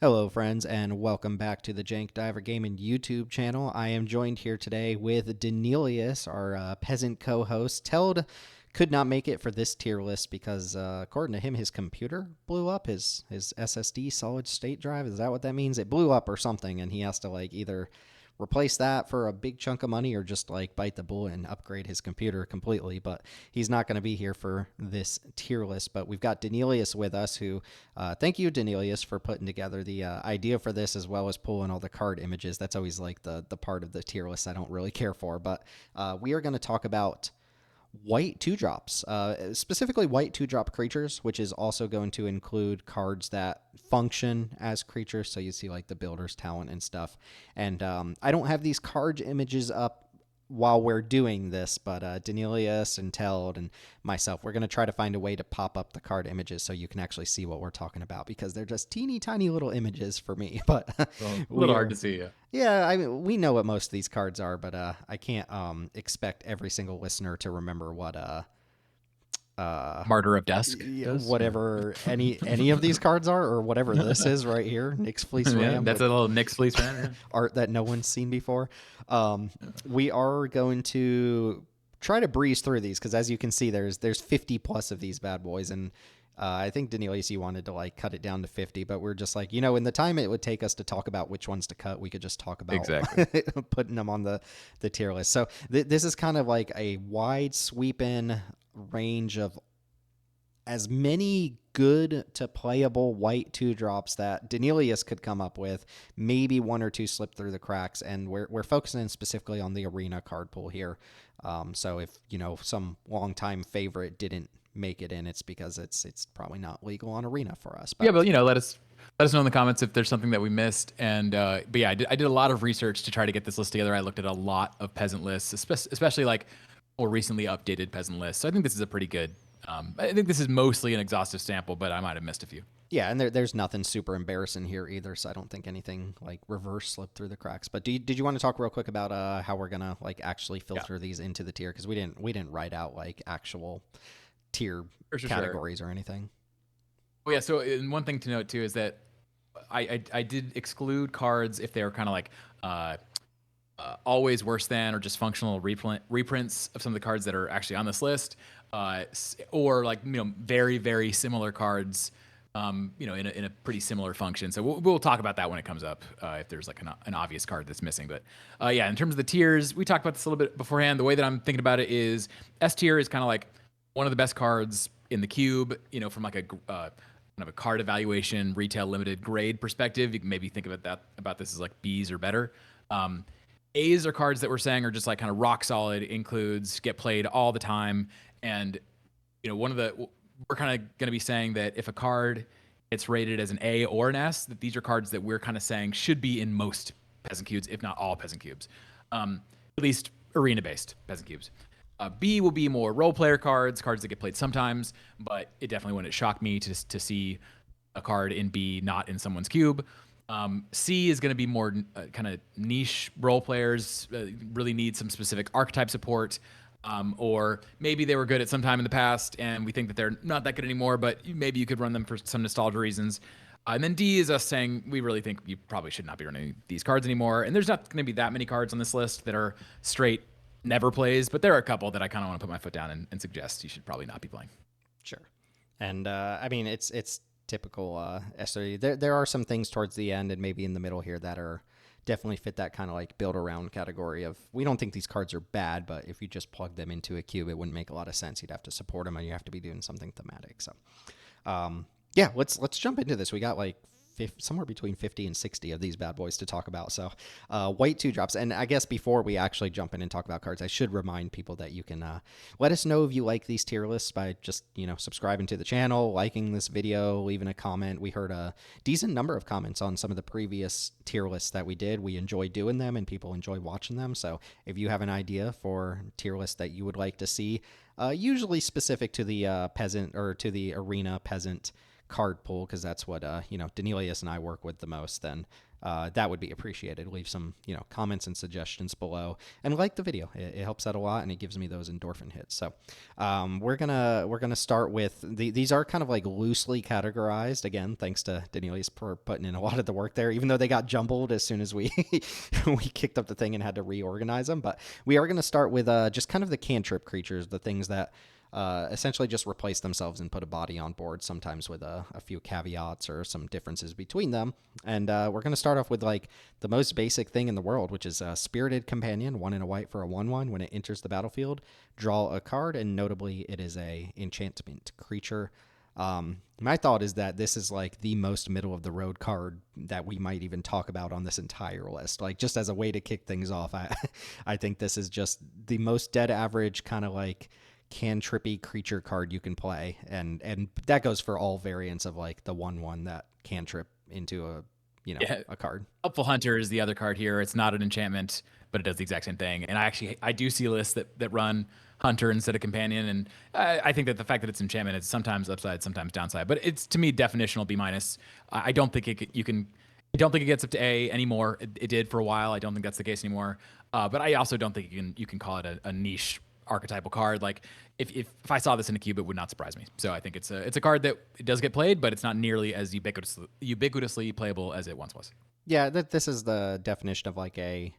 Hello, friends, and welcome back to the Jank Diver Gaming YouTube channel. I am joined here today with Daneelius, our peasant co-host. Teld could not make it for this tier list because, according to him, his computer blew up, his SSD solid state drive. Is that what that means? It blew up or something, and he has to either replace that for a big chunk of money or just bite the bullet and upgrade his computer completely. But he's not going to be here for this tier list. But we've got Daneelius with us, who thank you, Daneelius, for putting together the idea for this, as well as pulling all the card images. That's always the part of the tier list I don't really care for. But we are going to talk about white 2-drops, specifically white 2-drop creatures, which is also going to include cards that function as creatures. So you see the Builder's Talent and stuff. And I don't have these card images up while we're doing this, but Daneelius and Teld and myself, we're going to try to find a way to pop up the card images so you can actually see what we're talking about, because they're just teeny tiny little images for me. But well, a little hard to see. Yeah, I mean, we know what most of these cards are, but I can't expect every single listener to remember what Martyr of Dusk does. Whatever any of these cards are, or whatever this is right here, Nyx Fleece Ram. Yeah, that's a little Nyx Fleece Ram. Yeah. Art that no one's seen before. We are going to try to breeze through these because, as you can see, there's 50 plus of these bad boys, and I think Daneelius, you wanted to cut it down to 50, but we're just in the time it would take us to talk about which ones to cut, we could just talk about exactly putting them on the tier list. So this is kind of like a wide sweeping range of as many good to playable white 2-drops that Daneelius could come up with. Maybe one or two slip through the cracks, and we're focusing specifically on the arena card pool here. So if some longtime favorite didn't make it in, it's because it's probably not legal on arena for us. But let us know in the comments if there's something that we missed. And but yeah, I did a lot of research to try to get this list together. I looked at a lot of peasant lists, especially more recently updated peasant lists. So I think this is a pretty good. I think this is mostly an exhaustive sample, but I might have missed a few. Yeah, and there's nothing super embarrassing here either, so I don't think anything reverse slipped through the cracks. But did you want to talk real quick about how we're gonna actually filter these into the tier? Because we didn't write out actual tier categories or anything. Oh yeah, so one thing to note too is that I did exclude cards if they were kind of always worse than or just functional reprints of some of the cards that are actually on this list, or very very similar cards, in a pretty similar function. So we'll talk about that when it comes up, if there's an obvious card that's missing. But yeah, in terms of the tiers, we talked about this a little bit beforehand. The way that I'm thinking about it is S tier is kind of one of the best cards in the cube, from a kind of a card evaluation, retail limited grade perspective. You can maybe think about this as Bs or better. A's are cards that we're saying are just kind of rock solid, includes, get played all the time. And, we're kind of going to be saying that if a card gets rated as an A or an S, that these are cards that we're kind of saying should be in most peasant cubes, if not all peasant cubes, at least arena-based peasant cubes. B will be more role player cards that get played sometimes, but it definitely wouldn't shock me to see a card in B not in someone's cube. C is going to be more kind of niche role players, really need some specific archetype support, or maybe they were good at some time in the past and we think that they're not that good anymore, but maybe you could run them for some nostalgia reasons. And then D is us saying we really think you probably should not be running these cards anymore. And there's not going to be that many cards on this list that are straight never plays, but there are a couple that I kind of want to put my foot down and suggest you should probably not be playing. Sure. And I mean, it's typical SRE. There are some things towards the end and maybe in the middle here that are definitely fit that kind of build around category of, we don't think these cards are bad, but if you just plug them into a cube, it wouldn't make a lot of sense. You'd have to support them and you have to be doing something thematic. So yeah, let's jump into this. We got somewhere between 50 and 60 of these bad boys to talk about. So white 2-drops. And I guess before we actually jump in and talk about cards, I should remind people that you can let us know if you like these tier lists by just, subscribing to the channel, liking this video, leaving a comment. We heard a decent number of comments on some of the previous tier lists that we did. We enjoy doing them and people enjoy watching them. So if you have an idea for tier lists that you would like to see, usually specific to the peasant or to the arena peasant card pool, because that's what Daneelius and I work with the most, then that would be appreciated. Leave some comments and suggestions below, and like the video. It helps out a lot, and it gives me those endorphin hits. So we're gonna start with these are kind of like loosely categorized. Again, thanks to Daneelius for putting in a lot of the work there, even though they got jumbled as soon as we we kicked up the thing and had to reorganize them. But we are gonna start with just kind of the cantrip creatures, the things that essentially just replace themselves and put a body on board, sometimes with a few caveats or some differences between them. And we're going to start off with like the most basic thing in the world, which is a Spirited Companion, 1 and a white for a 1/1. When it enters the battlefield, draw a card, and notably it is a enchantment creature. My thought is that this is like the most middle of the road card that we might even talk about on this entire list. Like, just as a way to kick things off, I think this is just the most dead average kind of like cantrippy creature card you can play, and that goes for all variants of like the 1/1 that cantrip into a card. Helpful Hunter is the other card here. It's not an enchantment, but it does the exact same thing. And I do see lists that run Hunter instead of Companion, and I think that the fact that it's enchantment is sometimes upside, sometimes downside. But it's, to me, definitional B minus. I don't think I don't think it gets up to A anymore. It did for a while. I don't think that's the case anymore. But I also don't think you can call it a niche archetypal card. Like if I saw this in a cube, it would not surprise me. So I think it's a card that it does get played, but it's not nearly as ubiquitously playable as it once was. Yeah, this is the definition of like a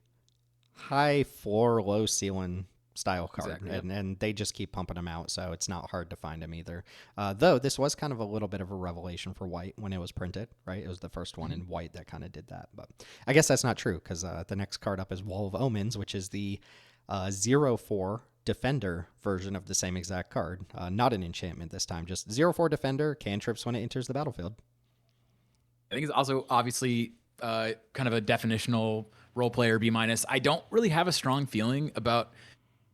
high floor, low ceiling style card, Exactly, and they just keep pumping them out, so it's not hard to find them either. Though this was kind of a little bit of a revelation for white when it was printed, right? It was the first one in white that kind of did that, but I guess that's not true, because the next card up is Wall of Omens, which is the 0/4 Defender version of the same exact card. Not an enchantment this time, just 0/4 Defender, cantrips when it enters the battlefield. I think it's also obviously kind of a definitional role player B minus. I don't really have a strong feeling about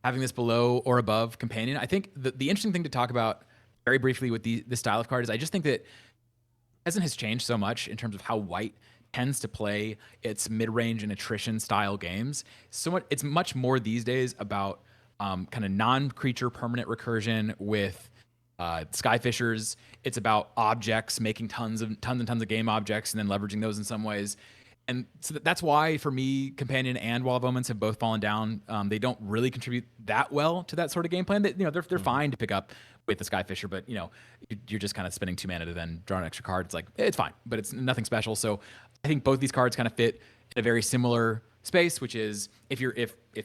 having this below or above Companion. I think the interesting thing to talk about very briefly with this style of card is I just think that Peasant has changed so much in terms of how white tends to play its mid-range and attrition style games. It's much more these days about kind of non-creature permanent recursion with Skyfishers. It's about objects, making tons and tons of game objects, and then leveraging those in some ways. And so that's why, for me, Companion and Wall of Omens have both fallen down. They don't really contribute that well to that sort of game plan. They're fine to pick up with the Skyfisher, but you're just kind of spending 2 mana to then draw an extra card. It's like, it's fine, but it's nothing special. So I think both these cards kind of fit in a very similar space, which is if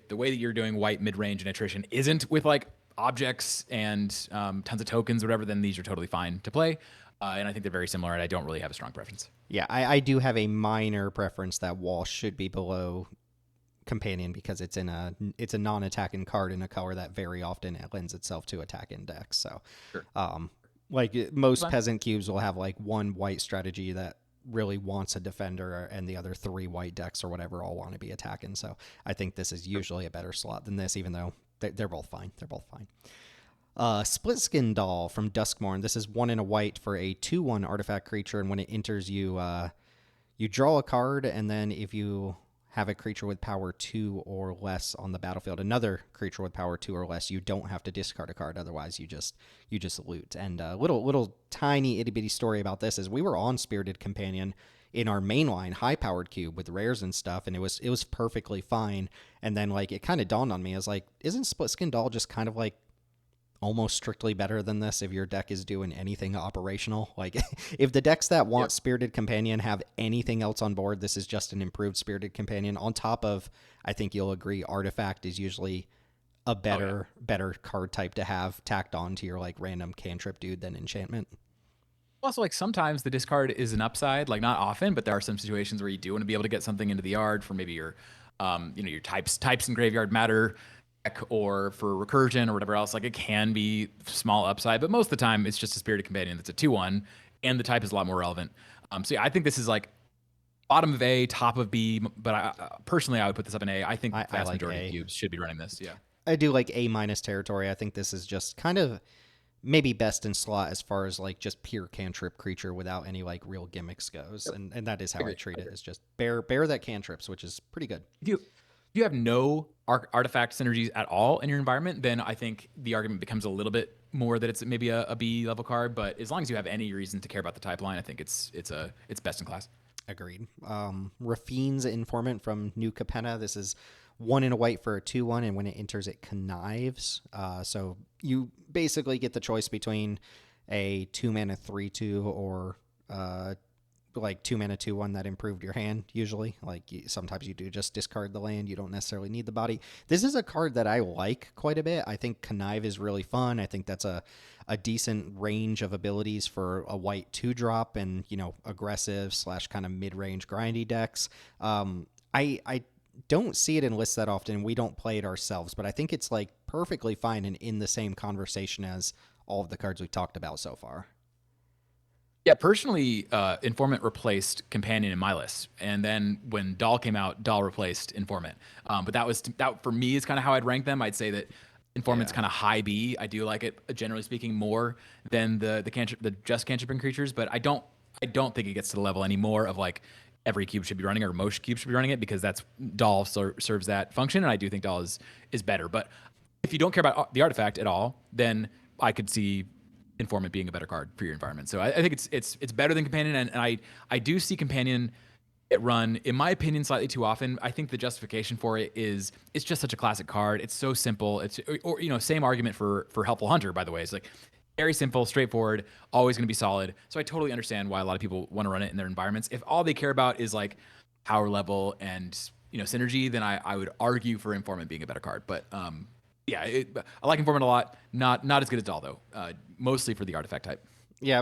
the way that you're doing white mid range and attrition isn't with like objects and tons of tokens or whatever, then these are totally fine to play. And I think they're very similar, and I don't really have a strong preference. Yeah, I do have a minor preference that Wall should be below Companion, because it's a non-attacking card in a color that very often it lends itself to attack index. So, Sure. like most Peasant cubes will have like one white strategy that really wants a defender, and the other 3 white decks or whatever all want to be attacking. So I think this is usually a better slot than this, even though they're both fine. They're both fine. Split Skin Doll from Duskmourn. This is 1 and a white for a 2/1 artifact creature, and when it enters, you draw a card, and then if you have a creature with power 2 or less on the battlefield, another creature with power 2 or less, you don't have to discard a card. Otherwise, you just loot. And little tiny itty bitty story about this is we were on Spirited Companion in our mainline high powered cube with rares and stuff, and it was perfectly fine. And then like it kind of dawned on me, I was like, isn't Split Skin Doll just kind of like almost strictly better than this if your deck is doing anything operational? Like if the decks that want Spirited Companion have anything else on board, this is just an improved Spirited Companion on top of, I think you'll agree, Artifact is usually a better card type to have tacked on to your like random cantrip dude than enchantment. Also, like sometimes the discard is an upside, like not often, but there are some situations where you do want to be able to get something into the yard for maybe your your types in graveyard matter, or for recursion or whatever else. Like it can be small upside, but most of the time it's just a Spirited Companion that's a 2/1, and the type is a lot more relevant. So yeah, I think this is like bottom of A, top of B, but personally I would put this up in A. I think the vast majority of cubes should be running this. Yeah, I do like A minus territory. I think this is just kind of maybe best in slot as far as like just pure cantrip creature without any like real gimmicks goes, and that is how I treat it. It's just bear that cantrips, which is pretty good. If you have no artifact synergies at all in your environment, then I think the argument becomes a little bit more that it's maybe a B level card. But as long as you have any reason to care about the type line, I think it's best in class. Agreed. Rafine's Informant from New Capenna. This is 1 and a white for a 2/1, and when it enters, it connives. So you basically get the choice between a 2-mana 3/2 or like 2-mana 2/1 that improved your hand. Usually, like sometimes you do just discard the land. You don't necessarily need the body. This is a card that I like quite a bit. I think connive is really fun. I think that's a decent range of abilities for a white 2-drop and aggressive / kind of mid-range grindy decks. I don't see it in lists that often. We don't play it ourselves, but I think it's like perfectly fine and in the same conversation as all of the cards we talked about so far. Yeah, personally, Informant replaced Companion in my list, and then when Doll came out, Doll replaced Informant. But that for me is kind of how I'd rank them. I'd say that Informant's kind of high B. I do like it, generally speaking, more than the just cantrip creatures, but I don't think it gets to the level anymore of like every cube should be running or most cubes should be running it, because that's Doll serves that function, and I do think Doll is better. But if you don't care about the artifact at all, then I could see Informant being a better card for your environment. So I think it's better than Companion, and I do see Companion get run, in my opinion, slightly too often. I think the justification for it is it's just such a classic card. It's so simple. Same argument for Helpful Hunter, by the way. It's like very simple, straightforward, always going to be solid. So I totally understand why a lot of people want to run it in their environments. If all they care about is like power level and synergy, then I would argue for Informant being a better card. But yeah, I like Informant a lot. Not as good as Doll though. Mostly for the artifact type. Yeah,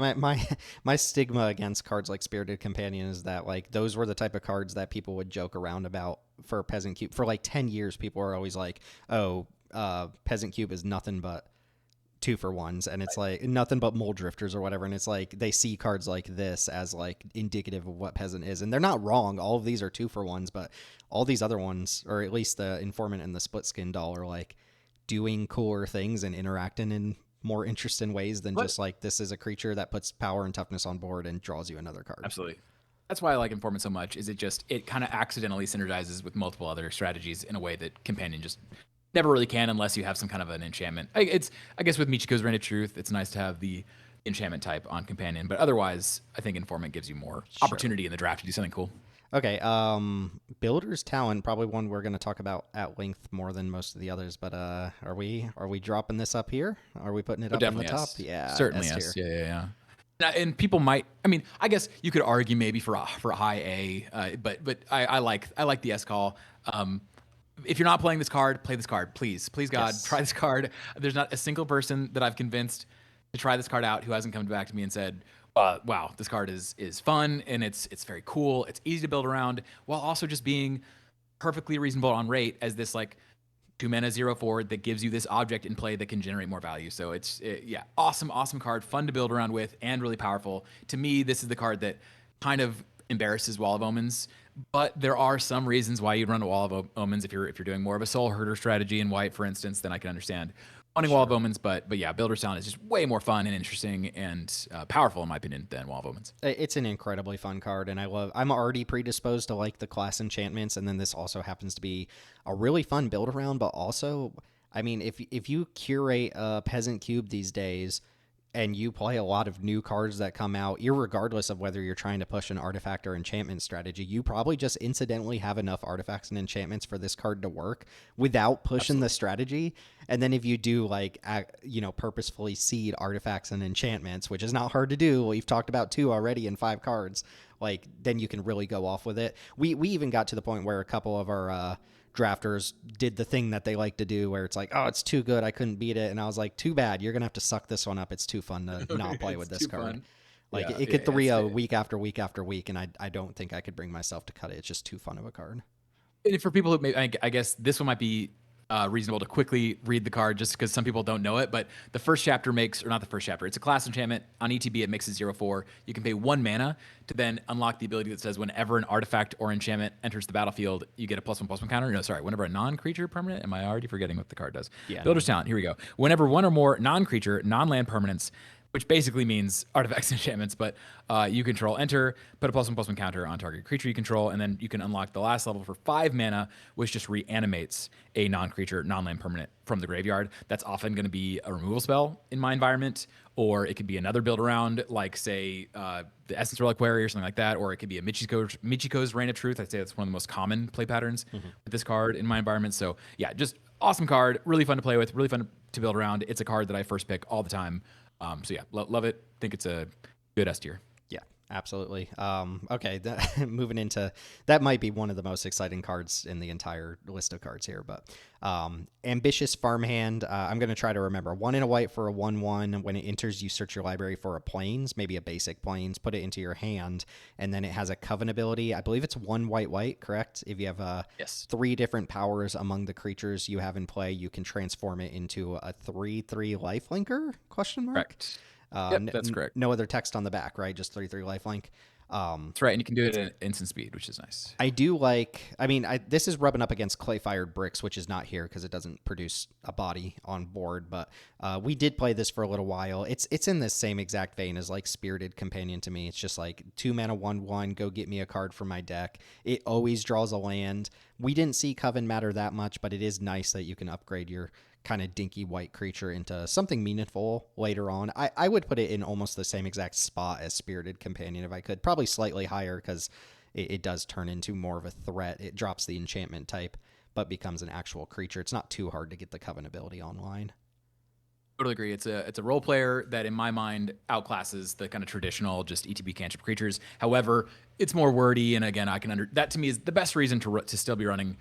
my stigma against cards like Spirited Companion is that like those were the type of cards that people would joke around about for Peasant Cube. For like 10 years, people were always like, "Oh, Peasant Cube is nothing but 2-for-1s," and it's like nothing but Mole Drifters or whatever. And it's like they see cards like this as like indicative of what Peasant is, and they're not wrong. All of these are 2-for-1s, but all these other ones, or at least the Informant and the Split Skin Doll, are like doing cooler things and interacting in more interesting ways than just like this is a creature that puts power and toughness on board and draws you another card. Absolutely. That's why I like Informant so much, is it kind of accidentally synergizes with multiple other strategies in a way that Companion just never really can, unless you have some kind of an enchantment. I guess with Michiko's Reign of Truth, it's nice to have the enchantment type on Companion, but otherwise I think Informant gives you more opportunity in the draft to do something cool. Okay, Builder's Talent, probably one we're going to talk about at length more than most of the others, but are we dropping this up here? Are we putting it up in the top? Yeah, certainly yes. Yeah. And people might, I guess you could argue maybe for a high A, but I like the S call. If you're not playing this card, play this card, please God, yes. Try this card. There's not a single person that I've convinced to try this card out who hasn't come back to me and said, wow, this card is fun, and it's very cool. It's easy to build around, while also just being perfectly reasonable on rate as this like 2-mana 0/4 that gives you this object in play that can generate more value. So awesome card, fun to build around with, and really powerful. To me, this is the card that kind of embarrasses Wall of Omens, but there are some reasons why you'd run a Wall of Omens if you're doing more of a Soul Herder strategy in white, for instance. Then I can understand wanting Wall of Omens, but yeah, Builder's Talent is just way more fun and interesting and powerful, in my opinion, than Wall of Omens. It's an incredibly fun card, and I'm already predisposed to like the class enchantments, and then this also happens to be a really fun build around. But also, if you curate a Peasant Cube these days, and you play a lot of new cards that come out, irregardless of whether you're trying to push an artifact or enchantment strategy, you probably just incidentally have enough artifacts and enchantments for this card to work without pushing the strategy. And then if you do purposefully seed artifacts and enchantments, which is not hard to do, we've talked about 2 already in 5 cards, like then you can really go off with it. We even got to the point where a couple of our drafters did the thing that they like to do where it's like, oh, it's too good, I couldn't beat it. And I was like, too bad, you're gonna have to suck this one up. It's too fun to not play with this card. Fun. Like it could 3-0 week after week after week, and I don't think I could bring myself to cut it. It's just too fun of a card. And for people who I guess this one might be reasonable to quickly read the card, just because some people don't know it, but the first chapter not the first chapter, it's a class enchantment. On ETB, it makes it 0/4. You can pay 1 mana to then unlock the ability that says whenever an artifact or enchantment enters the battlefield, you get a +1/+1 counter. No, sorry, whenever a non-creature permanent, am I already forgetting what the card does? Yeah. Builder's Talent, here we go. Whenever one or more non-creature, non-land permanents which basically means artifacts and enchantments, but you control enter, put a +1/+1 counter on target creature you control, and then you can unlock the last level for 5 mana, which just reanimates a non-creature, non-land permanent from the graveyard. That's often going to be a removal spell in my environment, or it could be another build around, like, say, the Essence Reliquary or something like that, or it could be a Michiko's Reign of Truth. I'd say that's one of the most common play patterns with this card in my environment. So, yeah, just awesome card, really fun to play with, really fun to build around. It's a card that I first pick all the time. So yeah, love it. Think it's a good S tier. Yeah, absolutely. Okay, moving into that might be one of the most exciting cards in the entire list of cards here, but Ambitious Farmhand. I'm going to try to remember. 1 and a white for a 1/1. When it enters, you search your library for a plains, maybe a basic plains, put it into your hand, and then it has a Coven ability. I believe it's 1 white, correct? If you have Yes. 3 different powers among the creatures you have in play, you can transform it into a 3/3 lifelinker? Question mark. Correct. Yep, that's correct. No other text on the back, right? Just 3/3 lifelink. That's right, and you can do it at instant speed, which is nice. I do like. I mean, this is rubbing up against Clay Fired Bricks, which is not here because it doesn't produce a body on board. But we did play this for a little while. It's in the same exact vein as like Spirited Companion to me. It's just like 2 mana 1/1. Go get me a card from my deck. It always draws a land. We didn't see Coven matter that much, but it is nice that you can upgrade your kind of dinky white creature into something meaningful later on. I would put it in almost the same exact spot as Spirited Companion if I could. Probably slightly higher because it does turn into more of a threat. It drops the enchantment type, but becomes an actual creature. It's not too hard to get the Coven ability online. Totally agree. It's a role player that, in my mind, outclasses the kind of traditional just ETB cantrip creatures. However, it's more wordy, and again, that to me is the best reason to still be running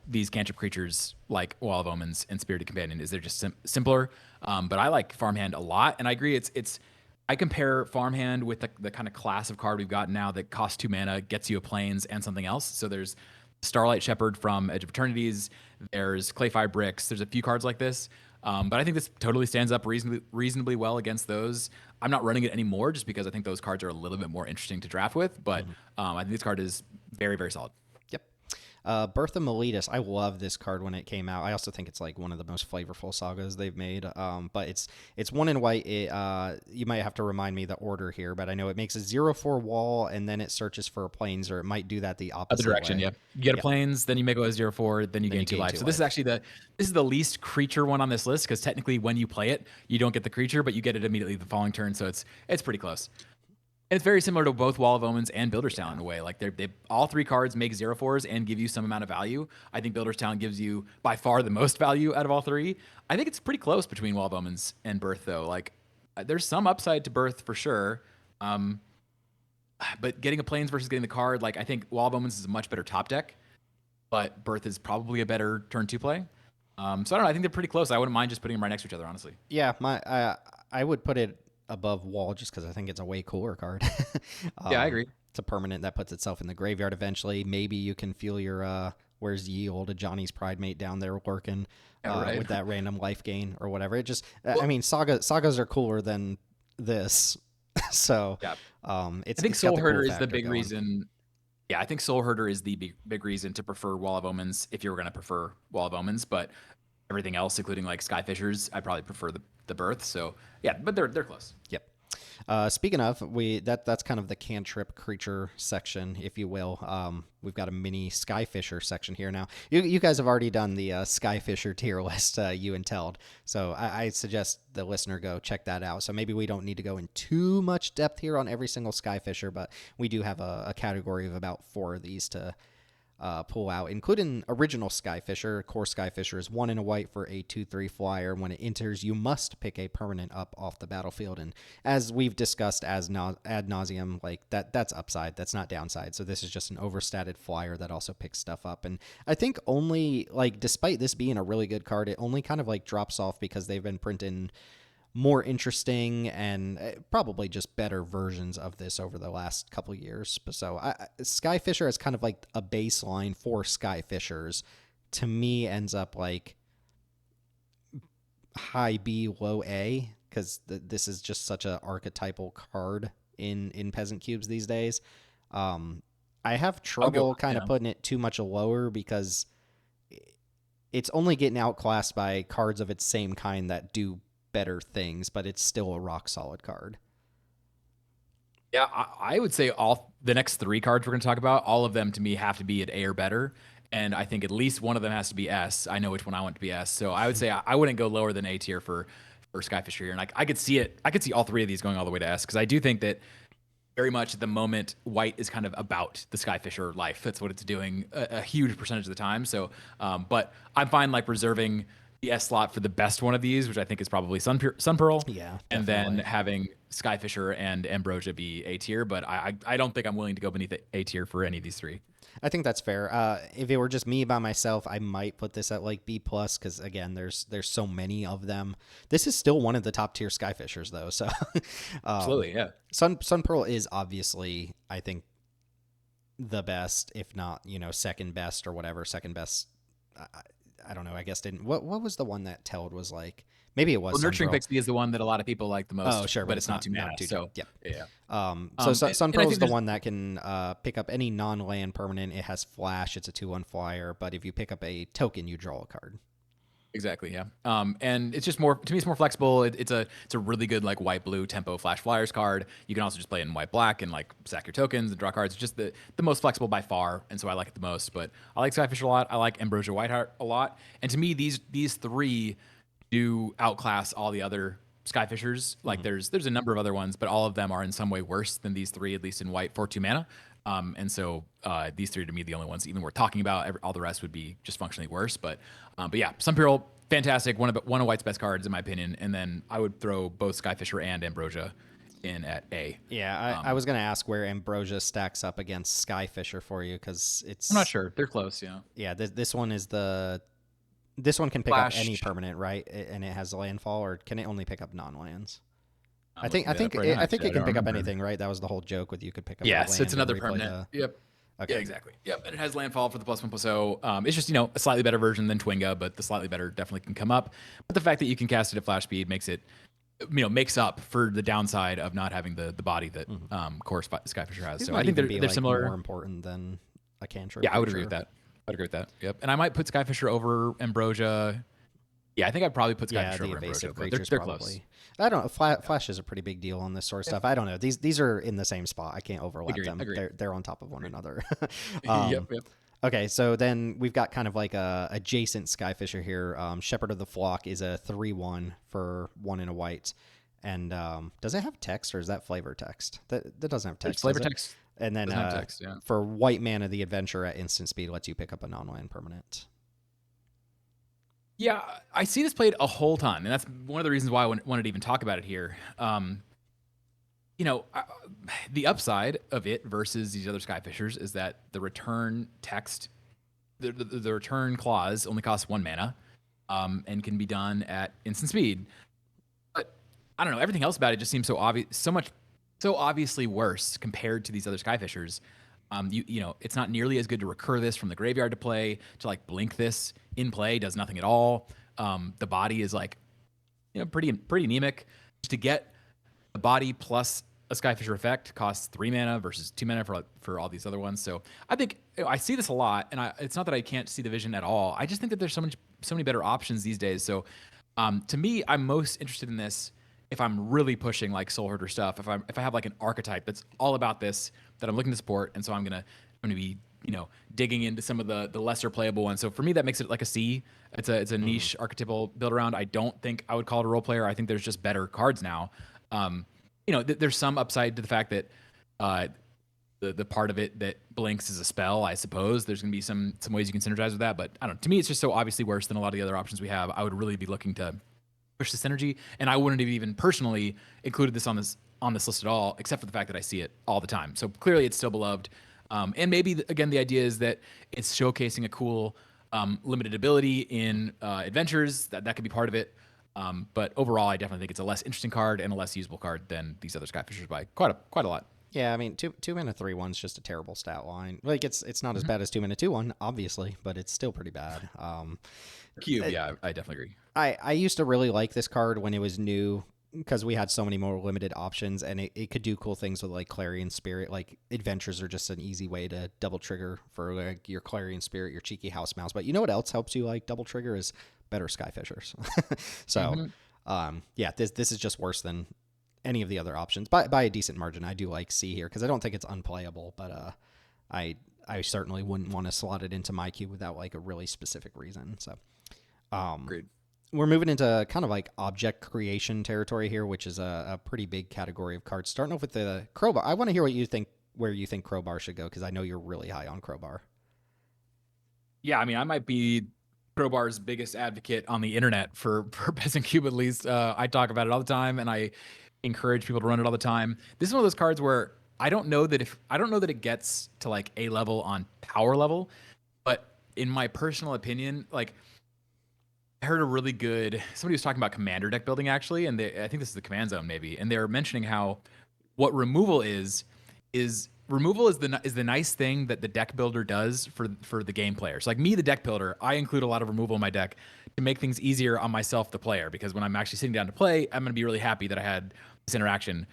these cantrip creatures like Wall of Omens and Spirited Companion is they're just simpler. But I like Farmhand a lot, and I agree. I compare Farmhand with the kind of class of card we've got now that costs 2 mana, gets you a plains and something else. So there's Starlight Shepherd from Edge of Eternities. There's Clayfire Bricks. There's a few cards like this. But I think this totally stands up reasonably well against those. I'm not running it anymore just because I think those cards are a little bit more interesting to draft with. But I think this card is very, very solid. Birth of Meletus. I love this card when it came out. I also think it's like one of the most flavorful sagas they've made. But it's 1 in white. You might have to remind me the order here, but I know it makes a 0/4 wall and then it searches for a plains, or it might do that the opposite Other direction, way. yeah. You get a plains, then you make a 0/4, then you gain 2 life. So this is actually this is the least creature one on this list because technically when you play it, you don't get the creature, but you get it immediately the following turn. So it's pretty close. And it's very similar to both Wall of Omens and Builder's Talent in a way. Like they all 3 cards make 0/4s and give you some amount of value. I think Builder's Talent gives you by far the most value out of all 3. I think it's pretty close between Wall of Omens and Birth though. Like there's some upside to Birth for sure. But getting a plains versus getting the card, like I think Wall of Omens is a much better top deck, but Birth is probably a better turn 2 play. So I don't know. I think they're pretty close. I wouldn't mind just putting them right next to each other, honestly. Yeah, I would put it above Wall just because I think it's a way cooler card. Yeah, I agree. It's a permanent that puts itself in the graveyard eventually. Maybe you can feel your where's Yield, Johnny's Pride Mate down there working with that random life gain or whatever. It just, I mean, sagas are cooler than this. So yeah. I think Soul Herder is the big reason. Yeah, I think Soul Herder is the big reason to prefer Wall of Omens if you were going to prefer Wall of Omens. But everything else, including like Skyfishers, I probably prefer the Birth. So yeah, but they're close. Yep. Speaking of, that's kind of the cantrip creature section, if you will. We've got a mini Skyfisher section here now. You guys have already done the Skyfisher tier list, you and Teld. So I suggest the listener go check that out. So maybe we don't need to go in too much depth here on every single Skyfisher, but we do have a category of about 4 of these to pull out, including original Skyfisher. Core Skyfisher is 1 in a white for a 2/3 flyer. When it enters, you must pick a permanent up off the battlefield. And as we've discussed ad nauseum, like that's upside, that's not downside. So this is just an overstated flyer that also picks stuff up. And I think only, like, despite this being a really good card, it only kind of like drops off because they've been printing more interesting and probably just better versions of this over the last couple of years. So Skyfisher is kind of like a baseline for Skyfishers. To me, ends up like high B, low A, because this is just such an archetypal card in Peasant Cubes these days. I have trouble kind of putting it too much lower because it's only getting outclassed by cards of its same kind that do better things, but it's still a rock solid card. Yeah, I would say all the next three cards we're going to talk about, all of them to me have to be at A or better. And I think at least one of them has to be S. I know which one I want to be S. So I would say I wouldn't go lower than A tier for Skyfisher here. And I could see it. I could see all three of these going all the way to S, because I do think that very much at the moment, white is kind of about the Skyfisher life. That's what it's doing a huge percentage of the time. So, but I'm fine like reserving the S slot for the best one of these, which I think is probably Sun Pearl. Yeah, And then definitely. having Skyfisher and Ambrosia be A tier. But I don't think I'm willing to go beneath A tier for any of these three. I think that's fair. If it were just me by myself, I might put this at like B plus, because again, there's so many of them. This is still one of the top tier Skyfishers though. So Absolutely, yeah. Sun Pearl is obviously, I think, the best, if not, second best or whatever. Second best. I don't know. I guess didn't. What was the one that Teld was like? Maybe it was Well, Sun Nurturing Pearl. Pixie is the one that a lot of people like the most. Oh, sure, but it's not too mana. too So yep. yeah. Sun And I Pearl is think the there's one that can pick up any non-land permanent. It has flash. It's a 2/1 flyer. But if you pick up a token, you draw a card. exactly, yeah. And it's just more, to me, it's more flexible. It's a really good like white blue tempo flash flyers card. You can also just play it in white black and like sack your tokens and draw cards. It's just the most flexible by far, and so I like it the most. But I like Skyfish a lot. I like Ambrosia Whiteheart a lot. And to me, these three do outclass all the other Skyfishers. Like there's a number of other ones, but all of them are in some way worse than these three, at least in white for 2 mana. And so these three to me the only ones even worth talking about. All the rest would be just functionally worse. But yeah, Sun Pearl, fantastic. One of white's best cards in my opinion. And then I would throw both Skyfisher and Ambrosia in at A. Yeah, I was gonna ask where Ambrosia stacks up against Skyfisher for you, because it's I'm not sure. They're close, yeah. Yeah, this one is this one can pick Flash. up any permanent, right? And it has landfall, or can it only pick up non-lands? I'm I think looking that up right now, I think actually. it I can don't pick up remember. anything, right? That was the whole joke with you could pick up. Yes, a it's land another and replay permanent. Yep. Okay. Yeah, exactly. Yep, and it has landfall for the +1/+0. It's just a slightly better version than Twinga, but the slightly better definitely can come up. But the fact that you can cast it at flash speed makes it, makes up for the downside of not having the body that core Skyfisher has. These So might I think even they're be, like, similar. more important than a cantrip. Yeah, I would for agree sure. with that. I'd agree with that. Yep. And I might put Skyfisher over Ambrosia. Yeah, I think I'd probably put Yeah, Skyfisher the over Ambrosia, evasive but creatures they're probably. close. I don't know. Flash is a pretty big deal on this sort of stuff. I don't know. These are in the same spot. I can't overlap them. Agreed. They're on top of one another. Yep. Okay, so then we've got kind of like a adjacent Skyfisher here. Shepherd of the Flock is a 3/1 for 1 and a white. And does it have text, or is that flavor text? That doesn't have text. It's flavor does it? text. And then Doesn't have text, yeah. for white mana, the adventure at instant speed lets you pick up a non-land permanent. Yeah, I see this played a whole ton, and that's one of the reasons why I wanted to even talk about it here. The upside of it versus these other Skyfishers is that the return text, the return clause only costs 1 mana, and can be done at instant speed. But I don't know, everything else about it just seems so obvious, so obviously worse compared to these other Skyfishers. It's not nearly as good to recur this from the graveyard to play, to like blink this in play does nothing at all. The body is like, pretty anemic. Just to get the body plus a Skyfisher effect costs 3 mana versus 2 mana for all these other ones. So I think I see this a lot, and it's not that I can't see the vision at all. I just think that there's so many better options these days. So to me, I'm most interested in this if I'm really pushing like Soul Herder stuff. If I have like an archetype that's all about this that I'm looking to support, and so I'm gonna be digging into some of the lesser playable ones. So for me, that makes it like a C. It's a niche archetypal build around. I don't think I would call it a role player. I think there's just better cards now. There's some upside to the fact that the part of it that blinks is a spell. I suppose there's gonna be some ways you can synergize with that, but I don't know. To me, it's just so obviously worse than a lot of the other options we have. I would really be looking to push the synergy, and I wouldn't have even personally included this on this list at all, except for the fact that I see it all the time. So clearly, it's still beloved. And maybe again, the idea is that it's showcasing a cool limited ability in adventures. That could be part of it. But overall, I definitely think it's a less interesting card and a less usable card than these other Skyfishers by quite a lot. Yeah, I mean, 2 mana 3/1's just a terrible stat line. Like it's not as bad as 2 mana 2/1, obviously, but it's still pretty bad. Cube, yeah, I definitely agree. I used to really like this card when it was new, because we had so many more limited options, and it could do cool things with like Clarion Spirit. Like adventures are just an easy way to double trigger for like your Clarion Spirit, your cheeky house mouse. But you know what else helps you like double trigger is better Skyfishers. So Yeah, this is just worse than any of the other options by a decent margin. I do like C here because I don't think it's unplayable, but I I certainly wouldn't want to slot it into my cube without like a really specific reason. So Agreed. we're moving into kind of like object creation territory here, which is a pretty big category of cards. Starting off with the crowbar, I want to hear what you think, where you think crowbar should go, because I know you're really high on crowbar. Yeah, I mean, I might be Crowbar's biggest advocate on the internet for Peasant Cube at least. I talk about it all the time, and I encourage people to run it all the time. This is one of those cards where I don't know that it gets to like A level on power level, but in my personal opinion, like I heard a really good somebody was talking about commander deck building actually, and I think this is the command zone maybe, and they were mentioning how what removal is removal is the nice thing that the deck builder does for the game players. Like me, the deck builder, I include a lot of removal in my deck to make things easier on myself, the player, because when I'm actually sitting down to play, I'm going to be really happy that I had this interaction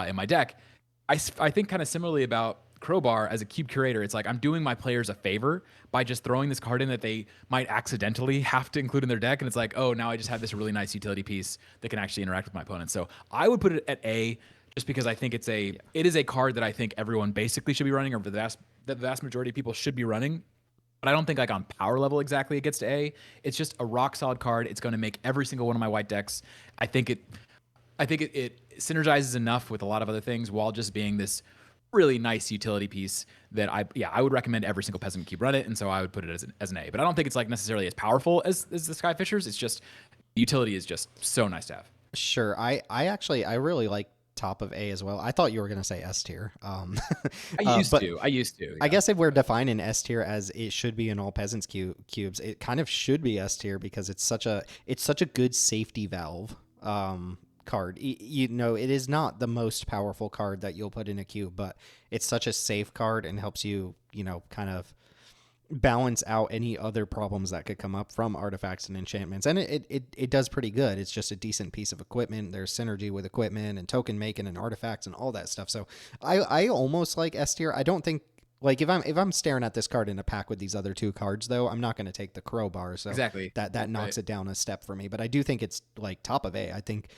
in my deck. I think kind of similarly about Crowbar as a cube curator. It's like I'm doing my players a favor by just throwing this card in that they might accidentally have to include in their deck, and it's like, oh, now I just have this really nice utility piece that can actually interact with my opponent. So I would put it at A, just because I think it is a card that I think everyone basically should be running, or the vast majority of people should be running. But I don't think like on power level exactly it gets to A. It's just a rock solid card. It's going to make every single one of my white decks. I think it synergizes enough with a lot of other things while just being this really nice utility piece that I would recommend every single Peasant Cube run it, and so I would put it as an A. But I don't think it's like necessarily as powerful as the Skyfishers. It's just the utility is just so nice to have. Sure. I really like top of A as well. I thought you were going to say S tier. But I used to. I Yeah. guess if we're defining S tier as it should be in all peasants cubes, it kind of should be S tier because it's such a good safety valve card. You know, it is not the most powerful card that you'll put in a cube, but it's such a safe card and helps you, you know, kind of balance out any other problems that could come up from artifacts and enchantments. And it does pretty good. It's just a decent piece of equipment. There's synergy with equipment and token making and artifacts and all that stuff. So I almost like S tier. I don't think like if I'm staring at this card in a pack with these other two cards though, I'm not going to take the crowbar. So Exactly. that knocks Right. it down a step for me. But I do think it's like top of A. I think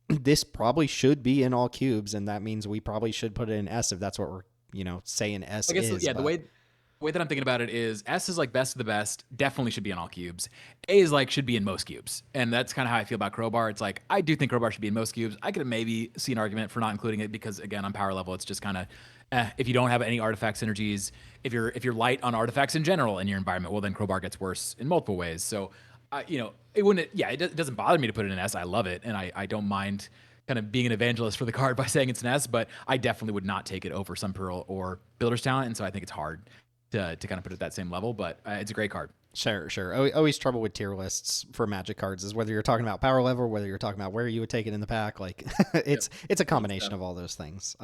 this probably should be in all cubes, and that means we probably should put it in S if that's what we're, you know, saying S I guess is. yeah. But The way that I'm thinking about it is S is like best of the best, definitely should be in all cubes. A is like should be in most cubes, and that's kind of how I feel about Crowbar. It's like I do think Crowbar should be in most cubes. I could maybe see an argument for not including it because again on power level it's just kind of if you don't have any artifact synergies, if you're light on artifacts in general in your environment, well then Crowbar gets worse in multiple ways. So you know it wouldn't it doesn't bother me to put it in S. I love it, and I don't mind kind of being an evangelist for the card by saying it's an S, but I definitely would not take it over Sun Pearl or Builder's Talent, and so I think it's hard to kind of put it at that same level, but it's a great card. sure. Always trouble with tier lists for Magic cards is whether you're talking about power level, whether you're talking about where you would take it in the pack. Like it's a combination of all those things.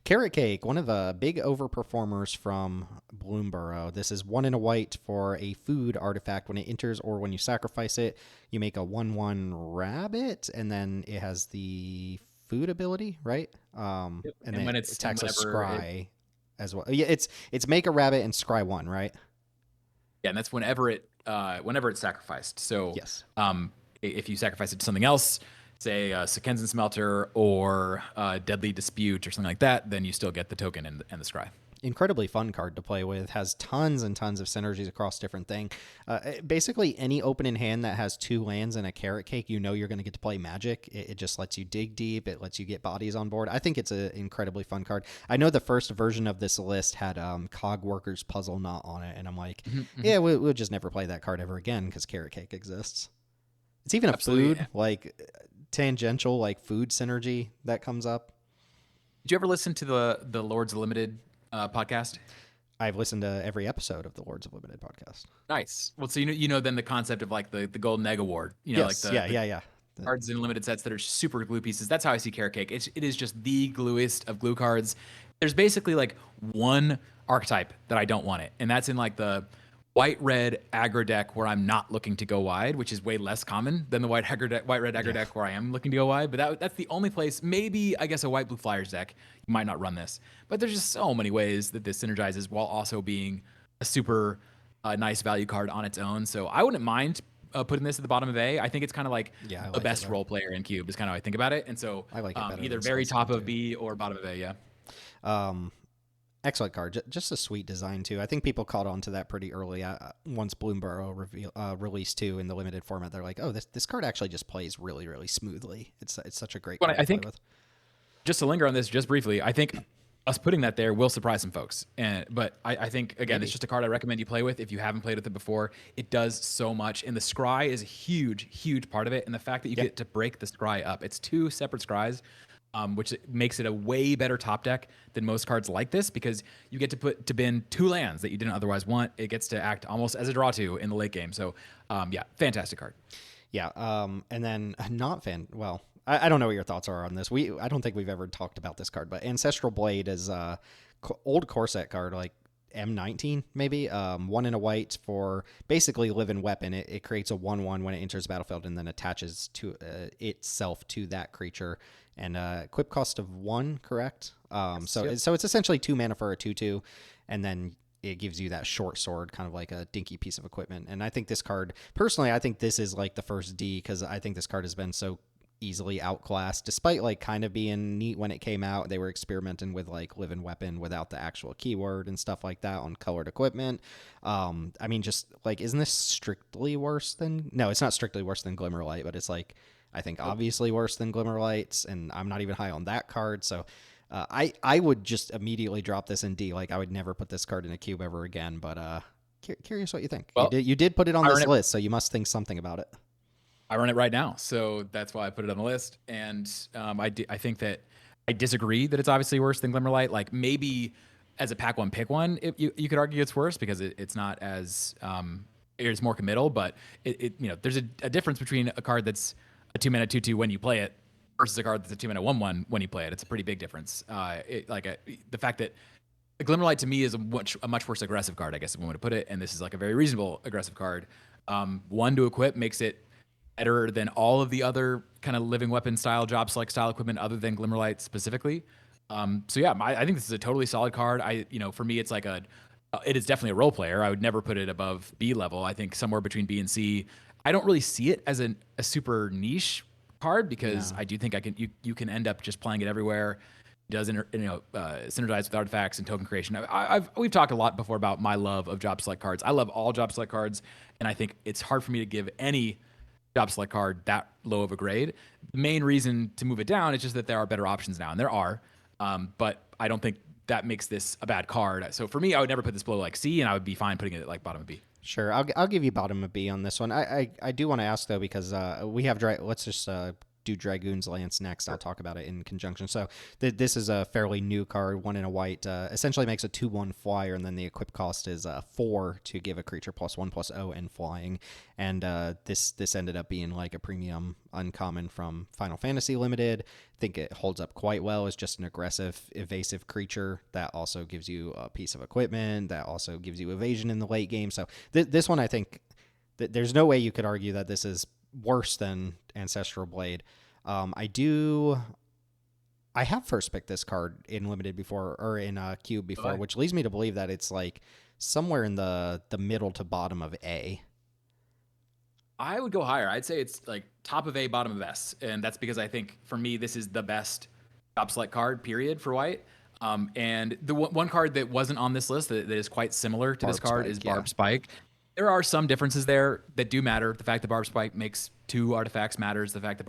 Carrot Cake, one of the big overperformers from Bloomborough. This is 1 and a white for a food artifact. When it enters or when you sacrifice it, you make a 1/1 rabbit, and then it has the food ability, right? And then when it it's attacks a whenever scry as well. Yeah, it's make a rabbit and scry 1, right? yeah, and that's whenever it's sacrificed. So Yes. If you sacrifice it to something else, say Sekenzen Smelter or Deadly Dispute or something like that, then you still get the token and the scry. Incredibly fun card to play with, has tons and tons of synergies across different things. Basically any open in hand that has 2 lands and a carrot cake, you know you're going to get to play Magic. It just lets you dig deep. It lets you get bodies on board. I think it's an incredibly fun card. I know the first version of this list had Cog Workers Puzzle Knot on it, and I'm like, yeah, we'll just never play that card ever again because carrot cake exists. It's even a Absolutely. food, like tangential, like food synergy that comes up. Did you ever listen to the Lords of Limited podcast? I've listened to every episode of the Lords of Limited podcast. Nice. Well, so you know then the concept of like the Golden Egg Award. You know, Yes, like yeah. cards in limited sets that are super glue pieces. That's how I see Carrot Cake. It is just the gluiest of glue cards. There's basically like one archetype that I don't want it, and that's in like the white-red aggro deck where I'm not looking to go wide, which is way less common than the white-red aggro deck where I am looking to go wide. But that's the only place. Maybe I guess a white-blue Flyers deck you might not run this, but there's just so many ways that this synergizes while also being a super nice value card on its own. So I wouldn't mind putting this at the bottom of A. I think it's kind of like Yeah, I the like it best there. role player in Cube is kind of how I think about it. And so I like it better either than very Celestine top of too. B or bottom of A. Yeah. Um, Excellent card. Just a sweet design too. I think people caught on to that pretty early. Once released too in the limited format, they're like, "Oh, this card actually just plays really, really smoothly. It's such a great But card I to play think with." just to linger on this just briefly, I think us putting that there will surprise some folks. But I think again, Maybe. it's just a card I recommend you play with if you haven't played with it before. It does so much, and the scry is a huge, huge part of it. And the fact that you Yeah. get to break the scry up, it's two separate scries. Which makes it a way better top deck than most cards like this because you get to put to bin 2 lands that you didn't otherwise want. It gets to act almost as a draw 2 in the late game. So, yeah, fantastic card. Yeah. And then not fan. Well, I don't know what your thoughts are on this. I don't think we've ever talked about this card, but Ancestral Blade is a old core set card, like M19 maybe. 1 and a white for basically living weapon. It creates a 1/1 when it enters the battlefield and then attaches to itself to that creature. And equip cost of 1, correct? So it's essentially 2 mana for a 2/2, and then it gives you that short sword, kind of like a dinky piece of equipment. And I think this card, personally, I think this is like the first D because I think this card has been so easily outclassed, despite like kind of being neat when it came out. They were experimenting with like living weapon without the actual keyword and stuff like that on colored equipment. I mean, just like, isn't this strictly worse than? No, it's not strictly worse than Glimmerlight, but it's like I think obviously worse than Glimmerlights, and I'm not even high on that card. So I would just immediately drop this in D. Like I would never put this card in a cube ever again. But curious what you think. Well, You did put it on I this run it. list, so you must think something about it. I run it right now, so that's why I put it on the list. And I think that I disagree that it's obviously worse than Glimmerlight. Like maybe as a pack one pick one, you could argue it's worse because it's not as it's more committal. But there's a difference between a card that's a 2 mana 2/2 when you play it versus a card that's a 2 mana 1/1 when you play it. It's a pretty big difference. The fact that the Glimmerlight to me is a much worse aggressive card, I guess if we want to put it, and this is like a very reasonable aggressive card. 1 to equip makes it better than all of the other kind of living weapon style, job select style equipment other than Glimmerlight specifically. So yeah, I think this is a totally solid card. For me, it's like it is definitely a role player. I would never put it above B level. I think somewhere between B and C. I don't really see it as a super niche card because I do think you can end up just playing it everywhere. It does synergize with artifacts and token creation. We've talked a lot before about my love of job select cards. I love all job select cards, and I think it's hard for me to give any job select card that low of a grade. The main reason to move it down is just that there are better options now, and there are. But I don't think that makes this a bad card. So for me, I would never put this below like C, and I would be fine putting it at like bottom of B. Sure, I'll give you bottom of B on this one. I do want to ask though because we have let's just do Dragoon's Lance next. I'll talk about it in conjunction. So this is a fairly new card, 1 in a white. Essentially makes a 2/1 flyer, and then the equip cost is 4 to give a creature +1/+0 and flying. And this ended up being like a premium uncommon from Final Fantasy Limited. I think it holds up quite well. It's just an aggressive, evasive creature that also gives you a piece of equipment that also gives you evasion in the late game. So this one, I think, there's no way you could argue that this is worse than Ancestral Blade. I have first picked this card in limited before, or in Cube before, which leads me to believe that it's like somewhere in the middle to bottom of A. I would go higher. I'd say it's like top of A, bottom of S, and that's because I think for me this is the best job select card period for white. And the one card that wasn't on this list that is quite similar to this card is Barb Spike. There are some differences there that do matter. The fact that Barb Spike makes 2 artifacts matters. The fact that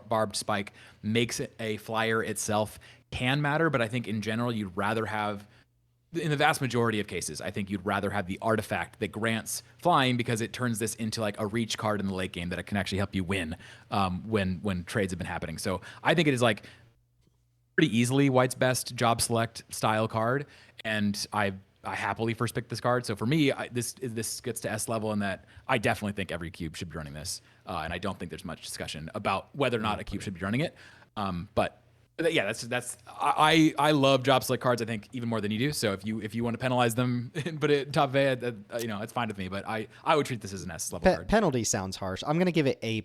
Barb Spike makes it a flyer itself can matter, but I think in general you'd rather have, in the vast majority of cases, I think you'd rather have the artifact that grants flying because it turns this into like a reach card in the late game that it can actually help you win when trades have been happening. So I think it is like pretty easily white's best job select style card, and I happily first picked this card. So for me, this gets to S level in that I definitely think every cube should be running this, and I don't think there's much discussion about whether or not a cube should be running it. But yeah, I love job select cards. I think even more than you do. So if you want to penalize them and put it top of A, it's fine with me. But I would treat this as an S level card. Penalty sounds harsh. I'm gonna give it A+.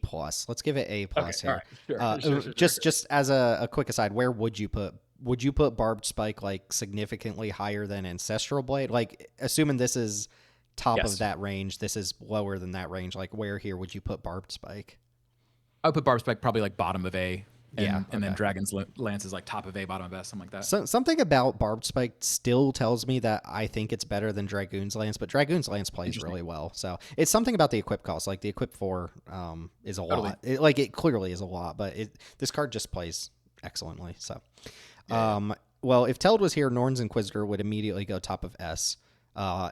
Let's give it A+ here. All right. Sure. Just as a quick aside, where would you put? Would you put Barbed Spike like significantly higher than Ancestral Blade? Like assuming this is top of Yes. that range. This is lower than that range. Like, where here would you put Barbed Spike? I would put Barb Spike probably like bottom of A, Yeah, and then okay. Dragon's Lance is like top of A, bottom of S, something like that. So, something about Barbed Spike still tells me that I think it's better than Dragoon's Lance, but Dragoon's Lance plays Interesting. really well. So it's something about the equip cost. Like the equip 4 is a Totally. lot. It clearly is a lot, but this card just plays excellently. So, Yeah, yeah. well, if Teld was here, Norn's Inquisitor would immediately go top of S.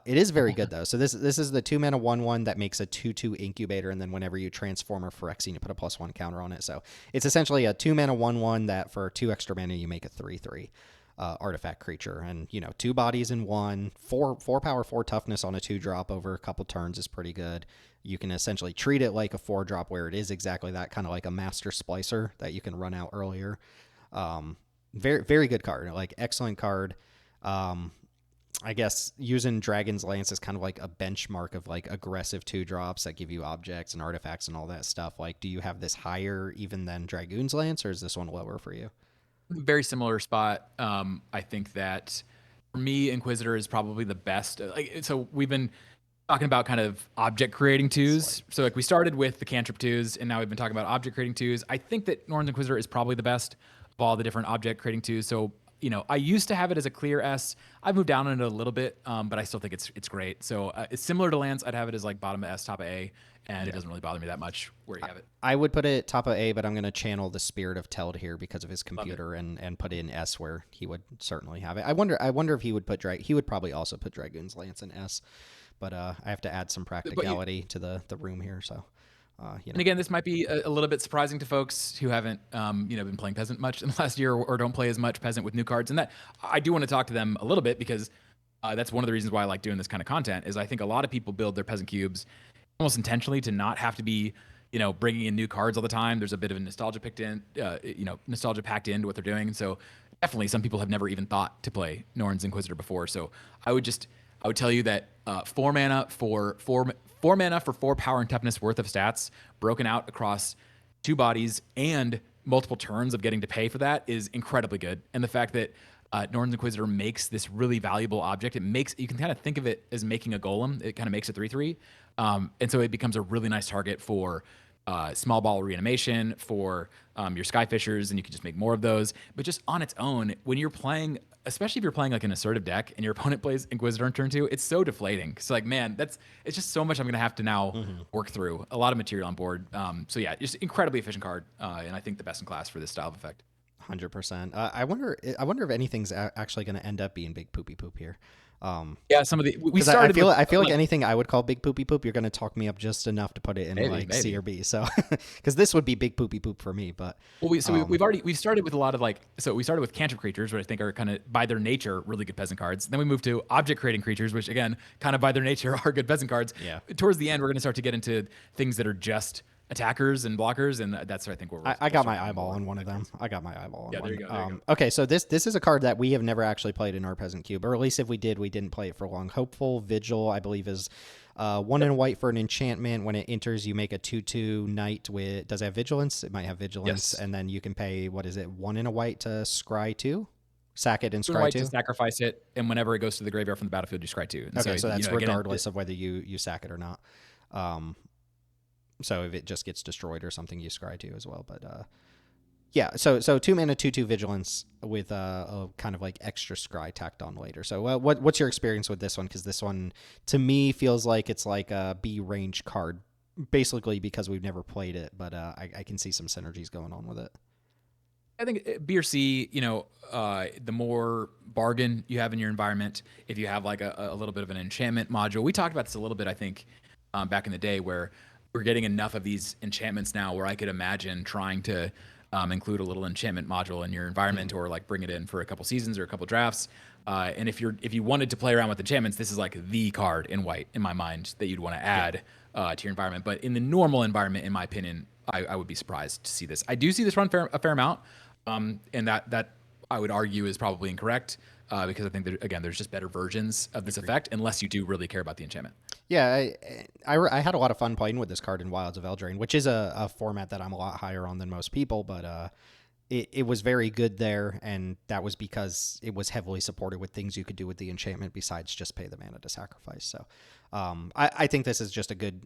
It is very good though. So this is the 2-mana 1/1 that makes a 2/2 incubator, and then whenever you transform or Phyrexian, you put a +1 counter on it. So it's essentially a 2-mana 1/1 that for 2 extra mana you make a 3/3 artifact creature, and 2 bodies in one, 4 power, 4 toughness on a 2-drop over a couple turns is pretty good. You can essentially treat it like a 4-drop where it is exactly that, kind of like a Master Splicer that you can run out earlier. Very very good card, like excellent card. I guess using Dragon's Lance is kind of like a benchmark of like aggressive 2-drops that give you objects and artifacts and all that stuff. Like, do you have this higher even than Dragoon's Lance, or is this one lower for you? Very similar spot. I think that for me, Inquisitor is probably the best. Like, so we've been talking about kind of object creating twos. So like we started with the cantrip twos, and now we've been talking about object creating twos. I think that Norn's Inquisitor is probably the best of all the different object creating twos. So I used to have it as a clear S. I've moved down on it a little bit, but I still think it's great. So it's similar to Lance. I'd have it as like bottom of S, top of A, and it doesn't really bother me that much where you have it. I would put it top of A, but I'm going to channel the spirit of Teld here because of his Love it. computer and put it in S where he would certainly have it. I wonder if he would put he would probably also put Dragoon's Lance in S, but I have to add some practicality to the room here. So, And again, this might be a little bit surprising to folks who haven't, been playing Peasant much in the last year, or don't play as much Peasant with new cards. And that I do want to talk to them a little bit, because that's one of the reasons why I like doing this kind of content. Is I think a lot of people build their Peasant cubes almost intentionally to not have to be, bringing in new cards all the time. There's a bit of a nostalgia nostalgia packed into what they're doing. So definitely, some people have never even thought to play Norn's Inquisitor before. So I would tell you that 4 mana for 4 power and toughness worth of stats broken out across 2 bodies and multiple turns of getting to pay for that is incredibly good. And the fact that Norn's Inquisitor makes this really valuable object, you can kind of think of it as making a golem. It kind of makes a 3/3, and so it becomes a really nice target for small ball reanimation, for your Skyfishers, and you can just make more of those. But just on its own, when you're playing, especially if you're playing like an assertive deck and your opponent plays Inquisitor on turn 2, it's so deflating. It's like, man, it's just so much I'm gonna have to now work through. A lot of material on board. So yeah, just incredibly efficient card, and I think the best in class for this style of effect. 100%. I wonder if anything's actually going to end up being big poopy poop here. Yeah, some of the we Because started. I feel like anything I would call big poopy poop, you're going to talk me up just enough to put it in Maybe. C or B. So, because this would be big poopy poop for me, but Well, we've started with a lot of we started with cantrip creatures, which I think are kind of by their nature really good peasant cards. Then we moved to object creating creatures, which again, kind of by their nature are good peasant cards. Yeah. Towards the end, we're going to start to get into things that are just attackers and blockers, and that's I think where I got my eyeball on one of them. I got my eyeball on Yeah, one. there you go. Okay, so this is a card that we have never actually played in our Peasant Cube, or at least if we did, we didn't play it for long. Hopeful Vigil, I believe, is 1 and a white for an enchantment. When it enters, you make a 2/2 knight with. Does it have vigilance? It might have vigilance, Yes. and then you can pay 1 and a white to scry 2, sack it and Blue and scry white 2. to sacrifice it, and whenever it goes to the graveyard from the battlefield, you scry 2. And Okay, so that's again, regardless of whether you sack it or not. So if it just gets destroyed or something, you scry 2 as well. But yeah, so 2 mana 2/2 vigilance with a kind of like extra scry tacked on later. So what's your experience with this one? Because this one to me feels like it's like a B range card, basically because we've never played it. But I can see some synergies going on with it. I think B or C, the more bargain you have in your environment, if you have like a little bit of an enchantment module. We talked about this a little bit, I think, back in the day, where we're getting enough of these enchantments now where I could imagine trying to include a little enchantment module in your environment, or like bring it in for a couple seasons or a couple drafts. And if you wanted to play around with enchantments, this is like the card in white in my mind that you'd want to add to your environment. But in the normal environment, in my opinion, I would be surprised to see this. I do see this run a fair amount. And that I would argue is probably incorrect, because I think that, again, there's just better versions of this effect, unless you do really care about the enchantment. Yeah, I had a lot of fun playing with this card in Wilds of Eldraine, which is a format that I'm a lot higher on than most people, but it was very good there, and that was because it was heavily supported with things you could do with the enchantment besides just pay the mana to sacrifice. So I think this is just a good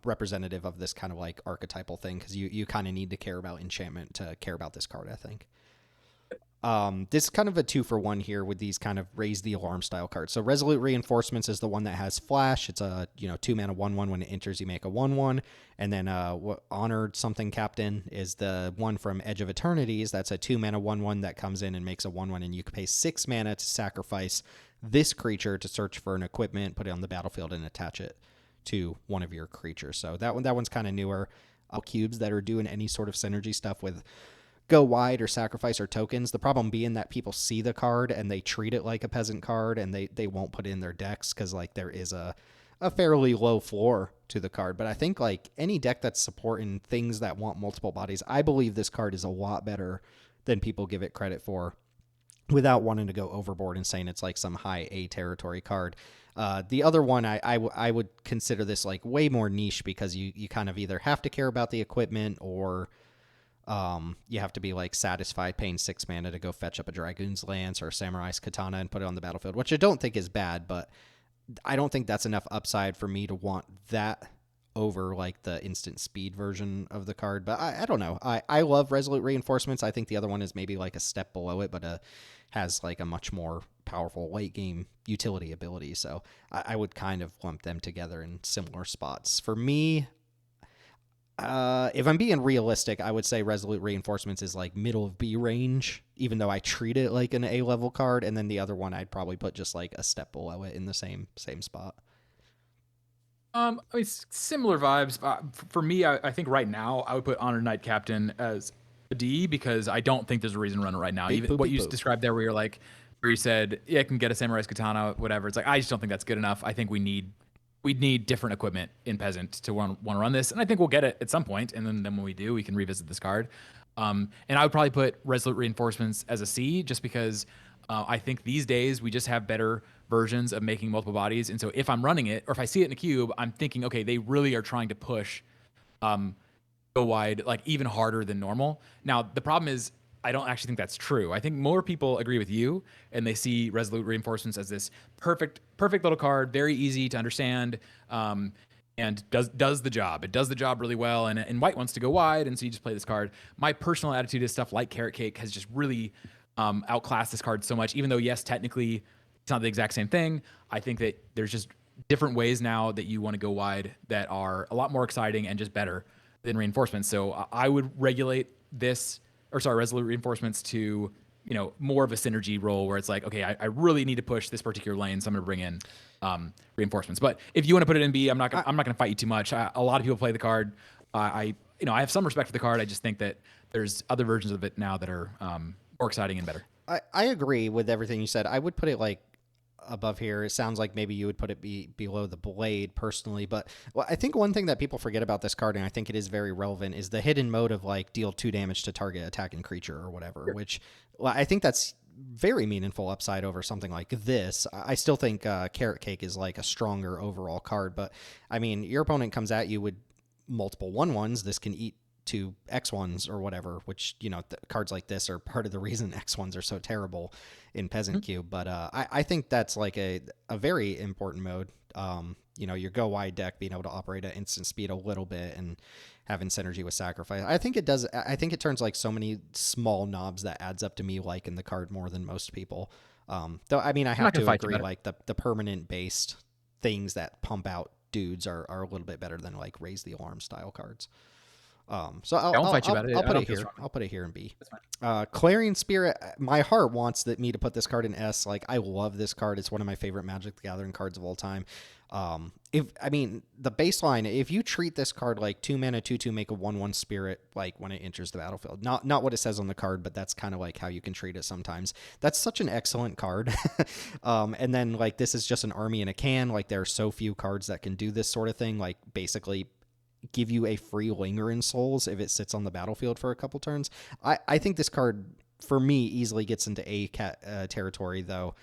representative of this kind of like archetypal thing, because you kind of need to care about enchantment to care about this card, I think. This is kind of a 2-for-1 here with these kind of raise the alarm style cards. So Resolute Reinforcements is the one that has flash. It's a 2 mana 1/1. When it enters, you make a 1/1. And then Honored Something Captain is the one from Edge of Eternities. That's a 2 mana 1/1 that comes in and makes a 1/1, and you can pay 6 mana to sacrifice this creature to search for an equipment, put it on the battlefield, and attach it to one of your creatures. So that one's kind of newer. Cubes that are doing any sort of synergy stuff with go wide or sacrifice or tokens. The problem being that people see the card and they treat it like a peasant card, and they won't put it in their decks because like there is a fairly low floor to the card. But I think like any deck that's supporting things that want multiple bodies, I believe this card is a lot better than people give it credit for, without wanting to go overboard and saying it's like some high A territory card. The other one, I would consider this like way more niche, because you kind of either have to care about the equipment, or you have to be like satisfied paying 6 mana to go fetch up a Dragoon's Lance or a Samurai's Katana and put it on the battlefield, which I don't think is bad, but I don't think that's enough upside for me to want that over like the instant speed version of the card. But I don't know. I love Resolute Reinforcements. I think the other one is maybe like a step below it, but has like a much more powerful late game utility ability. So I would kind of lump them together in similar spots. For me, if I'm being realistic, I would say Resolute Reinforcements is like middle of B range, even though I treat it like an A level card. And then the other one, I'd probably put just like a step below it in the same spot. I mean, similar vibes. For me, I think right now I would put Honor Knight Captain as a D, because I don't think there's a reason to run it right now. Big Even what poopy you poop. described there, where you said, yeah, I can get a Samurai's Katana, whatever. It's like, I just don't think that's good enough. I think we'd need different equipment in Peasant to want to run this, and I think we'll get it at some point. And then when we do, we can revisit this card. And I would probably put Resolute Reinforcements as a C, just because I think these days we just have better versions of making multiple bodies. And so if I'm running it, or if I see it in a cube, I'm thinking, okay, they really are trying to push go wide like even harder than normal. Now, the problem is, I don't actually think that's true. I think more people agree with you, and they see Resolute Reinforcements as this perfect little card, very easy to understand, and does the job. It does the job really well, and white wants to go wide, and so you just play this card. My personal attitude is stuff like Carrot Cake has just really outclassed this card so much, even though, yes, technically it's not the exact same thing. I think that there's just different ways now that you want to go wide that are a lot more exciting and just better than Reinforcements. So I would regulate this, or sorry, Resolute Reinforcements to, more of a synergy role, where it's like, okay, I really need to push this particular lane, so I'm going to bring in Reinforcements. But if you want to put it in B, I'm not gonna fight you too much. A lot of people play the card. I have some respect for the card. I just think that there's other versions of it now that are more exciting and better. I agree with everything you said. I would put it like above here. It sounds like maybe you would put it below the blade personally, but I think one thing that people forget about this card, and I think it is very relevant, is the hidden mode of like deal 2 damage to target attacking creature or whatever, sure. Which I think that's very meaningful upside over something like this. I still think Carrot Cake is like a stronger overall card, but I mean, your opponent comes at you with multiple 1/1s. This can eat 2 X1s or whatever, which, cards like this are part of the reason X1s are so terrible in Peasant Cube. But I think that's like a very important mode. Your go wide deck being able to operate at instant speed a little bit and having synergy with sacrifice. I think it does. I think it turns like so many small knobs that adds up to me liking the card more than most people. Though, I mean, I have to agree, like the permanent based things that pump out dudes are a little bit better than like raise the alarm style cards. So I'll put it here. I'll put it here in B. Clarion Spirit. My heart wants me to put this card in S. Like, I love this card. It's one of my favorite Magic the Gathering cards of all time. The baseline, if you treat this card like 2 mana 2/2, make a 1/1 spirit, like when it enters the battlefield, not what it says on the card, but that's kind of like how you can treat it sometimes. That's such an excellent card. And then like, this is just an army in a can. Like, there are so few cards that can do this sort of thing. Like, basically give you a free Linger in Souls if it sits on the battlefield for a couple turns. I think this card, for me, easily gets into A territory, though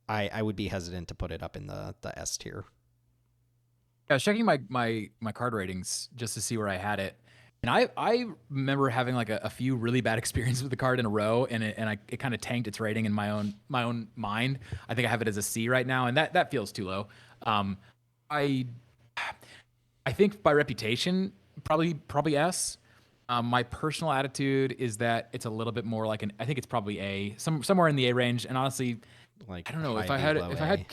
I would be hesitant to put it up in the S tier. I was checking my card ratings just to see where I had it, And I remember having like a few really bad experiences with the card in a row, and it kind of tanked its rating in my own mind. I think I have it as a C right now, and that feels too low. Um, I I think by reputation, probably S. My personal attitude is that it's a little bit more like I think it's probably A, somewhere in the A range. And honestly, Like I don't know high B, low if I had A.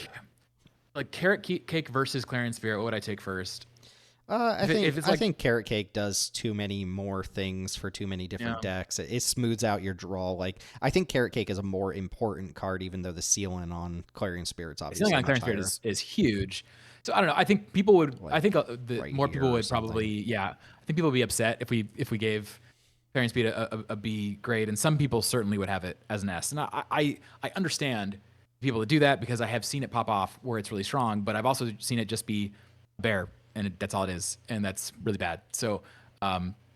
like carrot cake versus Clarion Spirit, what would I take first? I If think it's I like think Carrot Cake does too many more things for too many yeah, different decks. It smooths out your draw. Like I think Carrot Cake is a more important card, even though the ceiling on Clarion Spirit's ceiling obviously on much Clarion Spirit higher. is huge. So I don't know. I think people would. I Like think the right more here people or would probably. something. Yeah, I think people would be upset if we gave Clarion Speed a B grade, and some people certainly would have it as an S. And I understand people that do that because I have seen it pop off where it's really strong, but I've also seen it just be bare, and that's all it is, and that's really bad. So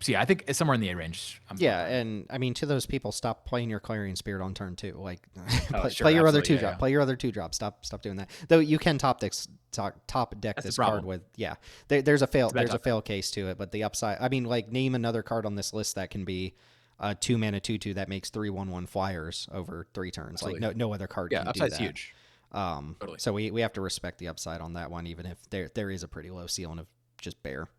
yeah, I think it's somewhere in the A range. I'm Yeah, fine with. and I mean to those people, stop playing your Clarion Spirit on turn two. Like Oh, play sure, your other absolutely, two yeah, drop. yeah. Play your other two drop. Stop doing that. Though you can top deck That's the this card problem. with there's a fail It's a bad there's a top deck. fail case to it, but the upside, I mean, like name another card on this list that can be a 2 mana 2/2 that makes 3/1/1 flyers over 3 turns. Like Absolutely, no other card yeah. can do Upside's that. huge. Totally. So we have to respect the upside on that one, even if there is a pretty low ceiling of just bare.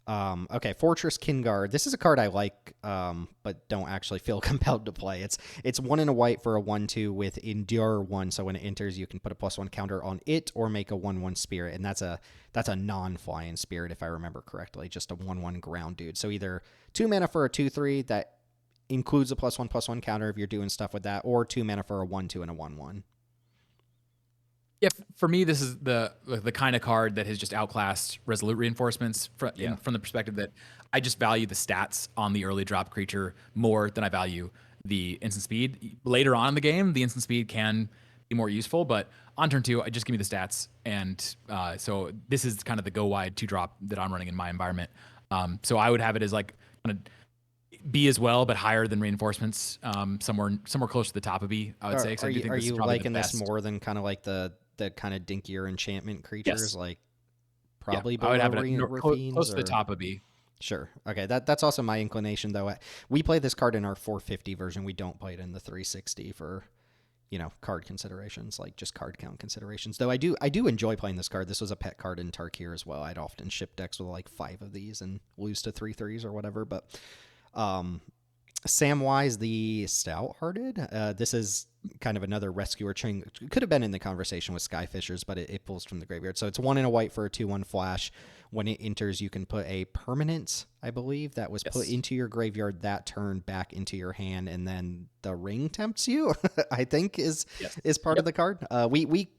Okay, Fortress Kingard. This is a card I like, but don't actually feel compelled to play. It's 1 and a white for a 1/2 with Endure 1. So when it enters, you can put a +1 counter on it or make a 1/1 spirit, and that's a non-flying spirit if I remember correctly, just a 1/1 ground dude. So either 2 mana for a 2/3 that includes a +1/+1 counter if you're doing stuff with that, or 2 mana for a 1/2 and a 1/1. Yeah, for me, this is the kind of card that has just outclassed Resolute Reinforcements Yeah. from the perspective that I just value the stats on the early drop creature more than I value the instant speed. Later on in the game, the instant speed can be more useful, but on turn two, I just give me the stats, and so this is kind of the go wide 2 drop that I'm running in my environment. So I would have it as like kind of B as well, but higher than Reinforcements, somewhere close to the top of B, I would say, because I do think Are this is you probably the liking this best. more than kind of like the kind of dinkier enchantment creatures, Yes. like Yeah, probably I would below have it at Rafines close to the or top of B. sure. Okay, that's also my inclination though. We play this card in our 450 version. We don't play it in the 360 for card considerations, like just card count considerations. Though I do enjoy playing this card. This was a pet card in Tarkir as well. I'd often ship decks with like 5 of these and lose to 3/3s or whatever. But um, Samwise the Stout-Hearted. This is kind of another rescuer chain. Could have been in the conversation with Skyfishers, but it pulls from the graveyard. So it's 1 and a white for a 2/1 flash. When it enters, you can put a permanent, I believe, that was put Yes. into your graveyard that turn back into your hand, and then the ring tempts you. I think Yes. is part of Yep. the card.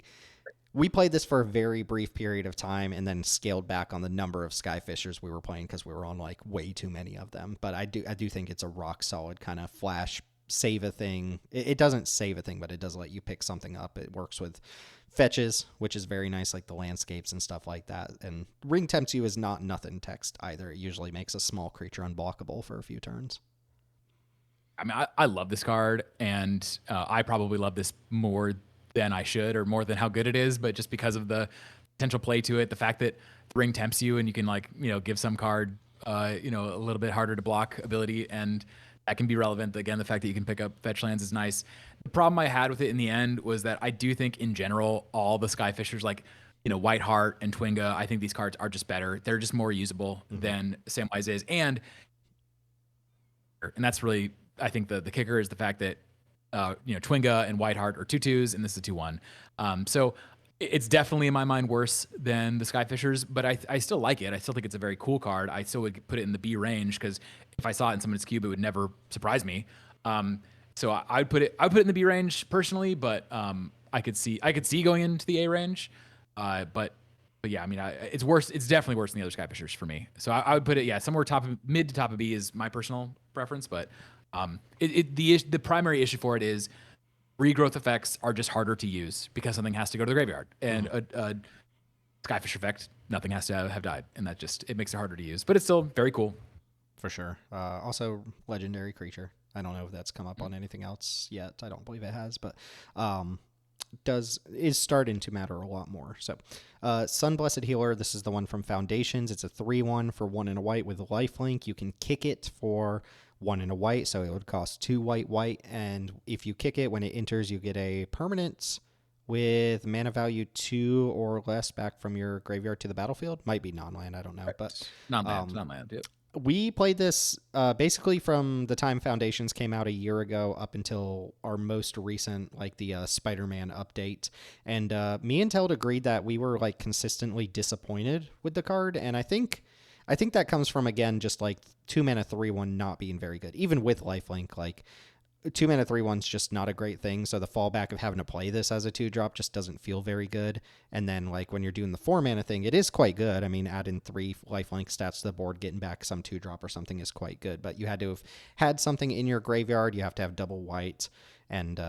We played this for a very brief period of time and then scaled back on the number of Skyfishers we were playing because we were on like way too many of them. But I do think it's a rock solid kind of flash save a thing. It doesn't save a thing, but it does let you pick something up. It works with fetches, which is very nice, like the landscapes and stuff like that. And ring tempts you is not nothing text either. It usually makes a small creature unblockable for a few turns. I mean, I love this card, and I probably love this more than I should, or more than how good it is. But just because of the potential play to it, the fact that the ring tempts you, and you can like give some card a little bit harder to block ability, and that can be relevant. Again, the fact that you can pick up fetch lands is nice. The problem I had with it in the end was that I do think in general all the Skyfishers like Whiteheart and Twinga, I think these cards are just better. They're just more usable Mm-hmm. than Samwise is, and that's really I think the kicker is the fact that Twinga and Whiteheart are 2/2s, and this is a 2/1. So it's definitely in my mind worse than the Skyfishers, but I still like it. I still think it's a very cool card. I still would put it in the B range because if I saw it in someone's cube, it would never surprise me. So I would put it in the B range personally, but I could see going into the A range. But yeah, I mean, it's worse. It's definitely worse than the other Skyfishers for me. So I would put it, somewhere mid to top of B is my personal preference. But the primary issue for it is regrowth effects are just harder to use because something has to go to the graveyard, and a Skyfish effect, nothing has to have died, and it makes it harder to use. But it's still very cool. For sure. Also, legendary creature. I don't know if that's come up on anything else yet. I don't believe it has, but is starting to matter a lot more. So, Sunblessed Healer. This is the one from Foundations. It's a 3/1 for 1 and a white with lifelink. You can kick it for 1 and a white, so it would cost 2 white. And if you kick it when it enters, you get a permanent with mana value 2 or less back from your graveyard to the battlefield. Might be non-land, I don't know, but non-land. Yep. we played this basically from the time Foundations came out a year ago up until our most recent, like the Spider-Man update. And me and Teld agreed that we were like consistently disappointed with the card. And I think that comes from, again, just like 2 mana 3/1 not being very good, even with lifelink. Like 2 mana 3/1's just not a great thing. So the fallback of having to play this as a 2-drop just doesn't feel very good. And then like when you're doing the 4 mana thing, it is quite good. I mean, adding 3 lifelink stats to the board, getting back some 2-drop or something is quite good. But you had to have had something in your graveyard. You have to have double white, and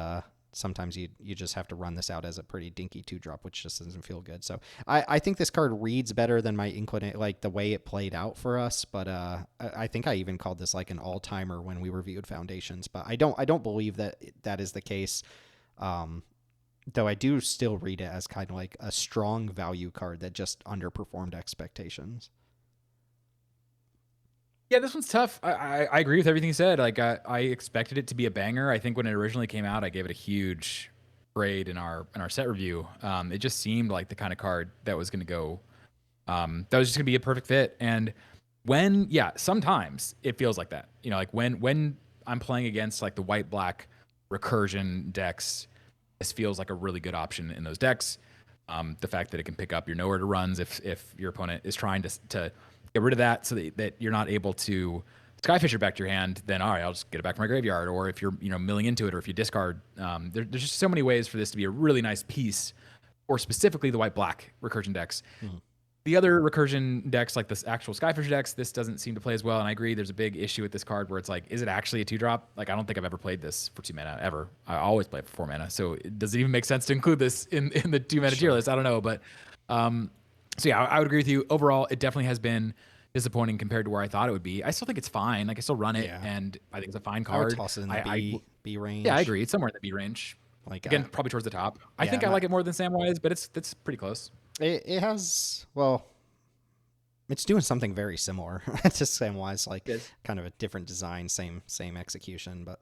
sometimes you just have to run this out as a pretty dinky 2-drop, which just doesn't feel good. So I think this card reads better than my inclination, like the way it played out for us. But I think I even called this like an all-timer when we reviewed Foundations. But I don't believe that is the case. Though I do still read it as kind of like a strong value card that just underperformed expectations. Yeah, this one's tough. I agree with everything you said. Like I expected it to be a banger. I think when it originally came out, I gave it a huge grade in our set review. It just seemed like the kind of card that was going to go, that was just going to be a perfect fit. And sometimes it feels like that. You know, like when I'm playing against like the white black recursion decks, this feels like a really good option in those decks. The fact that it can pick up your nowhere to runs if your opponent is trying to get rid of that so that you're not able to Skyfisher back to your hand, then all right, I'll just get it back from my graveyard. Or if you're milling into it, or if you discard, there's just so many ways for this to be a really nice piece, or specifically the white-black recursion decks. Mm-hmm. The other recursion decks, like the actual Skyfisher decks, this doesn't seem to play as well. And I agree, there's a big issue with this card where it's like, is it actually a 2-drop? Like, I don't think I've ever played this for 2 mana, ever. I always play it for 4 mana. So does it even make sense to include this in the 2 mana tier list? I don't know. But so yeah, I would agree with you. Overall, it definitely has been disappointing compared to where I thought it would be. I still think it's fine. Like, I still run it, and I think it's a fine card. I would toss it in the B range. Yeah, I agree. It's somewhere in the B range. Like, again, probably towards the top. I think I like it more than Samwise, but it's pretty close. It has, well, it's doing something very similar to Samwise, like kind of a different design, same execution, but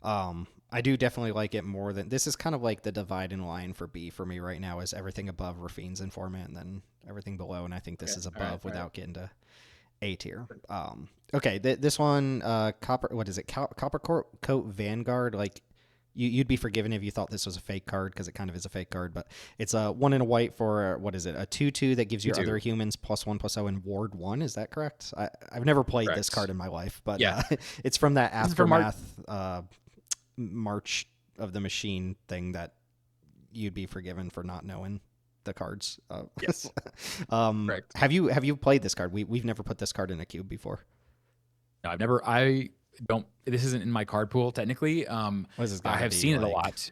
I do definitely like it more than, this is kind of like the dividing line for B for me right now, is everything above Rafine's in format and then everything below, and I think this is above without getting to A tier. Okay, this one, Copper Coat Vanguard, like, you'd be forgiven if you thought this was a fake card, because it kind of is a fake card, but it's a 1 and a white for, what is it, a 2/2 that gives your other humans +1/+0 and Ward 1. Is that correct? I've never played this card in my life, but yeah. It's from that Aftermath March of the Machine thing that you'd be forgiven for not knowing the cards. Yes. Correct. Have you played this card? We've never put this card in a cube before. No, I've never. This isn't in my card pool technically. I have seen it a lot.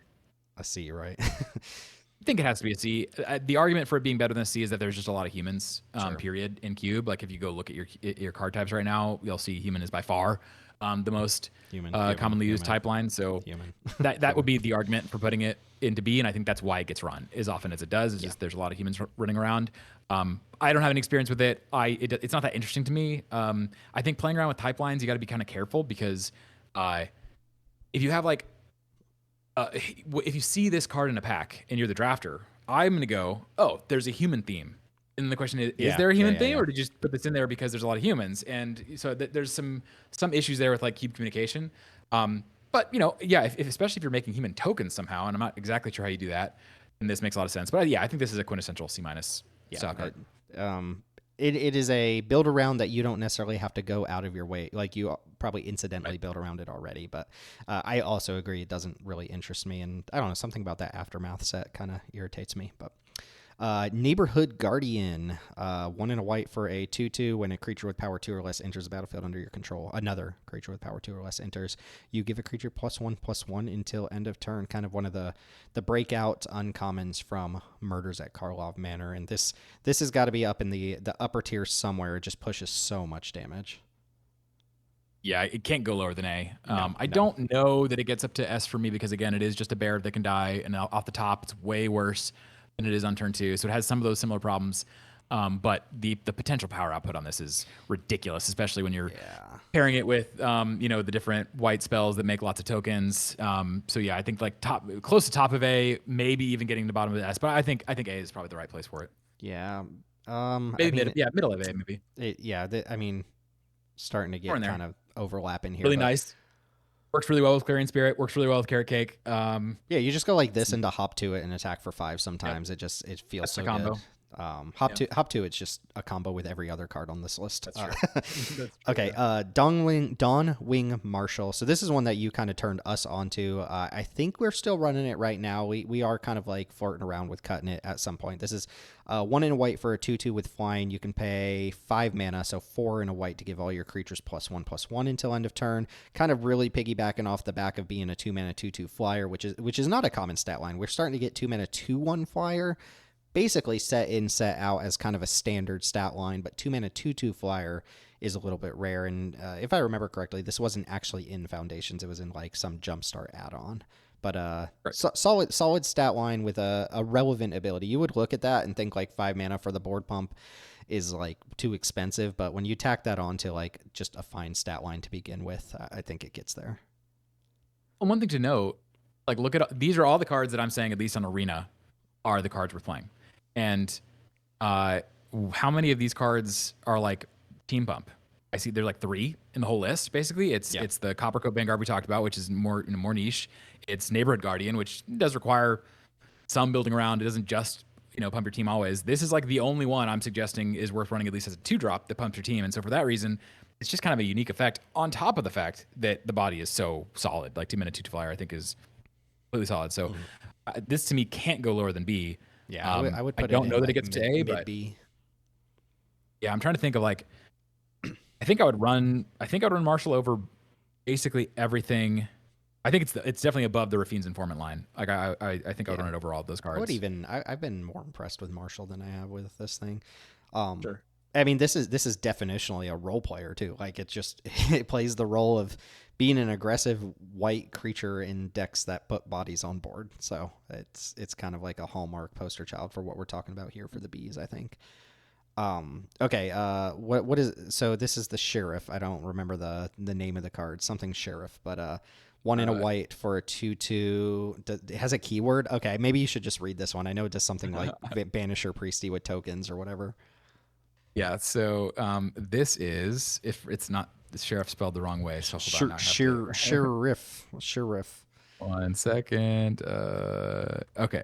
A C, right? I think it has to be a C. The argument for it being better than a C is that there's just a lot of humans, period, in cube. Like, if you go look at your card types right now, you'll see human is by far the most commonly used type line. So that would be the argument for putting it into B, and I think that's why it gets run as often as it does. It's just there's a lot of humans running around. I don't have any experience with it. It's not that interesting to me. I think playing around with type lines, you got to be kind of careful, because if you have like if you see this card in a pack and you're the drafter, I'm going to go, oh, there's a human theme. And the question is there a human theme, or did you just put this in there because there's a lot of humans? And so there's some issues there with like cube communication. But especially if you're making human tokens somehow, and I'm not exactly sure how you do that, and this makes a lot of sense. But I think this is a quintessential C- style card. It is a build around that you don't necessarily have to go out of your way. Like, you probably incidentally build around it already. But I also agree it doesn't really interest me. And I don't know, something about that Aftermath set kind of irritates me. But Neighborhood Guardian, 1 and a white for a 2/2. When a creature with power 2 or less enters the battlefield under your control, another creature with power 2 or less enters, you give a creature +1/+1 until end of turn. Kind of one of the breakout uncommons from Murders at Karlov Manor. And this has got to be up in the upper tier somewhere. It just pushes so much damage. Yeah, it can't go lower than A. No, I no. don't know that it gets up to S for me because again, it is just a bear that can die, and off the top, it's way worse than it is on turn 2. So it has some of those similar problems. But the potential power output on this is ridiculous, especially when you're Yeah. pairing it with the different white spells that make lots of tokens. So yeah, I think like close to top of A, maybe even getting to the bottom of the S. But I think A is probably the right place for it. Yeah. I Maybe mean, middle of A, maybe yeah. I mean, starting to more in get there. kind of overlapping here, Really but nice. Works really well with Clarion Spirit. Works really well with Carrot Cake. yeah, you just go like this into hop to it and attack for 5. Yep, Sometimes it feels that's the so good. combo. Yeah, Hop to it's just a combo with every other card on this list. that's true. That's true. Okay, Yeah. Dawn Wing Marshall. So this is one that you kind of turned us onto. I think we're still running it right now. We are kind of like flirting around with cutting it at some point. This is 1 in a white for a 2/2 with flying. You can pay 5 mana, so 4 in a white to give all your creatures +1/+1 until end of turn. Kind of really piggybacking off the back of being a 2 mana 2/2 flyer, which is not a common stat line. We're starting to get 2 mana 2/1 flyer basically set in, set out as kind of a standard stat line, but 2 mana 2/2 flyer is a little bit rare. And if I remember correctly, this wasn't actually in Foundations; it was in like some Jumpstart add-on. But Right. solid stat line with a relevant ability. You would look at that and think like 5 mana for the board pump is like too expensive, but when you tack that on to like just a fine stat line to begin with, I think it gets there. Well, one thing to note, like look at these are all the cards that I'm saying at least on Arena are the cards we're playing, and uh, how many of these cards are like Team Pump? I see there's like 3 in the whole list. Basically, Yeah. it's the Copper Coat Vanguard we talked about, which is more niche. It's Neighborhood Guardian, which does require some building around. It doesn't just pump your team always. This is like the only one I'm suggesting is worth running at least as a 2-drop that pumps your team. And so for that reason, it's just kind of a unique effect on top of the fact that the body is so solid. Like 2 minute 2 flyer, I think is completely solid. So this to me can't go lower than B. Yeah, I would I put it don't in know that it like gets to A, mid but B. yeah, I'm trying to think of like I think I would run Marshall over basically everything. I think it's definitely above the Rafine's Informant line. Like I think I would Yeah. run it over all of those I would cards. even I've been more impressed with Marshall than I have with this thing. Um, Sure. I mean, this is definitionally a role player too. Like it just it plays the role of being an aggressive white creature in decks that put bodies on board. So it's kind of like a hallmark poster child for what we're talking about here for the bees, I think. Okay, what is so this is the sheriff. I don't remember the name of the card. Something sheriff, but 1 in a Uh, white for a 2/2. It has a keyword. Okay, maybe you should just read this one. I know it does something like Banisher Priesty with tokens or whatever. Yeah, so this is if it's not the sheriff spelled the wrong way. So hold on, now I have to Sheriff. 1 second. Okay,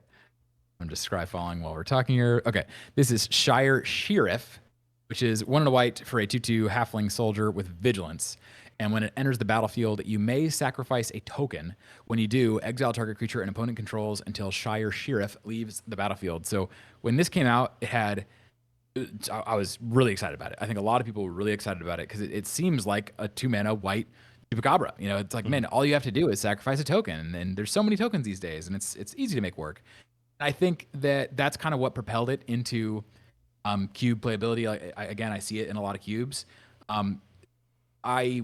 I'm just scry following while we're talking here. Okay, this is Shire Sheriff, which is 1 in a white for a 2/2 halfling soldier with vigilance. And when it enters the battlefield, you may sacrifice a token. When you do, exile target creature an opponent controls until Shire Sheriff leaves the battlefield. So when this came out, I was really excited about it. I think a lot of people were really excited about it because it seems like a 2 mana white CubeCobra. It's like, man, all you have to do is sacrifice a token, and there's so many tokens these days, and it's easy to make work. And I think that's kind of what propelled it into cube playability. Like, I see it in a lot of cubes. I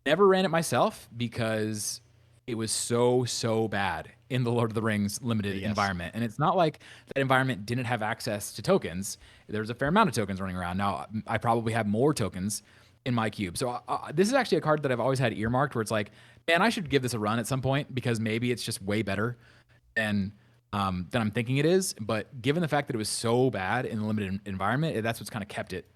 never ran it myself because it was so bad in the Lord of the Rings limited Yes. environment. And it's not like that environment didn't have access to tokens. There's a fair amount of tokens running around. Now, I probably have more tokens in my cube. So this is actually a card that I've always had earmarked where it's like, man, I should give this a run at some point because maybe it's just way better than I'm thinking it is. But given the fact that it was so bad in the limited environment, that's what's kind of kept it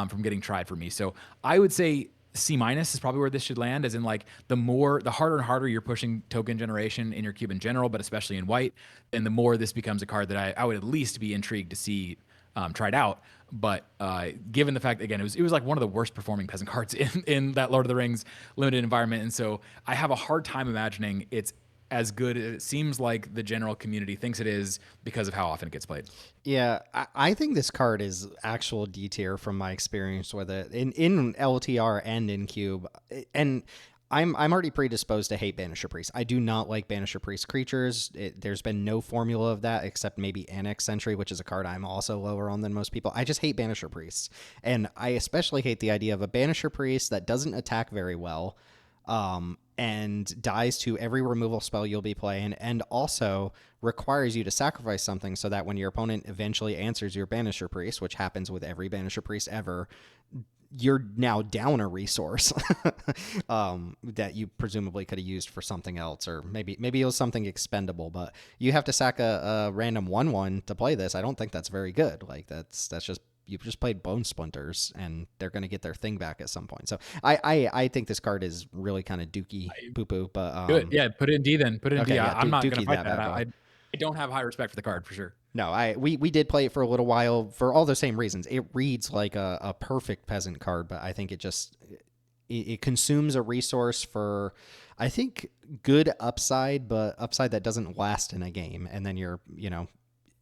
from getting tried for me. So I would say C- is probably where this should land, as in like the harder and harder you're pushing token generation in your cube in general, but especially in white, then the more this becomes a card that I would at least be intrigued to see tried out. But given the fact, again, it was like one of the worst performing peasant cards in that Lord of the Rings limited environment, and so I have a hard time imagining it's as good as it seems like the general community thinks it is because of how often it gets played. Yeah, I think this card is actual D tier from my experience with it in LTR and in Cube. And I'm already predisposed to hate Banisher Priest. I do not like Banisher Priest creatures. There's been no formula of that except maybe Annex Sentry, which is a card I'm also lower on than most people. I just hate Banisher Priests. And I especially hate the idea of a Banisher Priest that doesn't attack very well, and dies to every removal spell you'll be playing, and also requires you to sacrifice something so that when your opponent eventually answers your Banisher Priest, which happens with every Banisher Priest ever, you're now down a resource that you presumably could have used for something else, or maybe it was something expendable, but you have to sack a random 1/1 to play this. I don't think that's very good. Like that's just, you've just played Bone Splinters, and they're going to get their thing back at some point. So I think this card is really kind of dookie poo poo. But Good. Yeah, put it in D then. Put it in okay, D. yeah, I'm not going to dookie fight that that. bad boy. I don't have high respect for the card for sure. No, we did play it for a little while for all the same reasons. It reads like a perfect peasant card, but I think it consumes a resource for, I think, good upside, but upside that doesn't last in a game. And then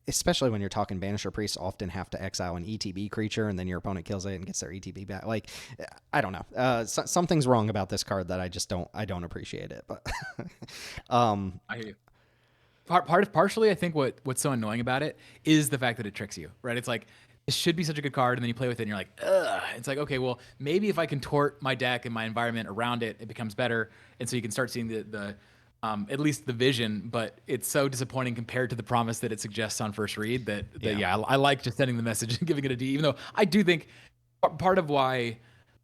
especially when you're talking Banisher Priests, often have to exile an ETB creature, and then your opponent kills it and gets their ETB back. Like, I don't know. Something's wrong about this card that I don't appreciate it. But I hear you. Partially, I think what's so annoying about it is the fact that it tricks you, right? It's like, it should be such a good card, and then you play with it, and you're like, ugh. It's like, okay, well, maybe if I contort my deck and my environment around it, it becomes better, and so you can start seeing the at least the vision. But it's so disappointing compared to the promise that it suggests on first read that I like just sending the message and giving it a D, even though I do think part of why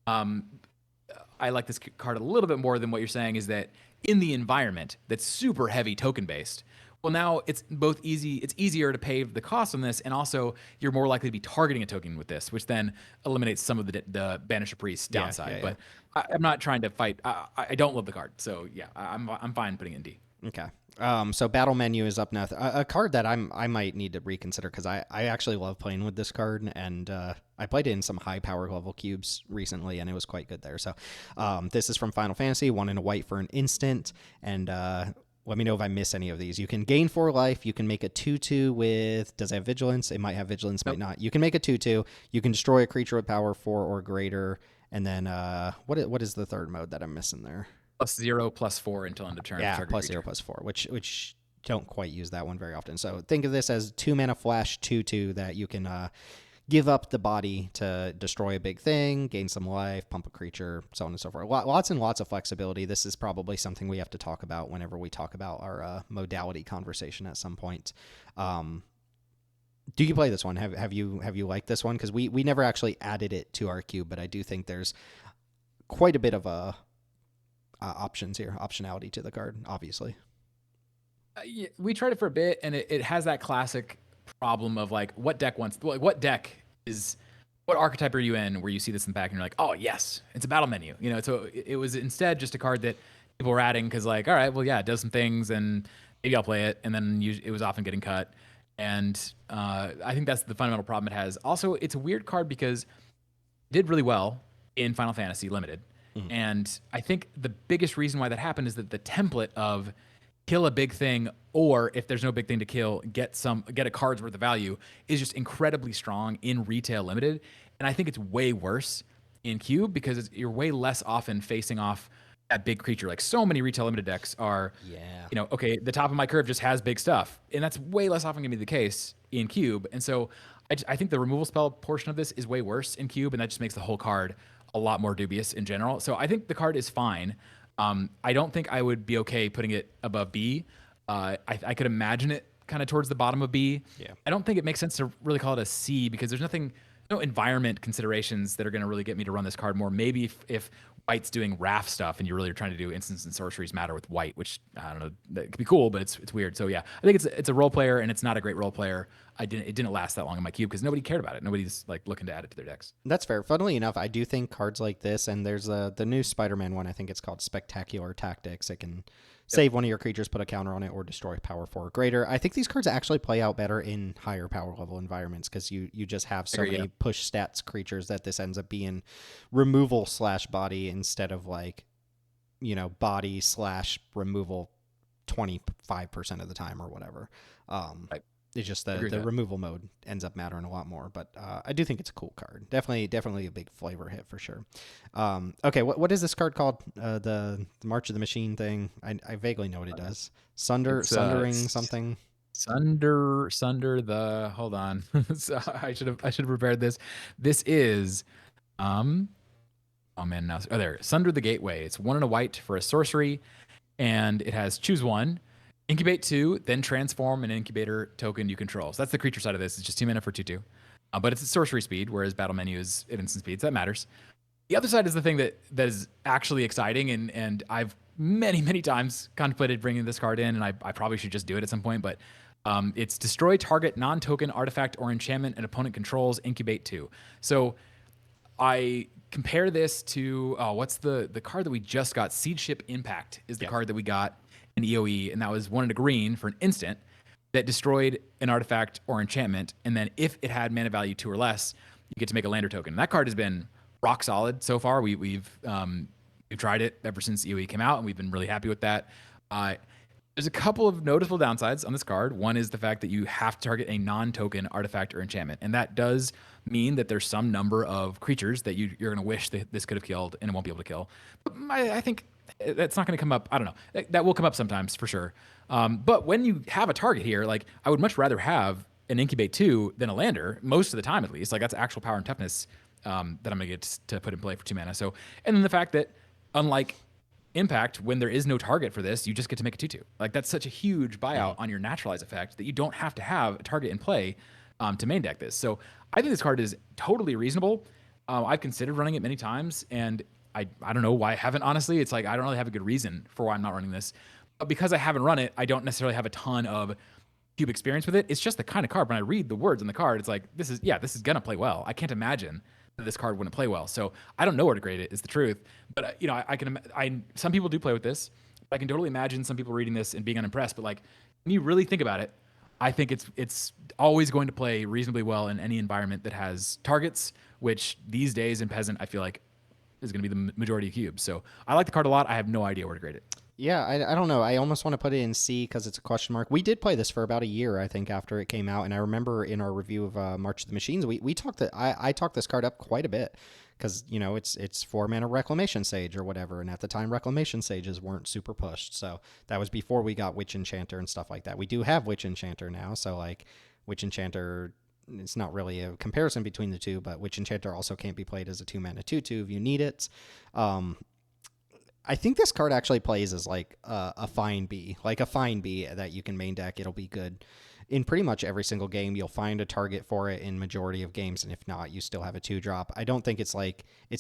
I like this card a little bit more than what you're saying is that in the environment that's super heavy token based, well, now it's both easy. It's easier to pay the cost on this, and also you're more likely to be targeting a token with this, which then eliminates some of the Banisher Priest downside. Yeah. But I'm not trying to fight. I don't love the card, so yeah, I'm fine putting it in D. Okay. So battle menu is up now. A card that I might need to reconsider, because I actually love playing with this card, and I played it in some high power level cubes recently, and it was quite good there. So this is from Final Fantasy, 1 and a white for an instant, and let me know if I miss any of these. You can gain 4 life. You can make a 2/2 with, does it have vigilance? It might have vigilance, might not. You can make a 2/2. You can destroy a creature with power 4 or greater. And then what is the third mode that I'm missing there? +0/+4 until end of turn. Yeah, +0/+4, which don't quite use that one very often. So think of this as 2 mana flash 2/2 that you can give up the body to destroy a big thing, gain some life, pump a creature, so on and so forth. Lots and lots of flexibility. This is probably something we have to talk about whenever we talk about our modality conversation at some point. Do you play this one? Have you liked this one? Because we never actually added it to our cube, but I do think there's quite a bit of optionality to the card, obviously. Yeah, we tried it for a bit, and it has that classic problem of like, what deck what archetype are you in where you see this in the back and you're like, oh yes, it's a battle menu, so it was instead just a card that people were adding because, like, all right, well, yeah, it does some things and maybe I'll play it, and then it was often getting cut. And I think that's the fundamental problem it has. Also, it's a weird card because it did really well in Final Fantasy Limited. Mm-hmm. And I think the biggest reason why that happened is that the template of kill a big thing, or if there's no big thing to kill, get a card's worth of value, is just incredibly strong in retail Limited. And I think it's way worse in Cube because you're way less often facing off that big creature. Like, so many retail Limited decks are, okay, the top of my curve just has big stuff, and that's way less often gonna be the case in Cube. And so I think the removal spell portion of this is way worse in Cube, and that just makes the whole card a lot more dubious in general. So I think the card is fine. I don't think I would be okay putting it above B. I could imagine it kind of towards the bottom of B. Yeah. I don't think it makes sense to really call it a C because there's no environment considerations that are going to really get me to run this card more. Maybe if white's doing RAF stuff and you're really trying to do instants and sorceries matter with white, which I don't know, that could be cool, but it's weird. So yeah, I think it's a role player, and it's not a great role player. It didn't last that long in my cube because nobody cared about it. Nobody's like looking to add it to their decks. That's fair. Funnily enough, I do think cards like this, and there's the new Spider-Man one, I think it's called Spectacular Tactics. It can save one of your creatures, put a counter on it, or destroy power 4 or greater. I think these cards actually play out better in higher power level environments because you just have so many push stats creatures that this ends up being removal / body instead of like, body / removal 25% of the time or whatever. Right. It's just Agree with the that. removal mode ends up mattering a lot more. But I do think it's a cool card. Definitely a big flavor hit for sure. Okay, what is this card called? The March of the Machine thing. I vaguely know what it does. Sundering something. Sunder the hold on. So I should have prepared this. This is um oh man now there Sunder the Gateway. It's 1 and a white for a sorcery, and it has choose 1, incubate 2, then transform an incubator token you control. So that's the creature side of this. It's just 2 mana for 2/2. But it's at sorcery speed, whereas battle menu is at instant speed. So that matters. The other side is the thing that is actually exciting, and I've many times contemplated bringing this card in, and I probably should just do it at some point, but it's destroy target non-token artifact or enchantment an opponent controls, incubate 2. So I compare this to what's the card that we just got? Seed Ship Impact is the card that we got in EOE, and that was 1 and a green for an instant that destroyed an artifact or enchantment, and then if it had mana value 2 or less, you get to make a lander token. And that card has been rock solid so far. We've tried it ever since EOE came out, and we've been really happy with that. There's a couple of noticeable downsides on this card. One is the fact that you have to target a non-token artifact or enchantment, and that does mean that there's some number of creatures that you're going to wish that this could have killed and it won't be able to kill. But I think that's not going to come up. I don't know. That will come up sometimes for sure. But when you have a target here, like I would much rather have an incubate 2 than a lander most of the time, at least. Like that's actual power and toughness that I'm going to get to put in play for 2 mana. So, and then the fact that unlike Impact, when there is no target for this, you just get to make a 2/2. Like that's such a huge buyout on your naturalize effect that you don't have to have a target in play to main deck this. So I think this card is totally reasonable. I've considered running it many times, and I don't know why I haven't, honestly. It's like I don't really have a good reason for why I'm not running this. But because I haven't run it, I don't necessarily have a ton of cube experience with it. It's just the kind of card when I read the words on the card, it's like this is gonna play well. I can't imagine that this card wouldn't play well. So I don't know where to grade it, is the truth. But some people do play with this. I can totally imagine some people reading this and being unimpressed. But like when you really think about it, I think it's always going to play reasonably well in any environment that has targets, which these days in Peasant I feel like is going to be the majority of cubes. So I like the card a lot. I have no idea where to grade it. Yeah, I don't know. I almost want to put it in C because it's a question mark. We did play this for about a year, I think, after it came out, and I remember in our review of March of the Machines, we talked I talked this card up quite a bit because it's 4 mana Reclamation Sage or whatever, and at the time Reclamation Sages weren't super pushed, so that was before we got Witch Enchanter and stuff like that. We do have Witch Enchanter now, so like Witch Enchanter. It's not really a comparison between the two, but Witch Enchanter also can't be played as a 2 mana 2/2 if you need it. I think this card actually plays as like a fine B, that you can main deck. It'll be good in pretty much every single game. You'll find a target for it in majority of games, and if not, you still have a 2-drop. I don't think it's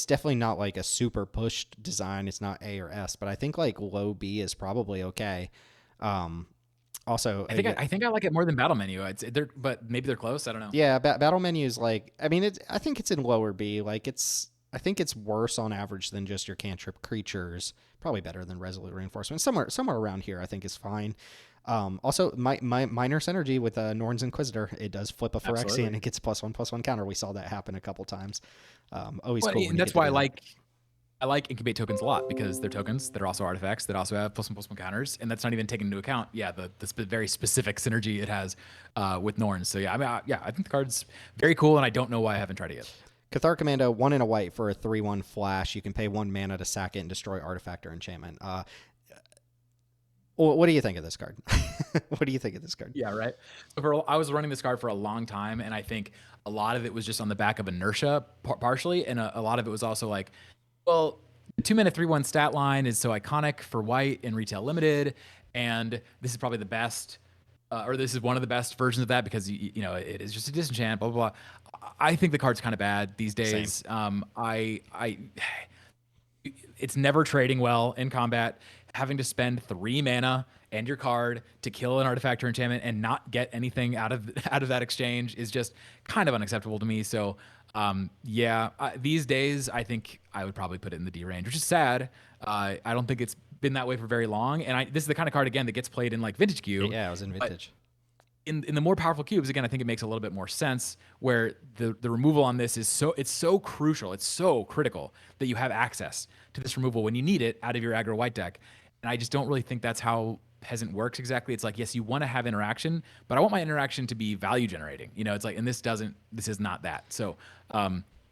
definitely not like a super pushed design. It's not A or S, but I think like low B is probably okay. Also, I think I like it more than Battle Menu. But maybe they're close. I don't know. Yeah, battle menu is like, I mean, I think it's in lower B. Like I think it's worse on average than just your cantrip creatures. Probably better than Resolute Reinforcement. Somewhere around here, I think is fine. Also, my minor synergy with Norn's Inquisitor, it does flip a Phyrexian and it gets +1/+1 counter. We saw that happen a couple times. Always cool. And that's why I like incubate tokens a lot, because they're tokens that are also artifacts that also have +1/+1 counters, and that's not even taken into account. Yeah, the very specific synergy it has with Norn. So yeah, I think the card's very cool, and I don't know why I haven't tried it yet. Cathar Commando, 1 and a white for a 3/1 flash. You can pay 1 mana to sack it and destroy artifact or enchantment. What do you think of this card? What do you think of this card? Yeah, right. So I was running this card for a long time, and I think a lot of it was just on the back of inertia, partially, and a lot of it was also like, well, the 2 mana 3/1 stat line is so iconic for white in retail limited, and this is probably the best. Or this is one of the best versions of that because it is just a disenchant, blah blah blah. I think the card's kind of bad these days. It's never trading well in combat. Having to spend 3 mana and your card to kill an artifact or enchantment and not get anything out of that exchange is just kind of unacceptable to me. So these days I think I would probably put it in the D range, which is sad. I don't think it's been that way for very long, and this is the kind of card again that gets played in like Vintage Cube. Yeah, it was in Vintage. In the more powerful cubes, again, I think it makes a little bit more sense where the removal on this is so crucial, it's so critical that you have access to this removal when you need it out of your aggro white deck. And I just don't really think that's how Peasant works exactly. It's like, yes, you want to have interaction, but I want my interaction to be value generating. It's like, and this is not that. So,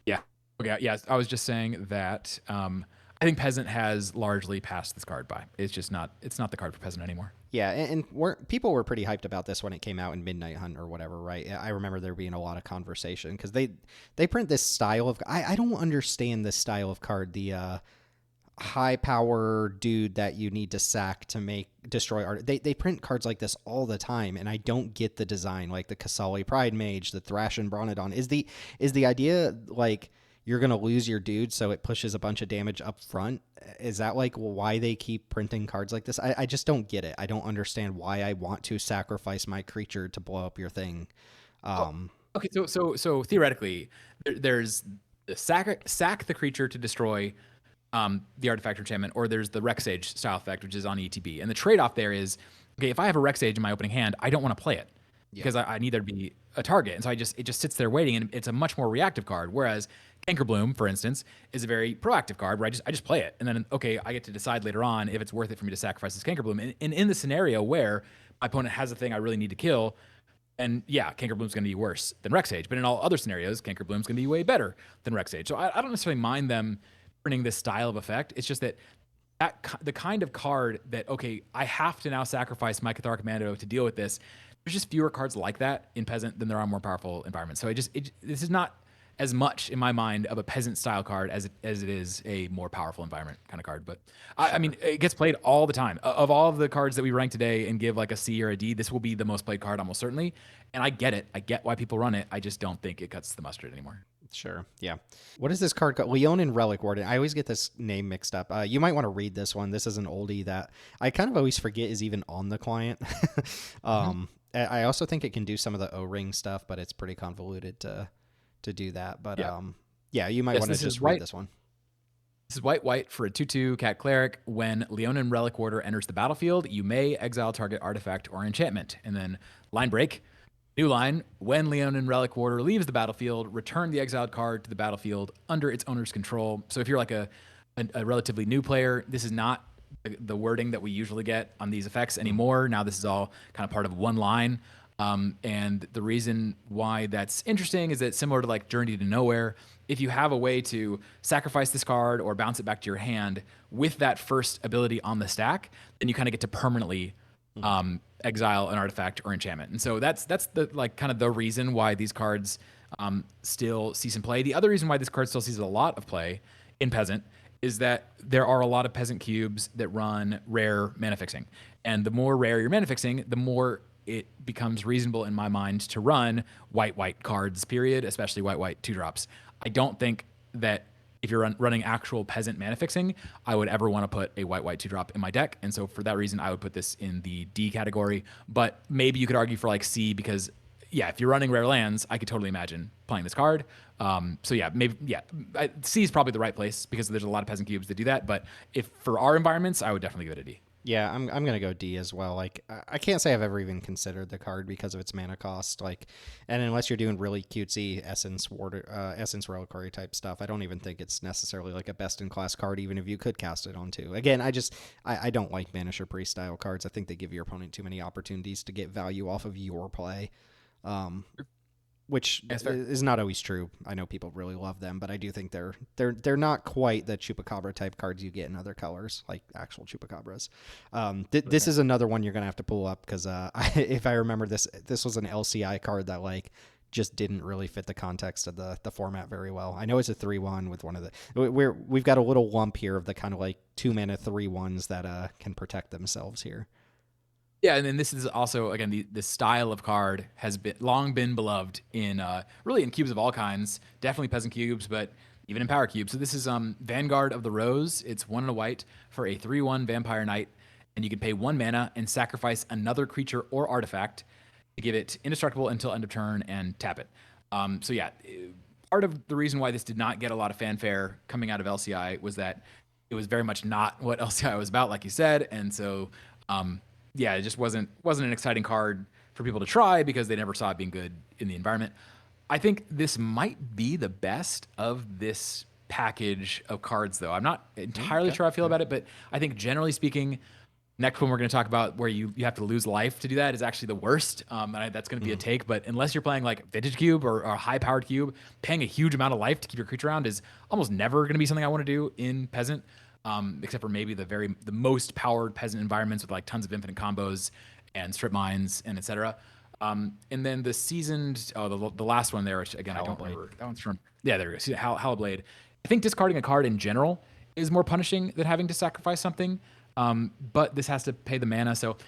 yeah. Okay. Yeah. I was just saying that, I think Peasant has largely passed this card by. It's not the card for Peasant anymore. Yeah, people were pretty hyped about this when it came out in Midnight Hunt or whatever, right? I remember there being a lot of conversation because they print this style of I don't understand this style of card, the high power dude that you need to sack to make destroy art. They print cards like this all the time, and I don't get the design, like the Kasali Pride Mage, the Thrashin Bronodon. Is the idea like you're gonna lose your dude, so it pushes a bunch of damage up front? Is that like why they keep printing cards like this? I just don't get it. I don't understand why I want to sacrifice my creature to blow up your thing. Okay, so theoretically, there's the sack the creature to destroy the artifact or enchantment, or there's the Rex Age style effect, which is on ETB. And the trade-off there is, okay, if I have a Rex Age in my opening hand, I don't want to play it because I need there to be a target, and so it just sits there waiting, and it's a much more reactive card. Whereas Cankerbloom, for instance, is a very proactive card where I just play it, and then okay, I get to decide later on if it's worth it for me to sacrifice this Cankerbloom. And in the scenario where my opponent has a thing I really need to kill, and yeah, Cankerbloom's going to be worse than Rex Age, but in all other scenarios, Cankerbloom's going to be way better than Rex Age. So I don't necessarily mind them printing this style of effect. It's just that the kind of card that, okay, I have to now sacrifice my Cathar Commando to deal with this. There's just fewer cards like that in Peasant than there are more powerful environments. So this is not as much in my mind of a Peasant style card as it is a more powerful environment kind of card. But I mean, it gets played all the time. Of all of the cards that we rank today and give like a C or a D, this will be the most played card almost certainly. And I get it. I get why people run it. I just don't think it cuts the mustard anymore. Sure. Yeah. What is this card called? Leonin Relic Warden. I always get this name mixed up. You might want to read this one. This is an oldie that I kind of always forget is even on the client. I also think it can do some of the O-ring stuff, but it's pretty convoluted to do that. But yeah, you might want to just read this one. This is white for a 2/2 cat cleric. When Leonin Relic Warder enters the battlefield, you may exile target artifact or enchantment. And then line break. New line, when Leonin Relic Warder leaves the battlefield, return the exiled card to the battlefield under its owner's control. So if you're like a relatively new player, this is not the wording that we usually get on these effects anymore. Now this is all kind of part of one line. And the reason why that's interesting is that similar to like Journey to Nowhere, if you have a way to sacrifice this card or bounce it back to your hand with that first ability on the stack, then you kind of get to permanently exile an artifact or enchantment. And so that's the like kind of the reason why these cards still see some play. The other reason why this card still sees a lot of play in Peasant is that there are a lot of Peasant cubes that run rare mana fixing. And the more rare your mana fixing, the more it becomes reasonable in my mind to run white cards, period, especially white 2-drops. I don't think that if you're running actual Peasant mana fixing, I would ever want to put a white 2-drop in my deck. And so for that reason, I would put this in the D category. But maybe you could argue for like C because, yeah, if you're running rare lands, I could totally imagine playing this card. So yeah, C is probably the right place because there's a lot of Peasant cubes that do that. But if for our environments, I would definitely give it a D. Yeah, I'm gonna go D as well. Like I can't say I've ever even considered the card because of its mana cost. Like, and unless you're doing really cutesy essence reliquary type stuff, I don't even think it's necessarily like a best in class card. Even if you could cast it onto. Again, I don't like Banisher Priest style cards. I think they give your opponent too many opportunities to get value off of your play. Which is not always true. I know people really love them, but I do think they're not quite the CubeCobra type cards you get in other colors, like actual CubeCobras. This is another one you're gonna have to pull up because if I remember this was an LCI card that like just didn't really fit the context of the format very well. I know it's a 3/1 with one of the we've got a little lump here of the kind of like 2-mana 3/1s that can protect themselves here. Yeah, and then this is also, again, the style of card has long been beloved in really in cubes of all kinds, definitely Peasant cubes, but even in power cubes. So this is Vanguard of the Rose. It's 1 and a white for a 3/1 Vampire Knight, and you can pay 1 mana and sacrifice another creature or artifact to give it indestructible until end of turn and tap it. So yeah, part of the reason why this did not get a lot of fanfare coming out of LCI was that it was very much not what LCI was about, like you said, and so yeah, it just wasn't an exciting card for people to try because they never saw it being good in the environment. I think this might be the best of this package of cards, though. I'm not entirely sure how I feel about it, but I think generally speaking, Next one we're going to talk about where you have to lose life to do that is actually the worst. That's going to be a take. But unless you're playing like Vintage Cube or a high powered cube, paying a huge amount of life to keep your creature around is almost never going to be something I want to do in Peasant, except for maybe the most powered Peasant environments with like tons of infinite combos and strip mines and etc. And then the seasoned, the last one there, which again I don't remember. That one's from there we go. See, Hallowblade. I think discarding a card in general is more punishing than having to sacrifice something. But this has to pay the mana, so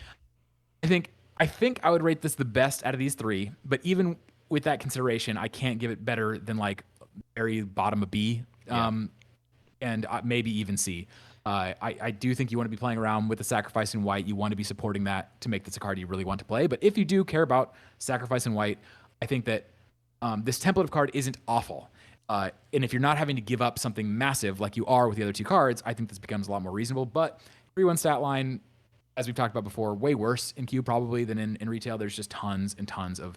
I think I would rate this the best out of these three. But even with that consideration, I can't give it better than like very bottom of B, and maybe even C. I do think you want to be playing around with the sacrifice in white. You want to be supporting that to make this a card you really want to play. But if you do care about sacrifice in white, I think that this template of card isn't awful. And if you're not having to give up something massive like you are with the other two cards, I think this becomes a lot more reasonable. But 3-1 stat line, as we've talked about before, way worse in Cube probably than in retail. There's just tons and tons of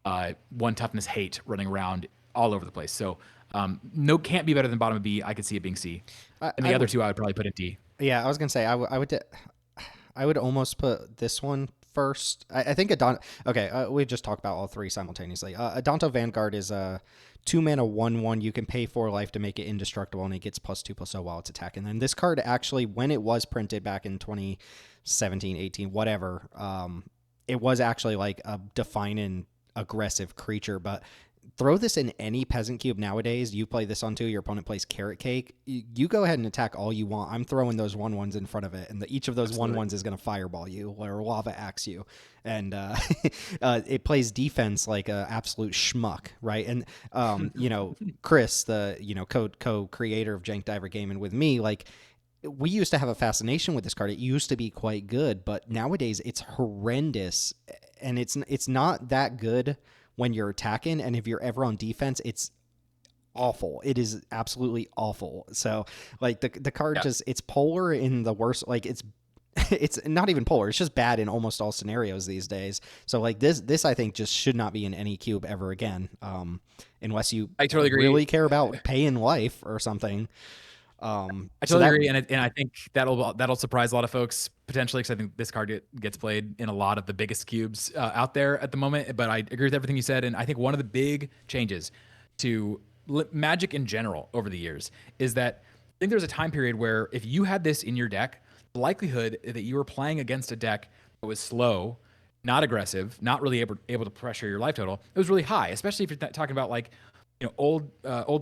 1 toughness hate running around all over the place. So no, can't be better than bottom of B. I could see it being C. And the other two I would probably put in D. Yeah, I was gonna say I would almost put this one first. I think we've just talked about all three simultaneously. Adonto Vanguard is a 2-mana 1/1. You can pay 4 life to make it indestructible, and it gets +2/+0 while it's attacking. And this card actually, when it was printed back in 2017, 18, whatever, it was actually like a defining aggressive creature. But throw this in any Peasant Cube nowadays. You play this on 2, your opponent plays Carrot Cake. You go ahead and attack all you want. I'm throwing those 1/1s in front of it, and each of those 1/1s is going to fireball you or lava axe you. And it plays defense like an absolute schmuck, right? And Chris, the co-creator of Jank Diver Gaming with me, like, we used to have a fascination with this card. It used to be quite good, but nowadays it's horrendous, and it's not that good when you're attacking, and if you're ever on defense, it's awful. It is absolutely awful. So like the card just, it's polar in the worst, like it's not even polar, it's just bad in almost all scenarios these days. So like this I think just should not be in any cube ever again, unless you I totally agree. Really care about paying life or something. I totally agree, and I think that'll surprise a lot of folks potentially, because I think this card gets played in a lot of the biggest cubes out there at the moment. But I agree with everything you said, and I think one of the big changes to Magic in general over the years is that I think there's a time period where if you had this in your deck, the likelihood that you were playing against a deck that was slow, not aggressive, not really able to pressure your life total, it was really high, especially if you're talking about like old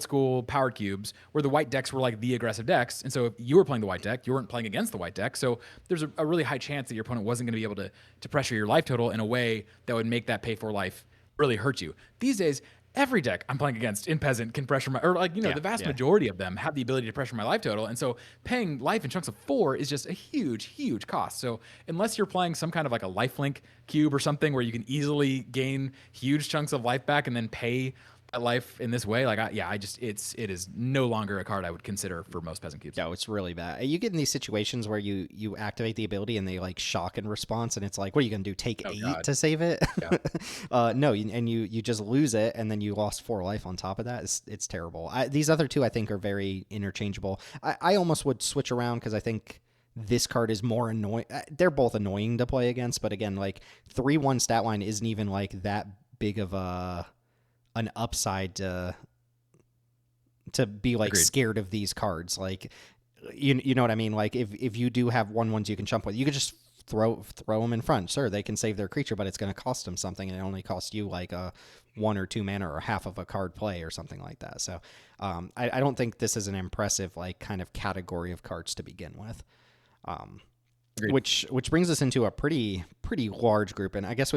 school powered cubes where the white decks were like the aggressive decks. And so if you were playing the white deck, you weren't playing against the white deck. So there's a really high chance that your opponent wasn't going to be able to pressure your life total in a way that would make that pay for life really hurt you. These days, every deck I'm playing against in Peasant can pressure my, or like, the vast majority of them have the ability to pressure my life total. And so paying life in chunks of 4 is just a huge, huge cost. So unless you're playing some kind of like a lifelink cube or something where you can easily gain huge chunks of life back and then pay that life in this way, like it is no longer a card I would consider for most Peasant cubes. No, it's really bad. You get in these situations where you activate the ability and they like shock in response, and it's like, what are you gonna do? Take 8 to save it? Yeah. No, and you just lose it, and then you lost 4 life on top of that. It's terrible. These other two I think are very interchangeable. I almost would switch around because I think this card is more annoying. They're both annoying to play against, but again, like 3/1 stat line isn't even like that big of an upside to be like Agreed. scared of these cards. Like, you know what I mean? Like if you do have 1/1s you can jump with, you could just throw them in front. Sure, they can save their creature, but it's going to cost them something, and it only costs you like a 1 or 2 mana or half of a card play or something like that. So I don't think this is an impressive like kind of category of cards to begin with. Which brings us into a pretty large group, and I guess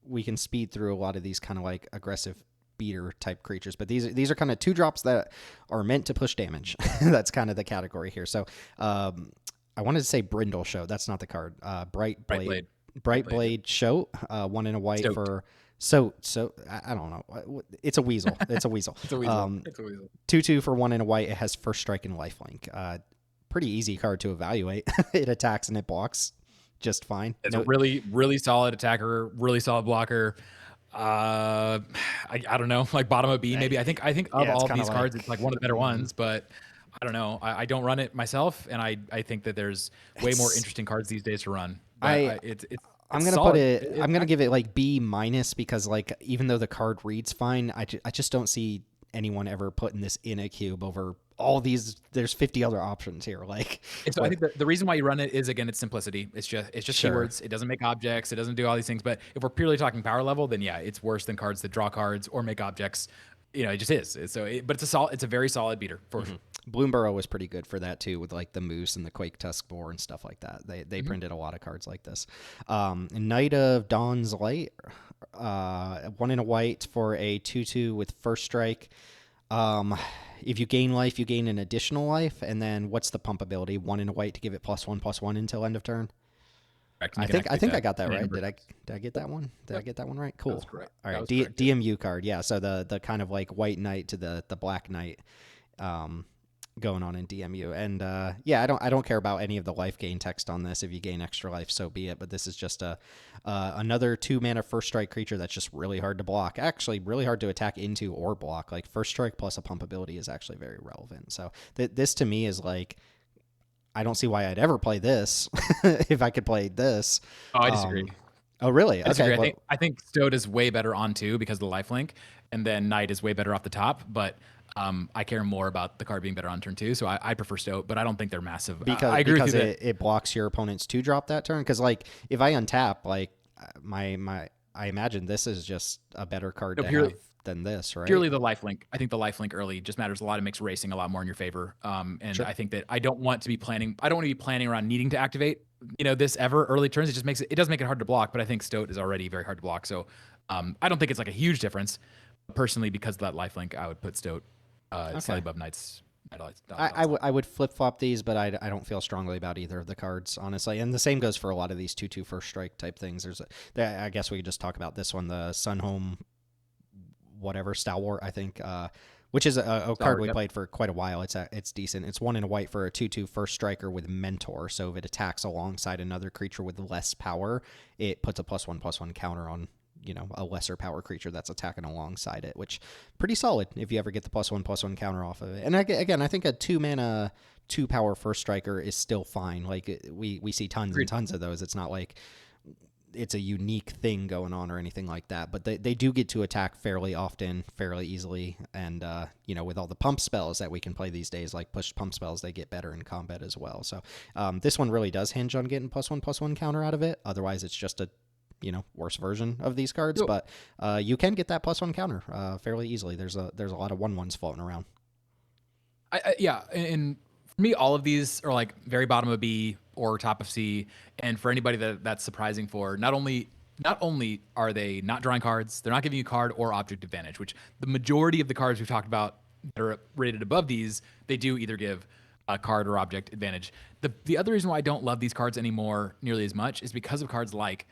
we can speed through a lot of these kind of like aggressive beater type creatures, but these are kind of 2 drops that are meant to push damage. That's kind of the category here. So I wanted to say Brindle Show. That's not the card. Bright Blade Show. 1 in a white Stoked. For so I don't know. It's a weasel. It's a weasel. It's a weasel. It's a weasel. 2/2 for 1 in a white. It has first strike and lifelink. Pretty easy card to evaluate. It attacks and it blocks just fine. It's a really, really solid attacker, really solid blocker. I don't know, like bottom of B maybe. I think of all these cards, it's like one of the better ones, but I don't know. I don't run it myself, and I think that there's way more It's interesting cards these days to run. But I I'm it's gonna put solid. it. I'm gonna Actually, give it like B minus because like even though the card reads fine, I just don't see anyone ever putting this in a cube over all these. There's 50 other options here. Like and so I what? think the reason why you run it is, again, it's simplicity. It's just Sure. keywords. It doesn't make objects. It doesn't do all these things. But if we're purely talking power level, then yeah, it's worse than cards that draw cards or make objects. It just is. But it's a very solid beater for sure. Bloomburrow was pretty good for that too, with like the Moose and the Quake Tusk Boar and stuff like that. They Mhm. printed a lot of cards like this. Knight of Dawn's Light, one in a white for a 2/2 with first strike. Um, if you gain life, you gain an additional life, and then what's the pump ability? One in a white to give it +1/+1 until end of turn. Correct. And I you can think I activate think I that got that in a right. number of Did I times. did I get that one? Did I Yep, get that one right? that was Cool. correct. All That right, was correct. Yep. DMU card. Yeah, so the kind of like white knight to the black knight. Um, Going on in DMU. And yeah, I don't care about any of the life gain text on this. If you gain extra life, so be it. But this is just a another 2 mana first strike creature that's just really hard to block. Actually, really hard to attack into or block. Like first strike plus a pump ability is actually very relevant. So this to me is like I don't see why I'd ever play this if I could play this. Oh, I disagree. Um, oh really? I Okay. disagree. I think Well, I think Stode is way better on two because of the lifelink, and then Knight is way better off the top. But I care more about the card being better on turn two, so I prefer Stode. But I don't think they're massive. because I agree with you because that it blocks your opponents to drop that turn. Because like if I untap, like my I imagine this is just a better card no, to have than this, right? purely the lifelink. I think the lifelink early just matters a lot. It makes racing a lot more in your favor. And Sure. I think that I don't want to be planning. I don't want to be planning around needing to activate this ever early turns. It just makes it does make it hard to block. But I think Stoat is already very hard to block. So I don't think it's like a huge difference. Personally, because of that lifelink, I would put Stoat slightly Okay. above Knights. I would flip flop these, but I don't feel strongly about either of the cards, honestly. And the same goes for a lot of these 2/2 first strike type things. I guess we could just talk about this one, the Sunhome whatever Stalwart, I think, which is a card we Yep. played for quite a while. It's decent. It's one in a white for a 2/2 first striker with Mentor. So if it attacks alongside another creature with less power, it puts a +1/+1 counter on a lesser power creature that's attacking alongside it, which pretty solid if you ever get the +1/+1 counter off of it. And again, I think a 2 mana 2 power first striker is still fine. Like we see tons and Agreed. tons of those. It's not like it's a unique thing going on or anything like that, but they do get to attack fairly often, fairly easily. And with all the pump spells that we can play these days, like push pump spells, they get better in combat as well. So this one really does hinge on getting +1/+1 counter out of it. Otherwise it's just a worse version of these cards, So but you can get that +1 counter fairly easily. There's a lot of 1/1s floating around. yeah, and for me, all of these are like very bottom of B or top of C. And for anybody that's surprising for, not only are they not drawing cards, they're not giving you card or object advantage, which the majority of the cards we've talked about that are rated above these, they do either give a card or object advantage. The other reason why I don't love these cards anymore nearly as much is because of cards like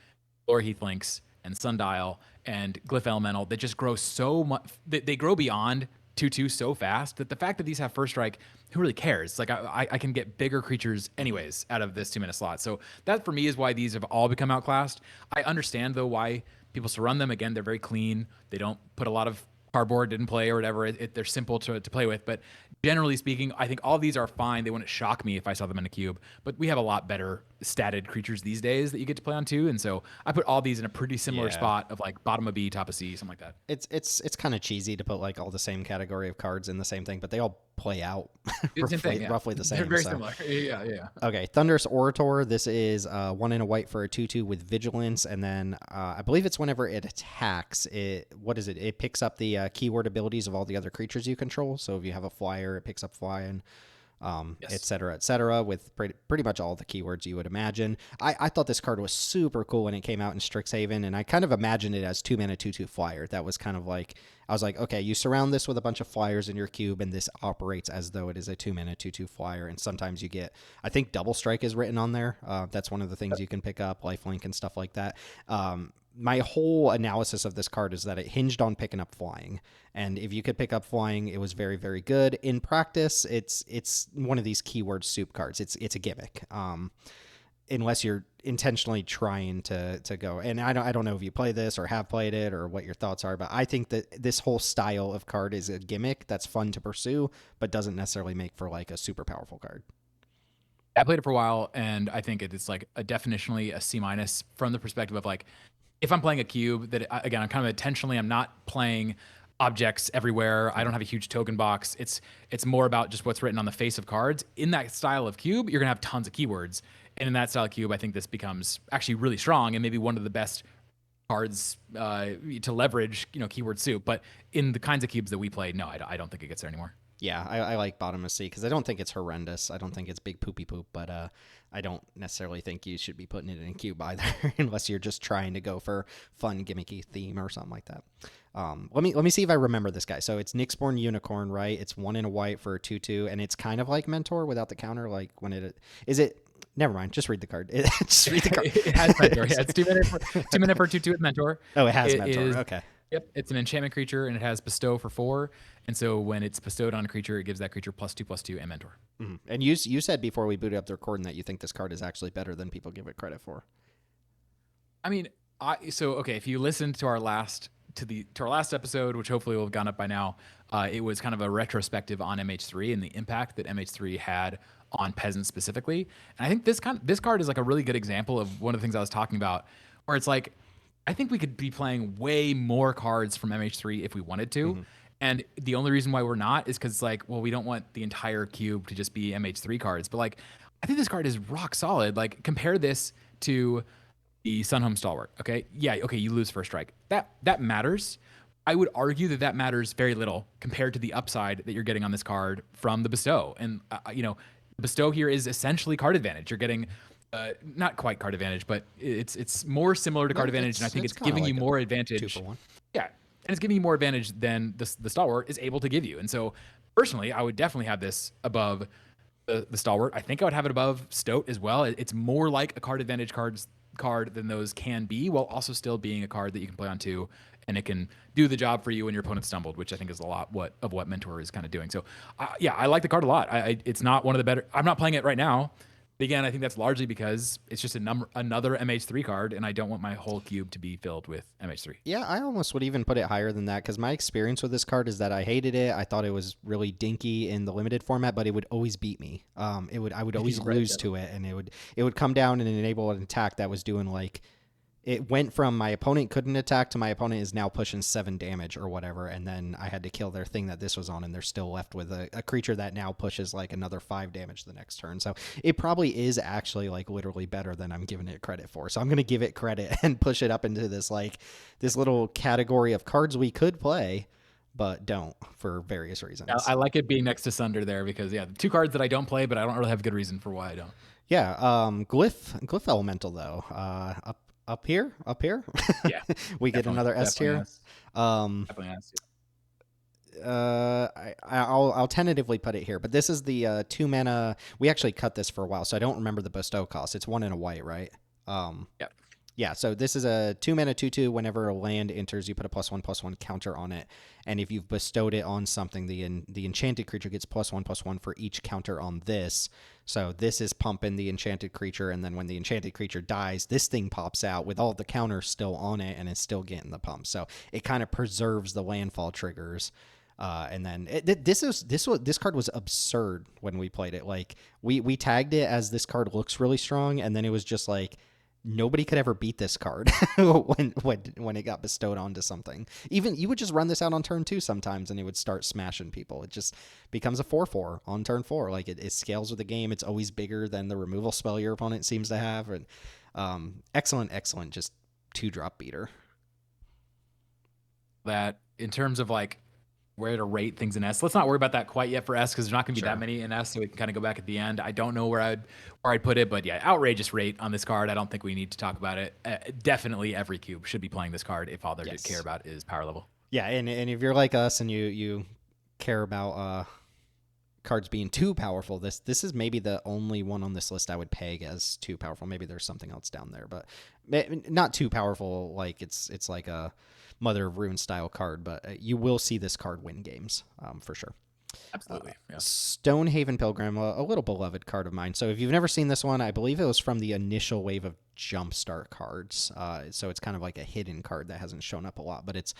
Lore Heath Links and Sundial and Glyph Elemental that just grow so much. They grow beyond 2/2 so fast that the fact that these have first strike, who really cares? Like I can get bigger creatures anyways out of this 2 mana slot. So that for me is why these have all become outclassed. I understand though why people still run them. Again, they're very clean. They don't put a lot of cardboard in play or whatever. They're simple to play with. But generally speaking, I think all of these are fine. They wouldn't shock me if I saw them in a cube. But we have a lot better statted creatures these days that you get to play on too. And so I put all these in a pretty similar Yeah. spot of like bottom of B, top of C, something like that. It's kind of cheesy to put like all the same category of cards in the same thing, but they all play out It's the same thing, yeah. roughly the same. They're very so. similar. Yeah. Okay, Thunderous Orator. This is one in a white for a 2/2 with Vigilance, and then I believe it's whenever it attacks. What is it? It picks up the keyword abilities of all the other creatures you control. So if you have a flyer, it picks up flying, Yes. et cetera, with pretty much all the keywords you would imagine. I thought this card was super cool when it came out in Strixhaven, and I kind of imagined it as 2 mana 2/2 flyer. That was kind of like, I was like, okay, you surround this with a bunch of flyers in your cube, and this operates as though it is a 2 mana 2/2 flyer. And sometimes you get, I think Double Strike is written on there. That's one of the things you can pick up, lifelink and stuff like that. My whole analysis of this card is that it hinged on picking up flying, and if you could pick up flying, it was very, very good. In practice, it's one of these keyword soup cards. It's a gimmick. unless you're intentionally trying to go. And I don't know if you play this or have played it or what your thoughts are, but I think that this whole style of card is a gimmick that's fun to pursue, but doesn't necessarily make for like a super powerful card. I played it for a while, and I think it's like a definitionally a C minus from the perspective of like, if I'm playing a cube that again, I'm kind of intentionally, I'm not playing objects everywhere. I don't have a huge token box. It's more about just what's written on the face of cards. In that style of cube, you're gonna have tons of keywords. And in that style of cube, I think this becomes actually really strong and maybe one of the best cards to leverage, keyword soup. But in the kinds of cubes that we play, no, I don't think it gets there anymore. Yeah, I like bottom of C because I don't think it's horrendous. I don't think it's big poopy poop, but I don't necessarily think you should be putting it in a cube either, unless you're just trying to go for fun gimmicky theme or something like that. Let me see if I remember this guy. So it's Nyxborn Unicorn, right? It's 1 and a white for a 2/2, and it's kind of like Mentor without the counter. Like when it is it. Never mind. Just read the card. Just read the card. It has Mentor. Yeah, it's 2 minute for 2 with Mentor. Oh, it has Mentor. Okay. Yep, it's an enchantment creature, and it has Bestow for 4. And so when it's bestowed on a creature, it gives that creature +2/+2 and Mentor. Mm-hmm. And you said before we booted up the recording that you think this card is actually better than people give it credit for. I mean, okay, if you listened to our last episode, which hopefully will have gone up by now, it was kind of a retrospective on MH3 and the impact that MH3 had on Peasant specifically. And I think this card is like a really good example of one of the things I was talking about, where it's like, I think we could be playing way more cards from MH3 if we wanted to. Mm-hmm. And the only reason why we're not is because, like, well, we don't want the entire cube to just be MH3 cards. But, like, I think this card is rock solid. Like, compare this to the Sunhome Stalwart, okay? Yeah, okay, you lose first strike. That matters. I would argue that matters very little compared to the upside that you're getting on this card from the Bestow. And, Bestow here is essentially card advantage. You're getting... not quite card advantage, but it's more similar to card advantage, and I think it's giving you more advantage. 2-for-1. Yeah, and it's giving you more advantage than the Stalwart is able to give you. And so, personally, I would definitely have this above the Stalwart. I think I would have it above Stoat as well. It's more like a card advantage card than those can be, while also still being a card that you can play on 2, and it can do the job for you when your opponent stumbled, which I think is a lot of what Mentor is kind of doing. So, yeah, I like the card a lot. It's not one of the better. I'm not playing it right now. Again, I think that's largely because it's just another MH3 card, and I don't want my whole cube to be filled with MH3. Yeah, I almost would even put it higher than that because my experience with this card is that I hated it. I thought it was really dinky in the limited format, but it would always beat me. I would always lose to it, and it would come down and enable an attack that was doing like. It went from my opponent couldn't attack to my opponent is now pushing 7 damage or whatever, and then I had to kill their thing that this was on, and they're still left with a creature that now pushes like another 5 damage the next turn. So it probably is actually like literally better than I'm giving it credit for. So I'm going to give it credit and push it up into this little category of cards we could play, but don't for various reasons. I like it being next to Sunder there because, yeah, 2 cards that I don't play, but I don't really have a good reason for why I don't. Yeah, Glyph Elemental, though, up here. Yeah, we get another S tier. Definitely S. I'll tentatively put it here, but this is the 2 mana. We actually cut this for a while, so I don't remember the bestow cost. It's 1 and a white, right? Yeah. Yeah, so this is a 2 mana 2/2. Whenever a land enters, you put a +1/+1 counter on it, and if you've bestowed it on something, the enchanted creature gets +1/+1 for each counter on this. So this is pumping the enchanted creature, and then when the enchanted creature dies, this thing pops out with all the counters still on it, and it's still getting the pump. So it kind of preserves the landfall triggers. And then this card was absurd when we played it. Like we tagged it as this card looks really strong, and then it was just like. Nobody could ever beat this card when it got bestowed onto something. Even you would just run this out on turn 2 sometimes, and it would start smashing people. It just becomes a 4/4 on turn 4. Like it scales with the game. It's always bigger than the removal spell your opponent seems to have. And excellent, just 2-drop beater. That in terms of like where to rate things in S. Let's not worry about that quite yet for S because there's not going to be that many in S, so we can kind of go back at the end. I don't know where I'd put it, but yeah, outrageous rate on this card. I don't think we need to talk about it. Definitely every cube should be playing this card if all they care about is power level. Yeah, and if you're like us and you care about cards being too powerful, this is maybe the only one on this list I would peg as too powerful. Maybe there's something else down there, but not too powerful. Like it's like a Mother of Ruin style card, but you will see this card win games for sure. Absolutely. Yeah. Stonehaven Pilgrim, a little beloved card of mine. So if you've never seen this one, I believe it was from the initial wave of Jumpstart cards. So it's kind of like a hidden card that hasn't shown up a lot, but it's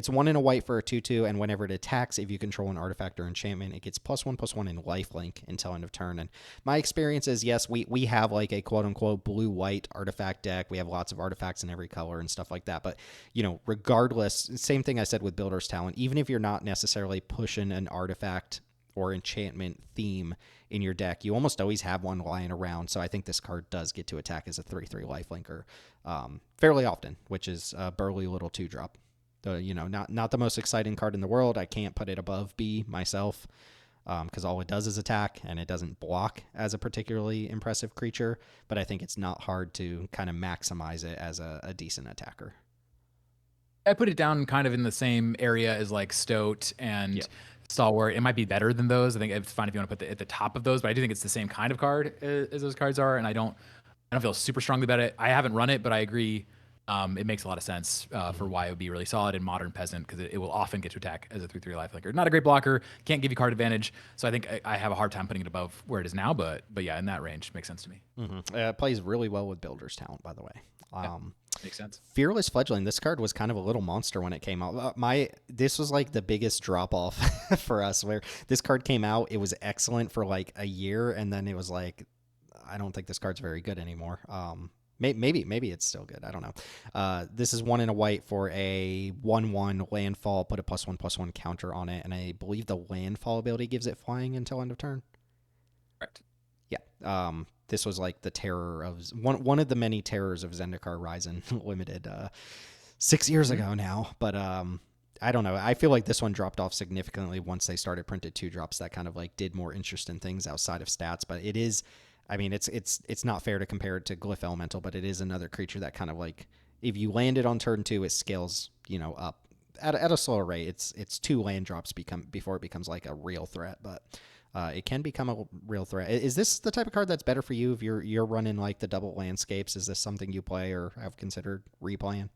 1 and a white for a 2/2, and whenever it attacks, if you control an artifact or enchantment, it gets +1/+1 in lifelink until end of turn. And my experience is, yes, we have like a quote unquote blue white artifact deck. We have lots of artifacts in every color and stuff like that. But regardless, same thing I said with Builder's Talent. Even if you're not necessarily pushing an artifact or enchantment theme in your deck, you almost always have one lying around. So I think this card does get to attack as a 3/3 lifelinker fairly often, which is a burly little 2-drop. Not the most exciting card in the world. I can't put it above B myself because all it does is attack and it doesn't block as a particularly impressive creature. But I think it's not hard to kind of maximize it as a decent attacker. I put it down kind of in the same area as like Stoat and Stalwart. It might be better than those. I think it's fine if you want to put it at the top of those, but I do think it's the same kind of card as those cards are, and I don't feel super strongly about it. I haven't run it, but I agree. It makes a lot of sense for why it would be really solid in Modern Peasant, because it will often get to attack as a 3/3 lifelinker. Not a great blocker, can't give you card advantage, so I think I have a hard time putting it above where it is now. But yeah, in that range, makes sense to me. It plays really well with Builder's Talent, by the way. Makes sense. Fearless Fledgling. This card was kind of a little monster when it came out. This was like the biggest drop off for us. Where this card came out, it was excellent for like a year, and then it was like, I don't think this card's very good anymore. Maybe it's still good. I don't know. This is 1 and a white for a 1/1 landfall. Put a +1/+1 counter on it, and I believe the landfall ability gives it flying until end of turn. Correct. Yeah. This was like the terror of one of the many terrors of Zendikar Ryzen Limited 6 years ago now. But I don't know. I feel like this one dropped off significantly once they started printed 2-drops that kind of like did more interesting things outside of stats. But it is, I mean, it's not fair to compare it to Glyph Elemental, but it is another creature that kind of like, if you land it on turn 2, it scales up at a slower rate. It's 2 land drops before it becomes like a real threat, but. It can become a real threat. Is this the type of card that's better for you if you're running like the double landscapes? Is this something you play or have considered replaying?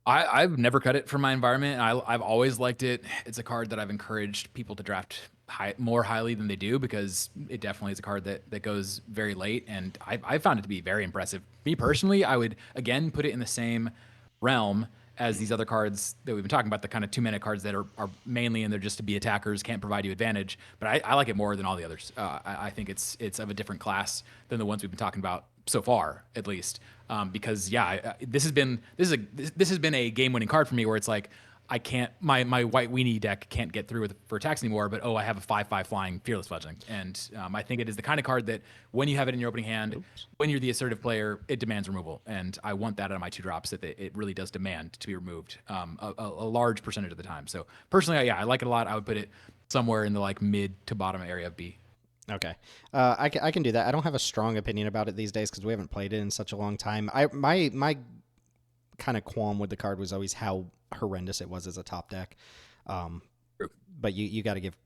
I've never cut it from my environment. I've always liked it. It's a card that I've encouraged people to draft more highly than they do, because it definitely is a card that goes very late, and I found it to be very impressive. Me personally, I would again put it in the same realm as these other cards that we've been talking about, the kind of 2-minute cards that are mainly in there just to be attackers, can't provide you advantage. But I like it more than all the others. I think it's of a different class than the ones we've been talking about so far, at least. Because this has been a game-winning card for me, where it's like, I can't, my white weenie deck can't get through for attacks anymore, but I have a 5/5 flying Fearless Fledgling. And I think it is the kind of card that when you have it in your opening hand, when you're the assertive player, it demands removal. And I want that out of my 2-drops, that it really does demand to be removed a large percentage of the time. So personally, I like it a lot. I would put it somewhere in the like mid to bottom area of B. Okay. I can do that. I don't have a strong opinion about it these days because we haven't played it in such a long time. My kind of qualm with the card was always how horrendous it was as a top deck. But you got to give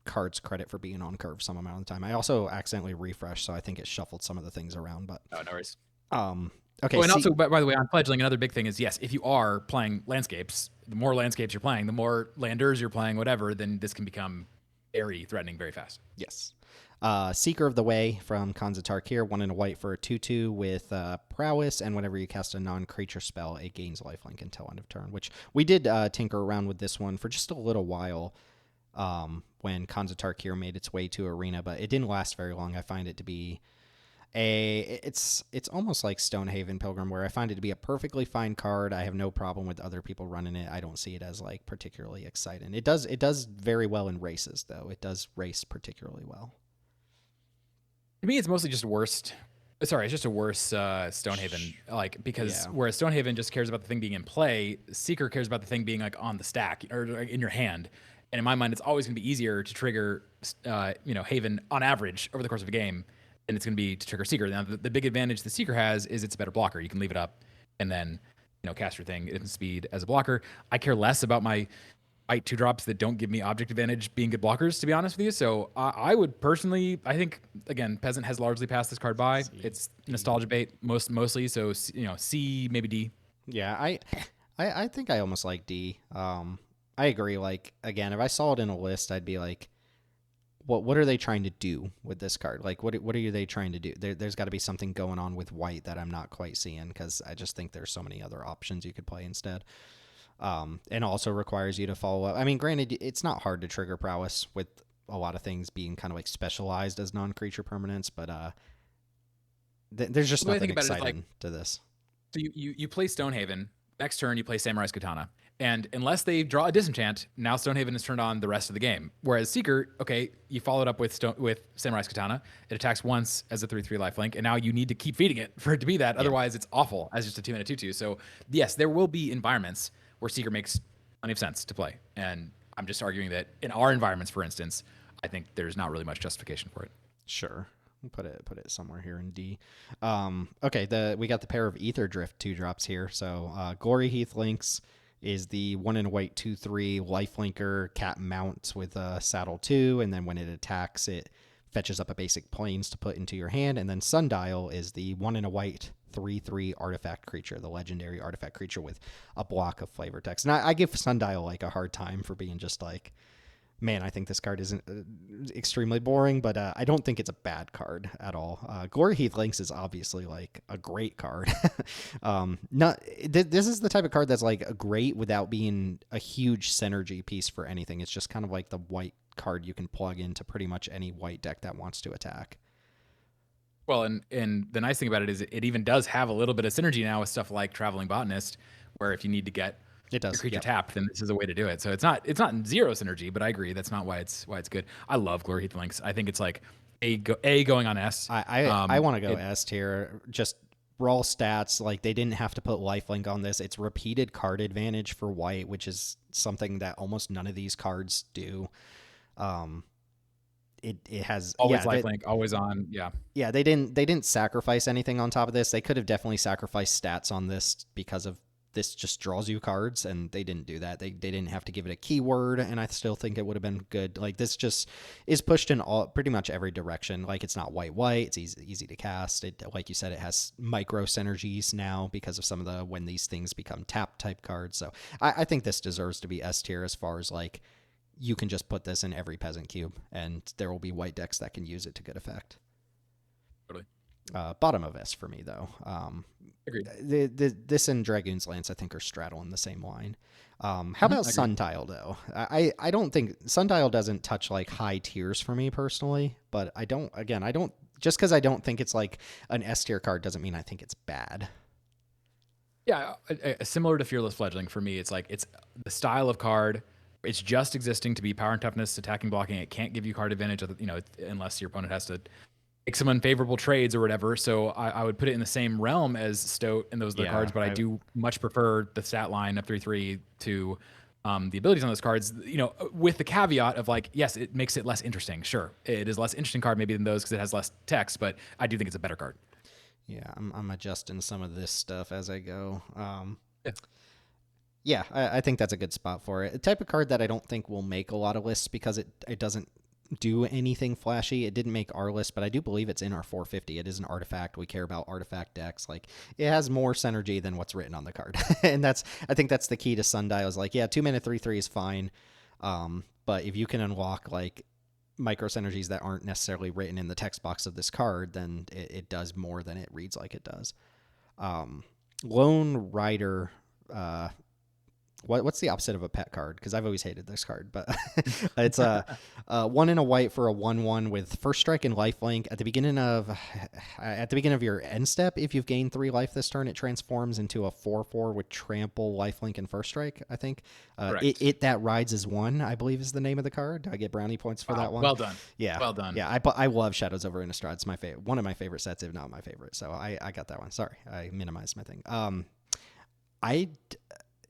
cards credit for being on curve some amount of the time. I also accidentally refreshed, so I think it shuffled some of the things around. But no worries. Okay. Oh, and also, by the way, on Fledgling, another big thing is, yes, if you are playing landscapes, the more landscapes you're playing, the more landers you're playing, whatever, then this can become very threatening very fast. Yes. Seeker of the Way from Kanzatar here, 1 and a white for a 2/2 with prowess, and whenever you cast a non-creature spell, it gains lifelink until end of turn, which we did tinker around with this one for just a little while when Kanzatar here made its way to Arena, but it didn't last very long. I find it to be it's almost like Stonehaven Pilgrim, where I find it to be a perfectly fine card. I have no problem with other people running it. I don't see it as like particularly exciting. It does very well in races, though. It does race particularly well. To me, it's mostly just worst. Sorry, it's just a worse Stonehaven. Like, because whereas Stonehaven just cares about the thing being in play, Seeker cares about the thing being like on the stack or in your hand. And in my mind, it's always going to be easier to trigger, Haven on average over the course of a game than it's going to be to trigger Seeker. Now, the big advantage the Seeker has is it's a better blocker. You can leave it up and then cast your thing in speed as a blocker. I care less about my white 2-drops that don't give me object advantage being good blockers, to be honest with you. So I would personally, I think, again, Peasant has largely passed this card by. It's nostalgia bait mostly. So, C, maybe D. Yeah, I think I almost like D. I agree. Like again, if I saw it in a list, I'd be like, what are they trying to do with this card? Like what are they trying to do? There's got to be something going on with white that I'm not quite seeing because I just think there's so many other options you could play instead. And also requires you to follow up. I mean, granted, it's not hard to trigger prowess with a lot of things being kind of like specialized as non-creature permanents, but there's just The way I nothing think about it is like, exciting to this. so you play Stonehaven. Next turn, you play Samurai's Katana. And unless they draw a disenchant, now Stonehaven is turned on the rest of the game. Whereas Seeker, okay, you followed up with Samurai's Katana. It attacks once as a 3/3 lifelink, and now you need to keep feeding it for it to be that. Yeah, Otherwise, it's awful as just a 2-mana 2/2. So yes, there will be environments where Seeker makes plenty of sense to play. And I'm just arguing that in our environments, for instance, I think there's not really much justification for it. sure. Put it somewhere here in D. Okay, we got the pair of Ether Drift 2-drops here. So Glory Heath Links is the 1 and a white 2/3 lifelinker cat mounts with a saddle 2, and then when it attacks, it fetches up a basic plains to put into your hand. And then Sundial is the 1 and a white 3/3 artifact creature, the legendary artifact creature with a block of flavor text. And I give Sundial like a hard time for being just like, man, I think this card isn't extremely boring, but I don't think it's a bad card at all. Glory Heath Links is obviously like a great card. This is the type of card that's like a great without being a huge synergy piece for anything. It's just kind of like the white card you can plug into pretty much any white deck that wants to attack. Well, and the nice thing about it is it even does have a little bit of synergy now with stuff like Traveling Botanist, where if you need to get It your does. creature Yep. tapped, then this is a way to do it. So it's not zero synergy, but I agree that's not why it's good. I love Glory Heath Links. I think it's like going on S. I want to go S tier. Just raw stats. Like they didn't have to put lifelink on this. It's repeated card advantage for white, which is something that almost none of these cards do. It has always lifelink, always on. Yeah. Yeah, they didn't sacrifice anything on top of this. They could have definitely sacrificed stats on this because of this just draws you cards, and they didn't do that. They didn't have to give it a keyword, and I still think it would have been good. Like this just is pushed in all pretty much every direction. Like it's not white. It's easy to cast. It, like you said, it has micro synergies now because of some of the when these things become tap type cards. So I think this deserves to be S tier as far as like you can just put this in every Peasant cube, and there will be white decks that can use it to good effect. Totally. Bottom of S for me though. Agreed. This and Dragoon's Lance I think are straddling the same line. How about Sundial though? I don't think Sundial doesn't touch like high tiers for me personally, but I don't just because I don't think it's like an S tier card doesn't mean I think it's bad. Yeah, similar to Fearless Fledgling for me, it's like it's the style of card. It's just existing to be power and toughness, attacking, blocking. It can't give you card advantage, unless your opponent has to make some unfavorable trades or whatever. So I would put it in the same realm as Stoat and those other cards, but I do much prefer the stat line of 3/3 to the abilities on those cards. With the caveat of like, yes, it makes it less interesting. Sure, it is a less interesting card maybe than those because it has less text, but I do think it's a better card. Yeah, I'm adjusting some of this stuff as I go. Yeah. Yeah, I think that's a good spot for it. A type of card that I don't think will make a lot of lists because it doesn't do anything flashy. It didn't make our list, but I do believe it's in our 450. It is an artifact. We care about artifact decks. Like it has more synergy than what's written on the card, and I think that's the key to Sundial. Is like, yeah, 2 mana 3/3 is fine, but if you can unlock like micro synergies that aren't necessarily written in the text box of this card, then it does more than it reads like it does. Lone Rider. What's the opposite of a pet card? Because I've always hated this card, but it's a 1 and a white for a 1/1 with first strike and lifelink. At the beginning of your end step, if you've gained 3 life this turn, it transforms into a 4/4 with trample, lifelink, and first strike. I think it that rides as 1. I believe is the name of the card. Do I get brownie points for that one? Well done. Yeah, well done. Yeah, I love Shadows over Innistrad. It's my favorite, one of my favorite sets, if not my favorite. So I got that one. Sorry, I minimized my thing.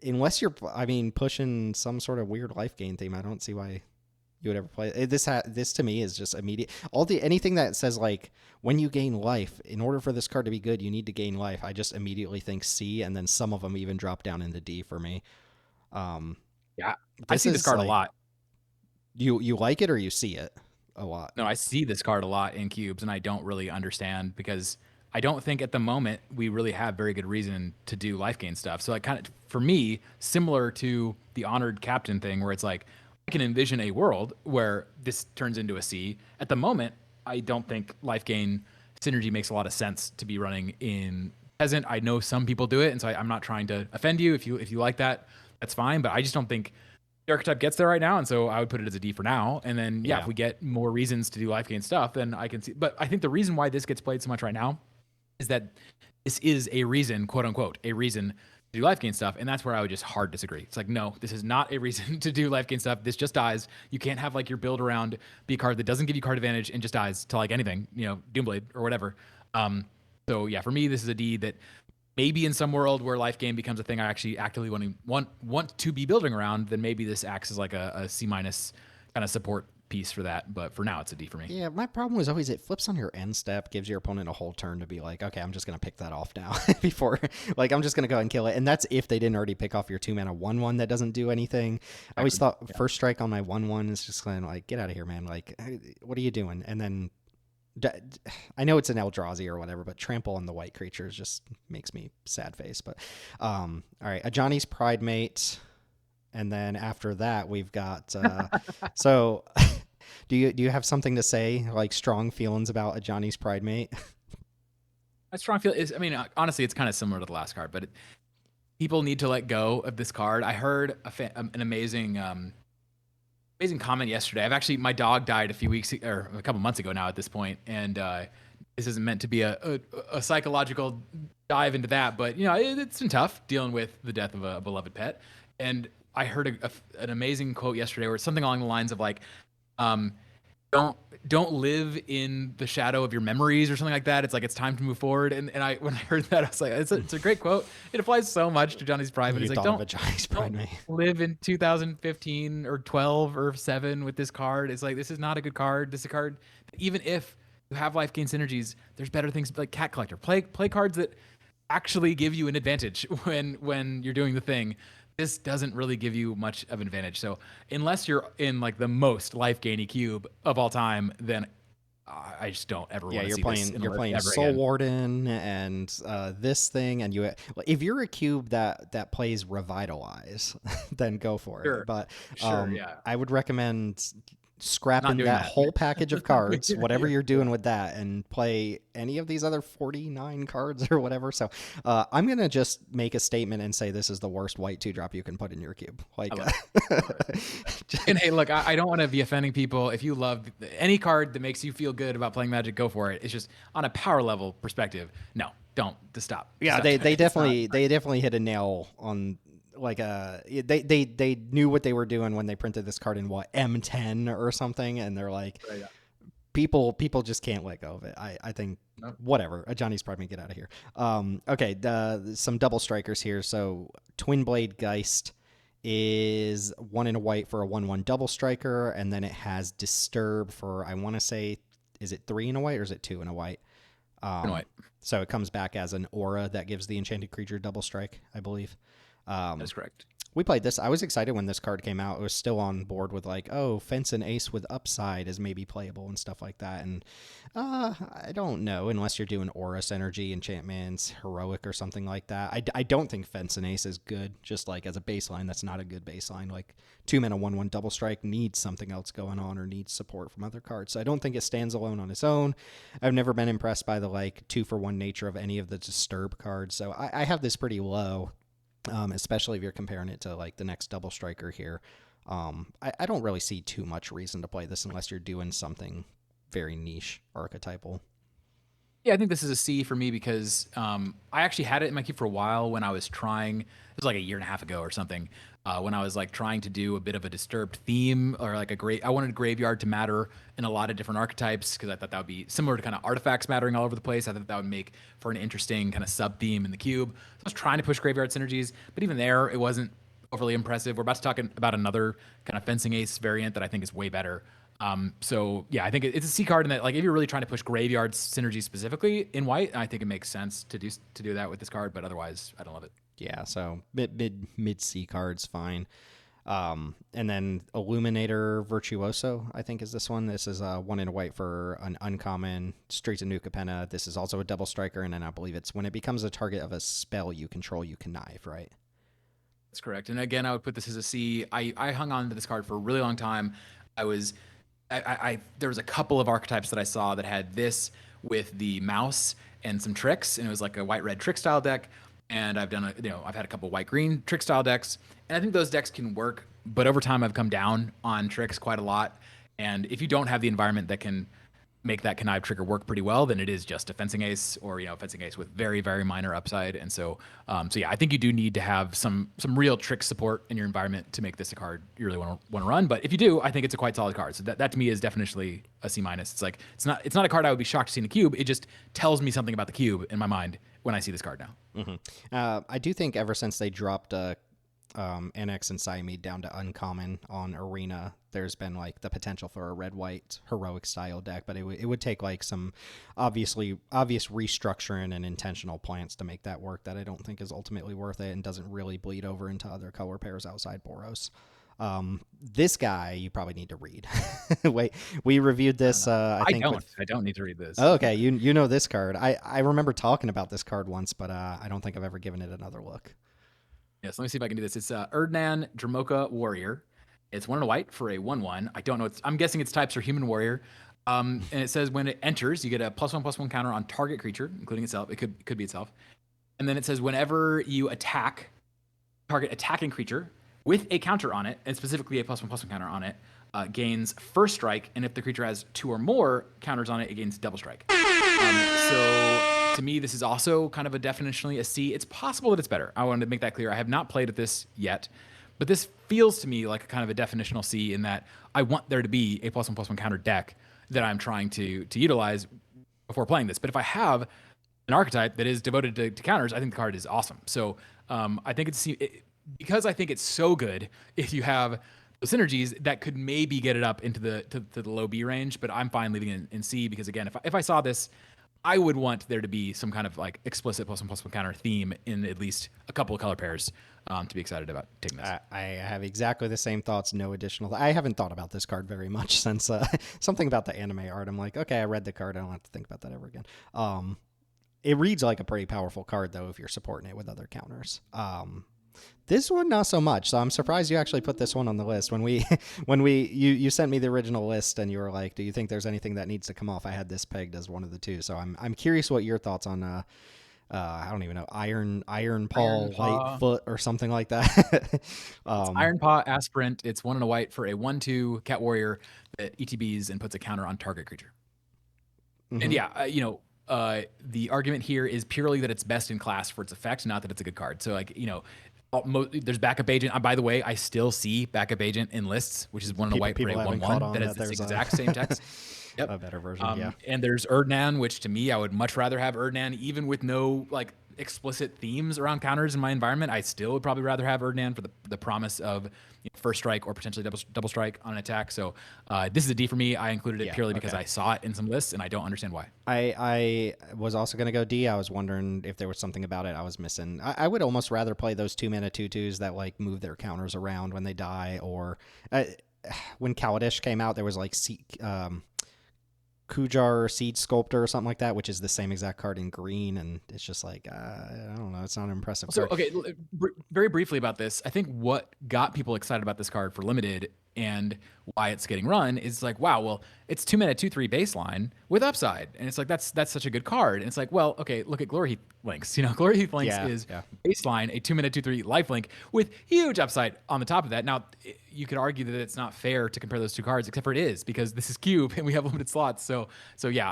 Unless you're, pushing some sort of weird life gain theme, I don't see why you would ever play it. This to me is just immediate. Anything that says like when you gain life, in order for this card to be good, you need to gain life. I just immediately think C, and then some of them even drop down into D for me. Yeah, I see this card a lot. You like it or you see it a lot? No, I see this card a lot in cubes, and I don't really understand because I don't think at the moment we really have very good reason to do life gain stuff. So, like, kind of for me, similar to the honored captain thing, where it's like I can envision a world where this turns into a C. At the moment, I don't think life gain synergy makes a lot of sense to be running in Peasant. I know some people do it, and so I'm not trying to offend you. If you like that, that's fine. But I just don't think the archetype gets there right now, and so I would put it as a D for now. And then yeah, if we get more reasons to do life gain stuff, then I can see. But I think the reason why this gets played so much right now is that this is a reason, quote unquote, a reason to do life gain stuff. And that's where I would just hard disagree. It's like, no, this is not a reason to do life gain stuff. This just dies. You can't have like your build around be a card that doesn't give you card advantage and just dies to like anything, you know, Doomblade or whatever. So yeah, for me, this is a D that maybe in some world where life gain becomes a thing I actually actively want to be building around, then maybe this acts as like a C minus kind of support piece for that. But for now, it's a D for me. Yeah, my problem was always it flips on your end step, gives your opponent a whole turn to be like, okay, I'm just going to pick that off now before, like, I'm just going to go and kill it. And that's if they didn't already pick off your 2-mana 1/1 that doesn't do anything. I always thought first strike on my 1/1 is just kind of like, get out of here, man. Like, what are you doing? And then I know it's an Eldrazi or whatever, but trample on the white creatures just makes me sad face. But all right, a Johnny's Pride Mate. And then after that, we've got so do you have something to say, like strong feelings about a Johnny's Pride Mate? My strong feel is, I mean, honestly, it's kind of similar to the last card, but people need to let go of this card. I heard an amazing comment yesterday. I've actually, my dog died a couple months ago now at this point, and this isn't meant to be a psychological dive into that, but you know, it's been tough dealing with the death of a beloved pet. And I heard an amazing quote yesterday where it's something along the lines of like, don't live in the shadow of your memories or something like that. It's like, it's time to move forward. And when I heard that, I was like, it's a great quote. It applies so much to Johnny's Pride. He's like, don't live in 2015 or 12 or 7 with this card. It's like, this is not a good card. This is a card, even if you have life gain synergies, there's better things like Cat Collector. Play cards that actually give you an advantage when you're doing the thing. This doesn't really give you much of an advantage. So unless you're in like the most life gainy cube of all time, then I just don't ever want to see this. You're playing Soul Warden and this thing, and if you're a cube that plays Revitalize, then go for it. But I would recommend scrapping that whole package of cards, whatever you're doing with that, and play any of these other 49 cards or whatever. So I'm going to just make a statement and say this is the worst white 2-drop you can put in your cube. Like, and hey, look, I don't want to be offending people. If you love any card that makes you feel good about playing Magic, go for it. It's just on a power level perspective. No, don't. Just stop. Yeah, they definitely hit a nail on. Like they knew what they were doing when they printed this card in M10 or something, and they're like, people just can't let go of it. I think whatever. A Johnny's Pride Mate, get out of here. Okay, some double strikers here. So Twin Blade Geist is 1 and a white for a 1/1 double striker, and then it has Disturb for, I want to say, is it 3 and a white or is it 2 and a white? White. So it comes back as an aura that gives the enchanted creature double strike, I believe. That's correct. We played this. I was excited when this card came out. It was still on board with like, oh, Fence and Ace with Upside is maybe playable and stuff like that. And I don't know, unless you're doing Aura Synergy, Enchantments, Heroic or something like that. I don't think Fence and Ace is good. Just like as a baseline, that's not a good baseline. Like 2-mana 1/1 double strike needs something else going on or needs support from other cards. So I don't think it stands alone on its own. I've never been impressed by the like 2-for-1 nature of any of the Disturb cards. So I have this pretty low. Especially if you're comparing it to like the next double striker here. I don't really see too much reason to play this unless you're doing something very niche archetypal. Yeah, I think this is a C for me because I actually had it in my cube for a while when I was trying, it was like a year and a half ago or something, when I was like trying to do a bit of a disturbed theme or like I wanted graveyard to matter in a lot of different archetypes because I thought that would be similar to kind of artifacts mattering all over the place. I thought that would make for an interesting kind of sub theme in the cube. So I was trying to push graveyard synergies, but even there, it wasn't overly impressive. We're about to talk about another kind of fencing ace variant that I think is way better. So yeah, I think it's a C card in that, like, if you're really trying to push graveyard synergy specifically in white, I think it makes sense to do that with this card, but otherwise I don't love it. Yeah, so mid C card's fine. And then Illuminator Virtuoso, I think, is this one. This is 1 in a white for an uncommon, Streets of New Capenna. This is also a double striker, and then I believe it's when it becomes a target of a spell you control, you connive, right? That's correct. And again, I would put this as a C. I hung on to this card for a really long time. There was a couple of archetypes that I saw that had this with the mouse and some tricks, and it was like a white-red trick style deck. And I've had a couple white-green trick style decks, and I think those decks can work. But over time, I've come down on tricks quite a lot. And if you don't have the environment that can make that connive trigger work pretty well, then it is just a fencing ace, or fencing ace with very, very minor upside. And so yeah, I think you do need to have some real trick support in your environment to make this a card you really want to run. But if you do, I think it's a quite solid card. So that to me is definitionally a C minus. It's like it's not a card I would be shocked to see in the cube. It just tells me something about the cube in my mind when I see this card now. I do think ever since they dropped NX and Siamese down to uncommon on Arena, there's been like the potential for a red-white heroic style deck, but it would take like some obvious restructuring and intentional plans to make that work that I don't think is ultimately worth it and doesn't really bleed over into other color pairs outside Boros. This guy you probably need to read. Wait, we reviewed this. I don't need to read this. Oh, okay, you know this card. I remember talking about this card once, but I don't think I've ever given it another look. Yes, let me see if I can do this. It's Erdnan Dramoka Warrior. It's 1 in a white for a 1/1. I don't know. I'm guessing its types are human warrior. And it says when it enters, you get a +1/+1 counter on target creature, including itself. It could be itself. And then it says whenever you target attacking creature with a counter on it, and specifically a +1/+1 counter on it, gains first strike. And if the creature has 2 or more counters on it, it gains double strike. So to me, this is also kind of a definitionally a C. It's possible that it's better. I wanted to make that clear. I have not played at this yet, but this feels to me like a kind of a definitional C in that I want there to be a +1/+1 counter deck that I'm trying to utilize before playing this. But if I have an archetype that is devoted to counters, I think the card is awesome. So I think because I think it's so good if you have the synergies that could maybe get it up into the low B range, but I'm fine leaving it in C because again, if I saw this, I would want there to be some kind of like explicit +1/+1 counter theme in at least a couple of color pairs to be excited about taking this. I have exactly the same thoughts. No additional. I haven't thought about this card very much since something about the anime art. I'm like, okay, I read the card. I don't have to think about that ever again. It reads like a pretty powerful card though if you're supporting it with other counters. This one not so much, so I'm surprised you actually put this one on the list. When you sent me the original list and you were like, do you think there's anything that needs to come off? I had this pegged as one of the two, so I'm curious what your thoughts on I don't even know, Iron Paw Lightfoot or something like that. Iron Paw Aspirant. It's 1 in a white for a 1/2 cat warrior that ETBs and puts a counter on target creature. Mm-hmm. And yeah, the argument here is purely that it's best in class for its effect, not that it's a good card. So like there's backup agent. By the way, I still see backup agent in lists, which is 1 in a white for a 1/1 that has the exact same text. Yep. A better version, yeah. And there's Erdnan, which to me, I would much rather have Erdnan, even with no like explicit themes around counters in my environment. I still would probably rather have Erdnan for the promise of first strike or potentially double strike on an attack. So this is a D for me. I included it purely because I saw it in some lists and I don't understand why. I was also going to go D. I was wondering if there was something about it I was missing. I would almost rather play those 2-mana 2/2s that like move their counters around when they die, or when Kaladesh came out, there was like Kujar Seed Sculptor or something like that, which is the same exact card in green, and it's just like I don't know, it's not an impressive card. So okay, very briefly about this, I think what got people excited about this card for limited and why it's getting run is like, wow, well, it's 2-mana 2/3 baseline with upside, and it's like that's such a good card, and it's like, well, okay, look at Glory Heath Links. Glory Heath Links is baseline a 2-mana 2/3 lifelink with huge upside on the top of that. Now, you could argue that it's not fair to compare those two cards, except for it is because this is Cube and we have limited slots. So yeah,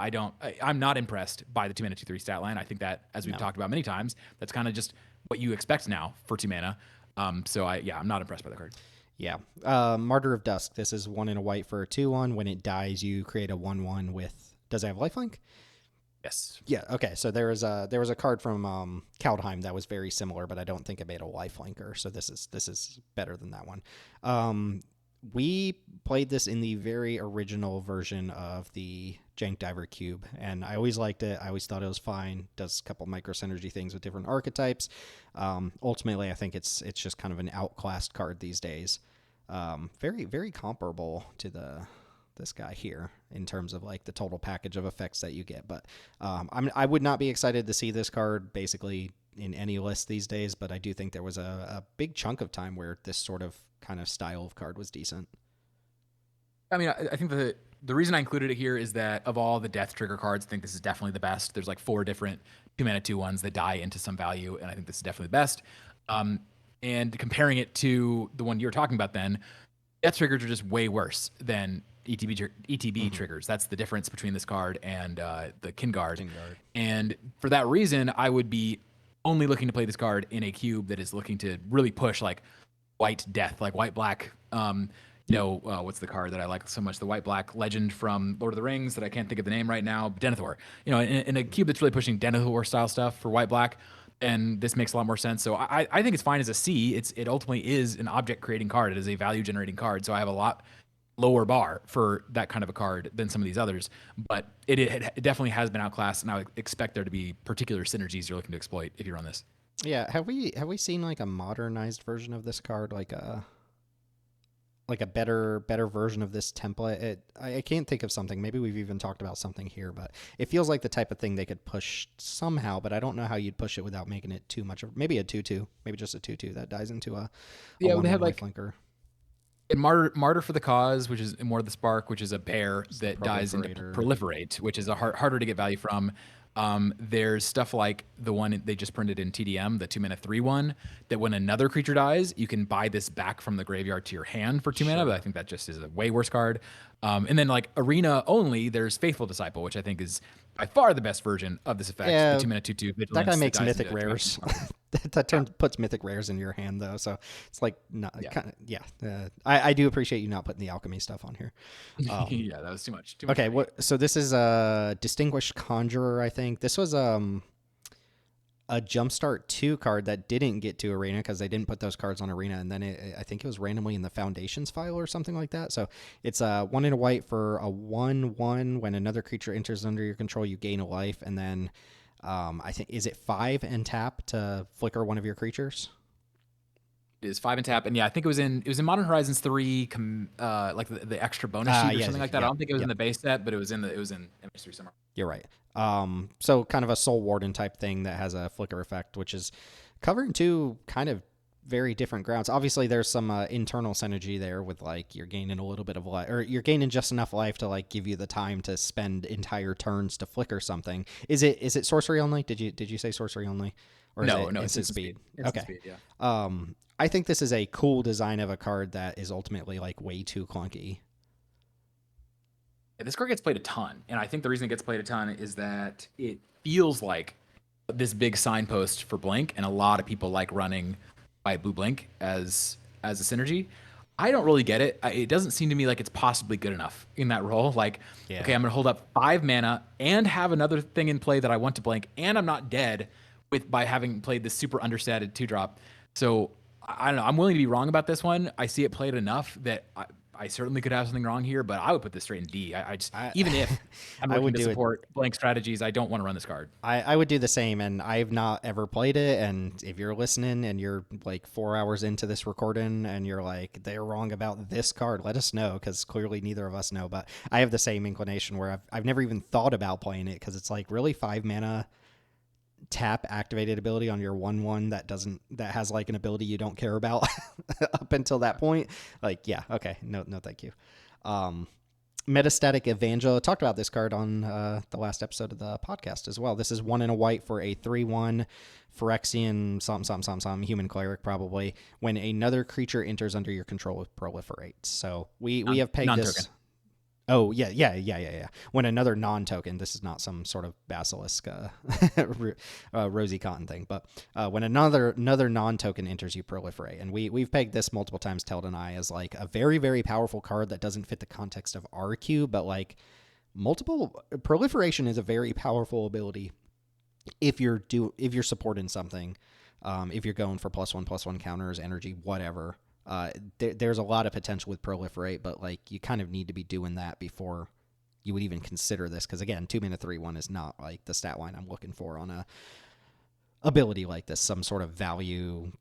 I'm not impressed by the 2-mana 2/3 stat line. I think that, as we've talked about many times, that's kind of just what you expect now for 2 mana. I'm not impressed by the card. Yeah. Martyr of Dusk. This is 1 in a white for a 2/1. When it dies, you create a 1/1 with. Does it have lifelink? Yes. Yeah. Okay. So there was a card from Kaldheim that was very similar, but I don't think it made a lifelinker. So this is better than that one. We played this in the very original version of the Jank Diver Cube, and I always liked it. I always thought it was fine. Does a couple micro synergy things with different archetypes. Ultimately, I think it's just kind of an outclassed card these days. Very, very comparable to this guy here in terms of like the total package of effects that you get. But I would not be excited to see this card basically in any list these days. But I do think there was a big chunk of time where this sort of kind of style of card was decent. I mean, I think the reason I included it here is that of all the death trigger cards, I think this is definitely the best. There's like 4 different 2-mana 2/1s that die into some value, and I think this is definitely the best. And comparing it to the one you were talking about, then death triggers are just way worse than ETB triggers. That's the difference between this card and the Kingard. And for that reason, I would be only looking to play this card in a cube that is looking to really push like white death, like white black. What's the card that I like so much? The white black legend from Lord of the Rings that I can't think of the name right now. Denethor. In a cube that's really pushing Denethor style stuff for white black. And this makes a lot more sense. So I think it's fine as a C. It ultimately is an object creating card. It is a value generating card. So I have a lot lower bar for that kind of a card than some of these others. But it definitely has been outclassed, and I would expect there to be particular synergies you're looking to exploit if you run this. Yeah, have we seen like a modernized version of this card, like a better version of this template? I can't think of something. Maybe we've even talked about something here, but it feels like the type of thing they could push somehow, but I don't know how you'd push it without making it too much of maybe a 2/2, maybe just a 2/2 that dies into a Yeah, one they had one like flanker. Martyr for the Cause, which is more the Spark, which is a bear It's the that dies into proliferator. Proliferate, which is a harder to get value from. There's stuff like the one they just printed in TDM, the 2-mana 3/1, that when another creature dies, you can buy this back from the graveyard to your hand for 2 mana, but I think that just is a way worse card. And then like Arena only, there's Faithful Disciple, which I think is by far the best version of this effect. Yeah, the 2-mana 2/2 vigilance. that guy makes dies mythic into rares. That turn puts mythic rares in your hand though, so it's like not I do appreciate you not putting the alchemy stuff on here. Yeah, that was too much. Too much Okay, so this is a Distinguished Conjurer, I think. This was a Jumpstart 2 card that didn't get to Arena because they didn't put those cards on Arena, and then I think it was randomly in the Foundations file or something like that. So it's 1 and a white for a 1/1. When another creature enters under your control, you gain a life, and then I think, is it 5 and tap to flicker one of your creatures? It is 5 and tap, and yeah, I think it was in Modern Horizons 3, like the extra bonus sheet or something like that. Yeah, I don't think it was in the base set, but it was in MS3 somewhere. You're right. So kind of a Soul Warden type thing that has a flicker effect, which is covering 2 kind of very different grounds. Obviously, there's some internal synergy there with like you're gaining a little bit of life, or you're gaining just enough life to like give you the time to spend entire turns to flicker something. Is it sorcery only? Did you say sorcery only? Or No, is it it's instant speed? Instant Okay. speed, yeah. I think this is a cool design of a card that is ultimately like way too clunky. This card gets played a ton, and I think the reason it gets played a ton is that it feels like this big signpost for Blink, and a lot of people like running White Blue Blink as a synergy. I don't really get it. It doesn't seem to me like it's possibly good enough in that role. Like, okay, I'm going to hold up 5 mana and have another thing in play that I want to blink, and I'm not dead by having played this super understated 2-drop. So I don't know. I'm willing to be wrong about this one. I see it played enough that I certainly could have something wrong here, but I would put this straight in D. Even if I'm looking to support blank strategies, I don't want to run this card. I would do the same, and I've not ever played it. And if you're listening and you're like 4 hours into this recording and you're like, they're wrong about this card, let us know, because clearly neither of us know. But I have the same inclination where I've never even thought about playing it, because it's like really 5 mana tap activated ability on your 1/1 that has like an ability you don't care about up until that point. Like, yeah, okay, no thank you. Metastatic Evangel, talked about this card on the last episode of the podcast as well. This is 1 and a white for a 3/1 Phyrexian some human cleric, probably. When another creature enters under your control, it proliferates. So we have pegged this. Oh, yeah. When another non-token, this is not some sort of basilisk Rosie Cotton thing, but when another non-token enters, you proliferate. And we've pegged this multiple times, Teld and I, as like a very, very powerful card that doesn't fit the context of our queue, but like multiple proliferation is a very powerful ability if you're supporting something, if you're going for +1/+1 counters, energy, whatever. There's a lot of potential with proliferate, but like you kind of need to be doing that before you would even consider this, because again, 2 mana 3/1 is not like the stat line I'm looking for on a ability like this. Some sort of value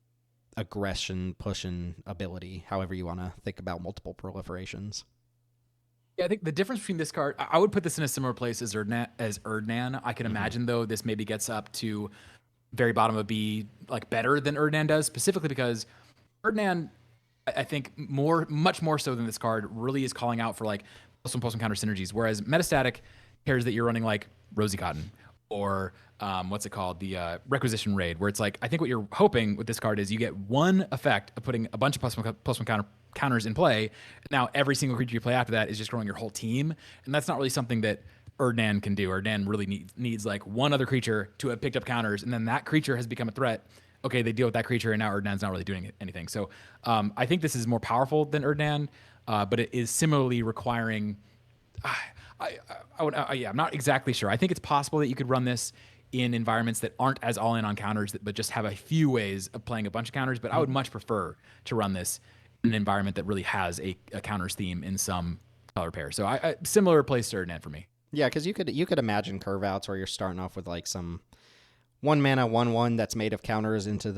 aggression pushing ability, however you want to think about multiple proliferations. Yeah, I think the difference between this card, I would put this in a similar place as Erdnan. I can Mm-hmm. imagine though this maybe gets up to very bottom of B, like better than Erdnan does, specifically because Erdnan, I think much more so than this card, really is calling out for like plus one counter synergies. Whereas Metastatic cares that you're running like Rosy Cotton or what's it called, the Requisition Raid, where it's like I think what you're hoping with this card is you get one effect of putting a bunch of plus one counters in play. Now every single creature you play after that is just growing your whole team, and that's not really something that Erdnan can do. Erdnan really needs like one other creature to have picked up counters, and then that creature has become a threat. Okay, they deal with that creature, and now Erdnan's not really doing anything. So I think this is more powerful than Erdnan, but it is similarly requiring. Yeah, I'm not exactly sure. I think it's possible that you could run this in environments that aren't as all in on counters, but just have a few ways of playing a bunch of counters. But I would much prefer to run this in an environment that really has a counters theme in some color pair. So similar place to Erdnan for me. Yeah, because you could imagine curve outs where you're starting off with like some 1 mana 1/1 that's made of counters into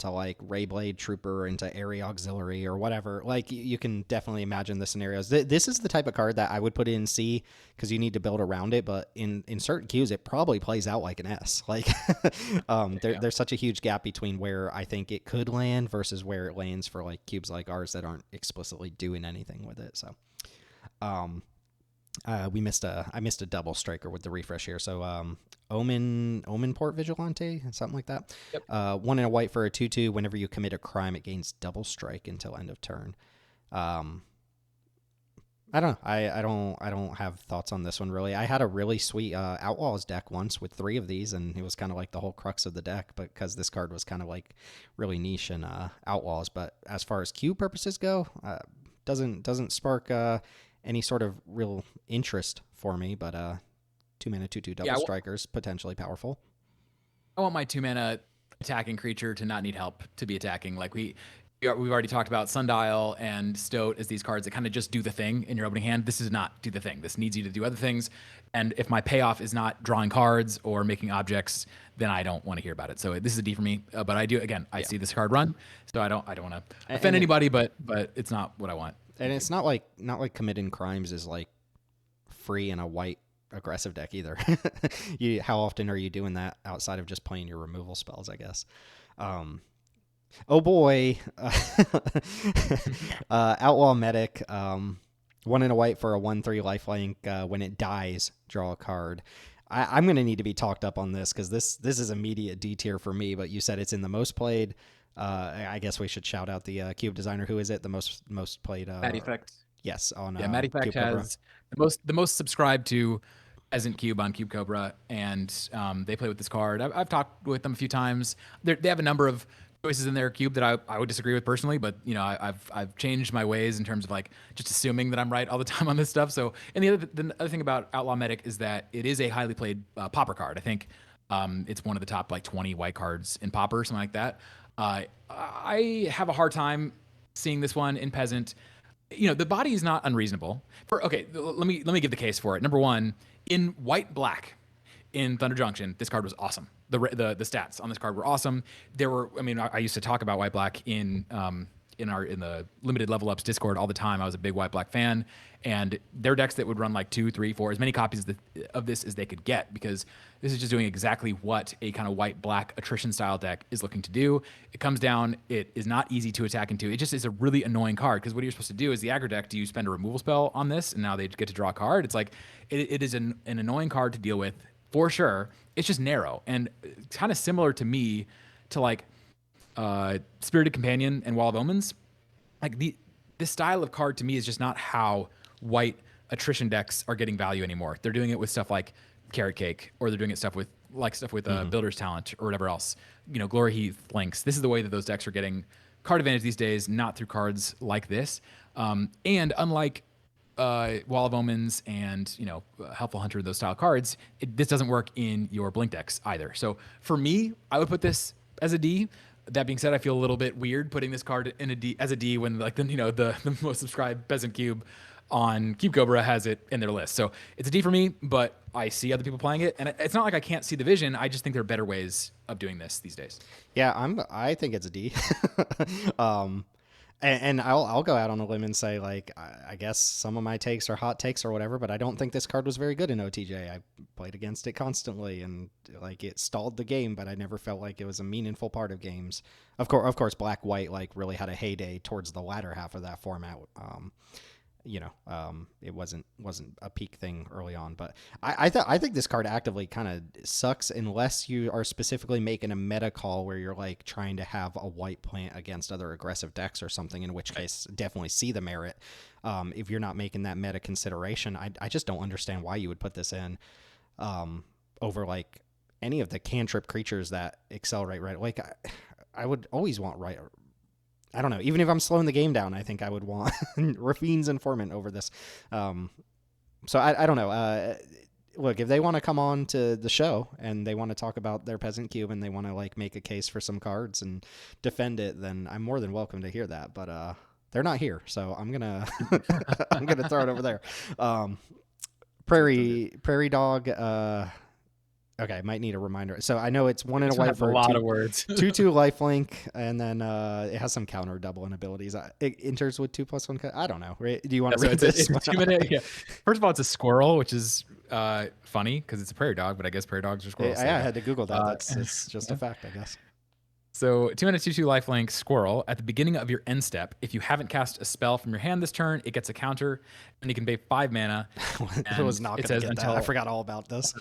like Rayblade Trooper, into Area Auxiliary or whatever. Like you can definitely imagine the scenarios. This is the type of card that I would put in C because you need to build around it. But in certain queues, it probably plays out like an S. Like there's such a huge gap between where I think it could land versus where it lands for like cubes like ours that aren't explicitly doing anything with it. So. I missed a double striker with the refresh here. So Omen Port Vigilante, something like that. Yep. 1 and a white for a 2/2. Whenever you commit a crime, it gains double strike until end of turn. I don't know. I don't have thoughts on this one really. I had a really sweet Outlaws deck once with 3 of these, and it was kind of like the whole crux of the deck, but because this card was kind of like really niche in Outlaws. But as far as queue purposes go, doesn't spark any sort of real interest for me. But 2 mana 2/2 double strikers, potentially powerful. I want my 2 mana attacking creature to not need help to be attacking. Like we've already talked about Sundial and Stoat as these cards that kind of just do the thing in your opening hand. This is not do the thing. This needs you to do other things. And if my payoff is not drawing cards or making objects, then I don't want to hear about it. So this is a D for me. But I do, again, I see this card run, so I don't want to offend anybody, but it's not what I want. And it's not like committing crimes is like free in a white aggressive deck either. How often are you doing that outside of just playing your removal spells, I guess? Oh boy. Outlaw Medic, 1 and a white for a 1/3 lifelink. When it dies, draw a card. I'm going to need to be talked up on this because this is immediate D tier for me, but you said it's in the most played. I guess we should shout out the cube designer. Who is it? The most played. Mad Effect. Yes, on Mad Effect has the most subscribed to Peasant Cube on CubeCobra, and they play with this card. I've talked with them a few times. They have a number of choices in their cube that I would disagree with personally, but I've changed my ways in terms of like just assuming that I'm right all the time on this stuff. So, and the other thing about Outlaw Medic is that it is a highly played Pauper card. I think it's one of the top like 20 white cards in Pauper, something like that. I have a hard time seeing this one in Peasant. The body is not unreasonable. Let me give the case for it. Number one, in white black in Thunder Junction, this card was awesome. The stats on this card were awesome. I used to talk about white black in the limited level ups Discord all the time. I was a big white black fan, and their decks that would run like 2, 3, 4, as many copies of this as they could get, because this is just doing exactly what a kind of white black attrition style deck is looking to do. It comes down, it is not easy to attack into. It just is a really annoying card, because what you're supposed to do is the aggro deck, do you spend a removal spell on this and now they get to draw a card? It's like it is an annoying card to deal with for sure. It's just narrow and kind of similar to me to like Spirited Companion and Wall of Omens. Like this style of card to me is just not how white attrition decks are getting value anymore. They're doing it with stuff like Carrot Cake, or they're doing it stuff with Builder's Talent or whatever else. Glory Heath Links. This is the way that those decks are getting card advantage these days, not through cards like this. And unlike Wall of Omens and Helpful Hunter, those style cards, this doesn't work in your Blink decks either. So for me, I would put this as a D. That being said, I feel a little bit weird putting this card in as a D when like the most subscribed Peasant Cube on CubeCobra has it in their list. So it's a D for me, but I see other people playing it, and it's not like I can't see the vision. I just think there are better ways of doing this these days. Yeah, I think it's a D. um, and I'll go out on a limb and say, like, I guess some of my takes are hot takes or whatever, but I don't think this card was very good in OTJ. I played against it constantly, and like it stalled the game, but I never felt like it was a meaningful part of games. Of course, Black White like really had a heyday towards the latter half of that format. It wasn't a peak thing early on, but I think this card actively kind of sucks unless you are specifically making a meta call where you're like trying to have a white plant against other aggressive decks or something, in which case definitely see the merit. If you're not making that meta consideration, I just don't understand why you would put this in over like any of the cantrip creatures that accelerate right. Like I would always want right. I don't know. Even if I'm slowing the game down, I think I would want Rafine's Informant over this. So I don't know. Look, if they want to come on to the show and they want to talk about their Peasant Cube and they want to like make a case for some cards and defend it, then I'm more than welcome to hear that. But they're not here, so I'm gonna I'm gonna throw it over there. Prairie Dog. Okay, might need a reminder. So I know it's 1 in a white for a lot of words. 2/2 lifelink, and then it has some counter doubling abilities. It enters with 2+1. I don't know. Do you want to read this? It's 2 minute. Yeah. First of all, it's a squirrel, which is funny because it's a prairie dog, but I guess prairie dogs are squirrels. I had to Google that. It's just a fact, I guess. So 2 minute 2/2 lifelink squirrel. At the beginning of your end step, if you haven't cast a spell from your hand this turn, it gets a counter, and you can pay 5 mana. I was not going to get that. I forgot all about this.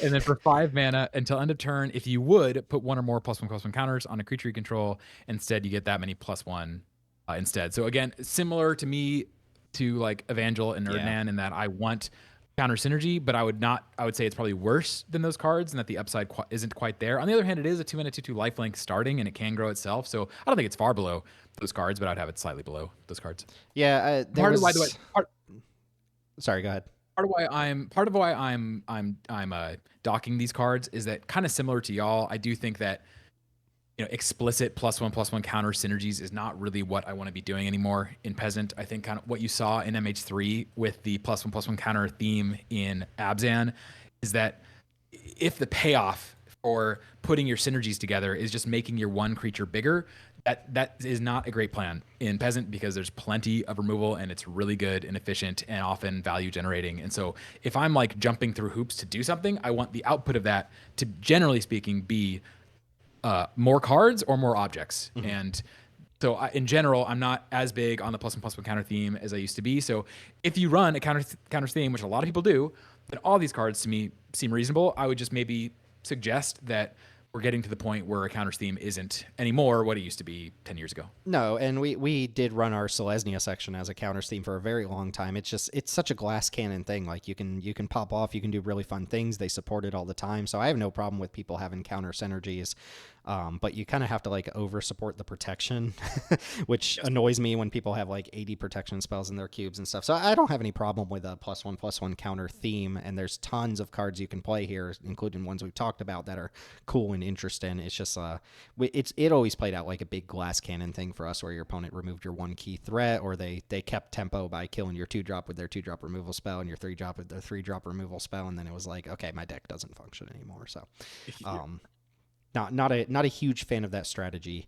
And then for 5 mana until end of turn, if you would put 1 or more +1/+1 counters on a creature you control, instead you get that many +1 instead. So again, similar to me to like Evangel and Erdnan in that I want counter synergy, but I would say it's probably worse than those cards and that the upside isn't quite there. On the other hand, it is a 2 mana 2/2 lifelink starting and it can grow itself. So I don't think it's far below those cards, but I'd have it slightly below those cards. Yeah. Sorry, go ahead. Part of why I'm docking these cards is that kind of similar to y'all. I do think that explicit +1/+1 counter synergies is not really what I want to be doing anymore in Peasant. I think kind of what you saw in MH3 with the +1/+1 counter theme in Abzan is that if the payoff for putting your synergies together is just making your one creature bigger, that is not a great plan in Peasant because there's plenty of removal and it's really good and efficient and often value generating. And so if I'm like jumping through hoops to do something, I want the output of that to, generally speaking, be more cards or more objects. Mm-hmm. And so in general, I'm not as big on the +1/+1 counter theme as I used to be. So if you run a counter theme, which a lot of people do, then all these cards to me seem reasonable. I would just maybe suggest that we're getting to the point where a counter theme isn't anymore what it used to be 10 years ago. No, and we did run our Selesnya section as a counter theme for a very long time. It's such a glass cannon thing. Like you can pop off, you can do really fun things. They support it all the time. So I have no problem with people having counter synergies. But you kind of have to like over support the protection, which annoys me when people have like 80 protection spells in their cubes and stuff. So I don't have any problem with a +1/+1 counter theme. And there's tons of cards you can play here, including ones we've talked about that are cool and interesting. It's just it always played out like a big glass cannon thing for us, where your opponent removed your one key threat, or they kept tempo by killing your 2-drop with their 2-drop removal spell and your 3-drop with their 3-drop removal spell, and then it was like, okay, my deck doesn't function anymore. So. Not a huge fan of that strategy.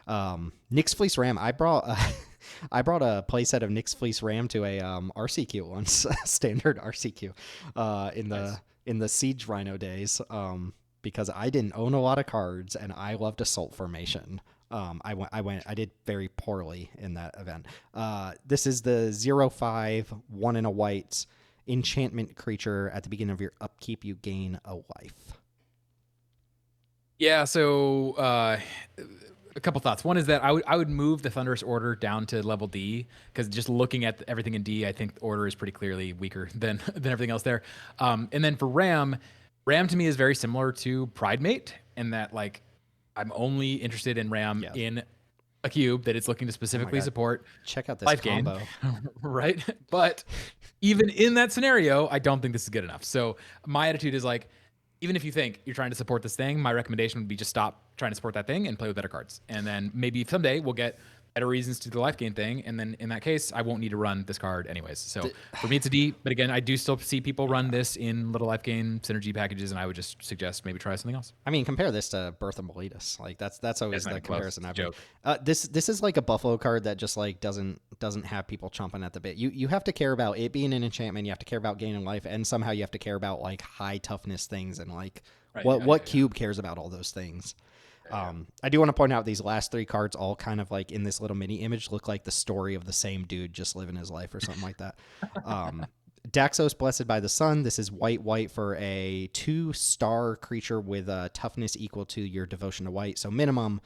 Nyx Fleece Ram. I brought a playset of Nyx Fleece Ram to a RCQ once, standard RCQ, in the Siege Rhino days, because I didn't own a lot of cards and I loved Assault Formation. I did very poorly in that event. This is the 0/5 1 in a white enchantment creature. At the beginning of your upkeep, you gain a life. Yeah, so a couple thoughts. One is that I would move the Thunderous Order down to level D, because just looking at everything in D, I think the Order is pretty clearly weaker than everything else there. And then for Ram to me is very similar to Pridemate in that like I'm only interested in Ram in a cube that it's looking to specifically support. Check out this life combo. Right? But even in that scenario, I don't think this is good enough. So my attitude is like, even if you think you're trying to support this thing, my recommendation would be just stop trying to support that thing and play with better cards. And then maybe someday we'll get better reasons to do the life gain thing. And then in that case, I won't need to run this card anyways. So D- for me, it's a D. But again, I do still see people run yeah. this in little life gain synergy packages, and I would just suggest maybe try something else. I mean, compare this to Birth of Meletus. Like that's It's always not the even close. comparison It's a I've heard. joke. This is like a Buffalo card that just like doesn't have people chomping at the bit. You have to care about it being an enchantment. You have to care about gaining life, and somehow you have to care about like high toughness things and like Right. what cube cares about all those things. I do want to point out these last three cards all kind of like in this little mini image look like the story of the same dude just living his life or something like that. Daxos, Blessed by the Sun. This is white for a 2-star creature with a toughness equal to your devotion to white. So minimum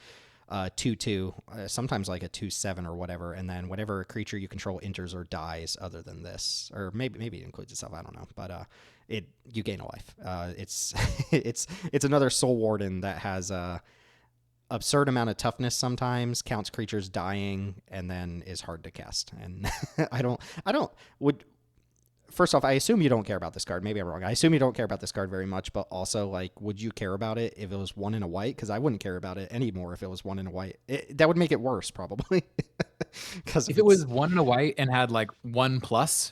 2/2, sometimes like a 2/7 or whatever. And then whatever creature you control enters or dies other than this, or maybe it includes itself. I don't know, but you gain a life. It's it's another Soul Warden that has absurd amount of toughness sometimes, counts creatures dying, and then is hard to cast. And I don't would. First off, I assume you don't care about this card. Maybe I'm wrong. I assume you don't care about this card very much, but also, like, would you care about it if it was 1 in a white? Because I wouldn't care about it anymore if it was 1 in a white. That would make it worse, probably. Because If it was 1 in a white and had like 1+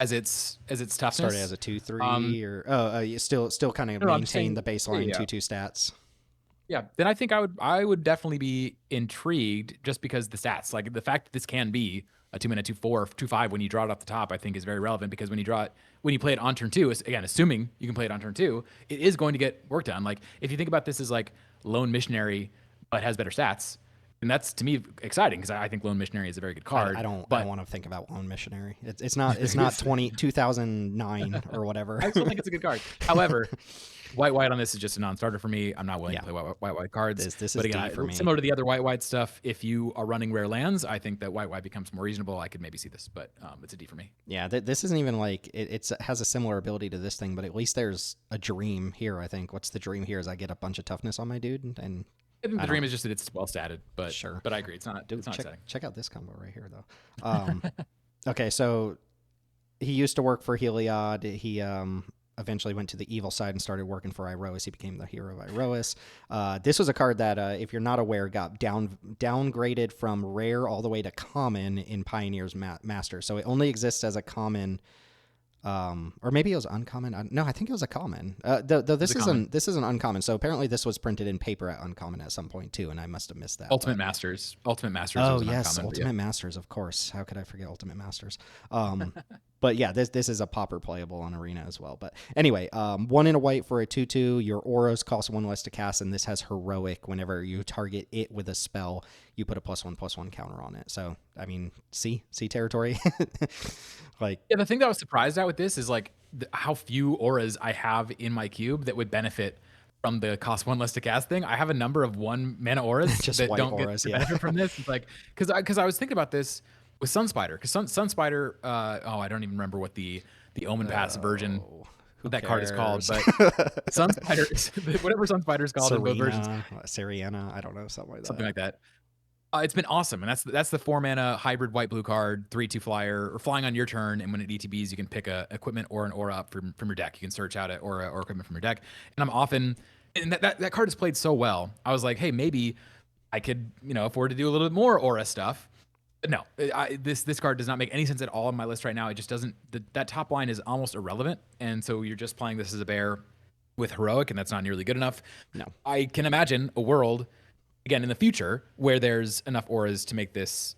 as its toughness, started as a 2/3, or you still kind of no, I'm maintain saying, the baseline yeah. 2/2 stats. Yeah, then I think I would definitely be intrigued just because the stats, like the fact that this can be a 2-mana 2/4, 2/5 when you draw it off the top, I think is very relevant because when you play it on turn 2, again, assuming you can play it on turn 2, it is going to get work done. Like if you think about this as like Lone Missionary but has better stats, and that's to me exciting because I think Lone Missionary is a very good card. I don't but want to think about Lone Missionary. It's not 2009 or whatever. I still think it's a good card. However, white on this is just a non-starter for me. I'm not willing to play white cards. This but is again, D for me. Similar to the other white stuff, if you are running rare lands, I think that white becomes more reasonable. I could maybe see this, but it's a D for me. Yeah, this isn't even like it has a similar ability to this thing, but at least there's a dream here. I think what's the dream here is I get a bunch of toughness on my dude, and I think the dream is just that it's well statted, but sure. But I agree, it's not exciting. Check out this combo right here, though. Okay, so he used to work for Heliod. He eventually went to the evil side and started working for Iroas. He became the hero of Iroas. This was a card that, if you're not aware, got downgraded from rare all the way to common in Pioneer's Master. So it only exists as a common. Or maybe it was uncommon. No, I think it was a common. Though this is an uncommon. So apparently this was printed in paper at uncommon at some point too, and I must have missed that. Ultimate Masters. Oh yes, Ultimate Masters, of course. How could I forget Ultimate Masters? But yeah, this is a popper playable on Arena as well. But anyway, 1 in a white for a 2/2. Your auras cost 1 less to cast, and this has heroic. Whenever you target it with a spell, you put a +1/+1 counter on it. So I mean, see territory. Like, yeah, the thing that I was surprised at with this is like how few auras I have in my cube that would benefit from the cost 1 less to cast thing. I have a number of 1 mana auras just that white don't auras, get benefit from this. It's like because I was thinking about this with Sunspider, because Sunspider, I don't even remember what the Omen Pass version of that card is called, but Sunspider, whatever Sunspider is called in both versions, Syriana, I don't know, something like that. It's been awesome, and that's the 4 mana hybrid white blue card, 3/2 flyer, or flying on your turn. And when it ETBs, you can pick a equipment or an aura up from your deck. You can search out it or equipment from your deck. And I'm often, and that card is played so well. I was like, hey, maybe I could afford to do a little bit more aura stuff. But no, this card does not make any sense at all on my list right now. It just doesn't. That top line is almost irrelevant, and so you're just playing this as a bear with heroic, and that's not nearly good enough. No, I can imagine a world, again, in the future, where there's enough auras to make this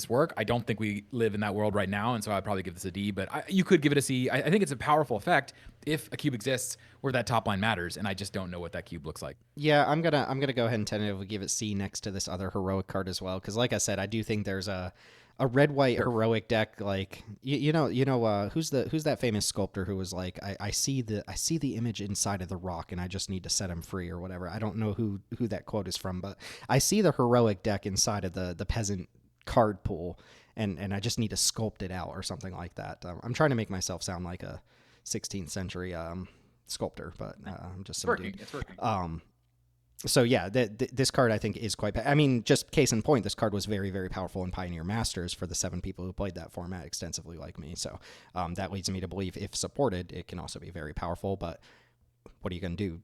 work. I don't think we live in that world right now, and so I'd probably give this a D, but you could give it a C. I think it's a powerful effect if a cube exists where that top line matters, and I just don't know what that cube looks like. Yeah, I'm gonna go ahead and tentatively give it C next to this other heroic card as well, because like I said, I do think there's a red-white heroic deck. Like who's that famous sculptor who was like, I see the image inside of the rock and I just need to set him free or whatever. I don't know who that quote is from, but I see the heroic deck inside of the peasant card pool and I just need to sculpt it out or something like that. I'm trying to make myself sound like a 16th century sculptor, but I'm just some dude. It's working. So yeah, this card I think is quite. I mean, just case in point, this card was very, very powerful in Pioneer Masters for the 7 people who played that format extensively, like me. So that leads me to believe, if supported, it can also be very powerful. But what are you going to do?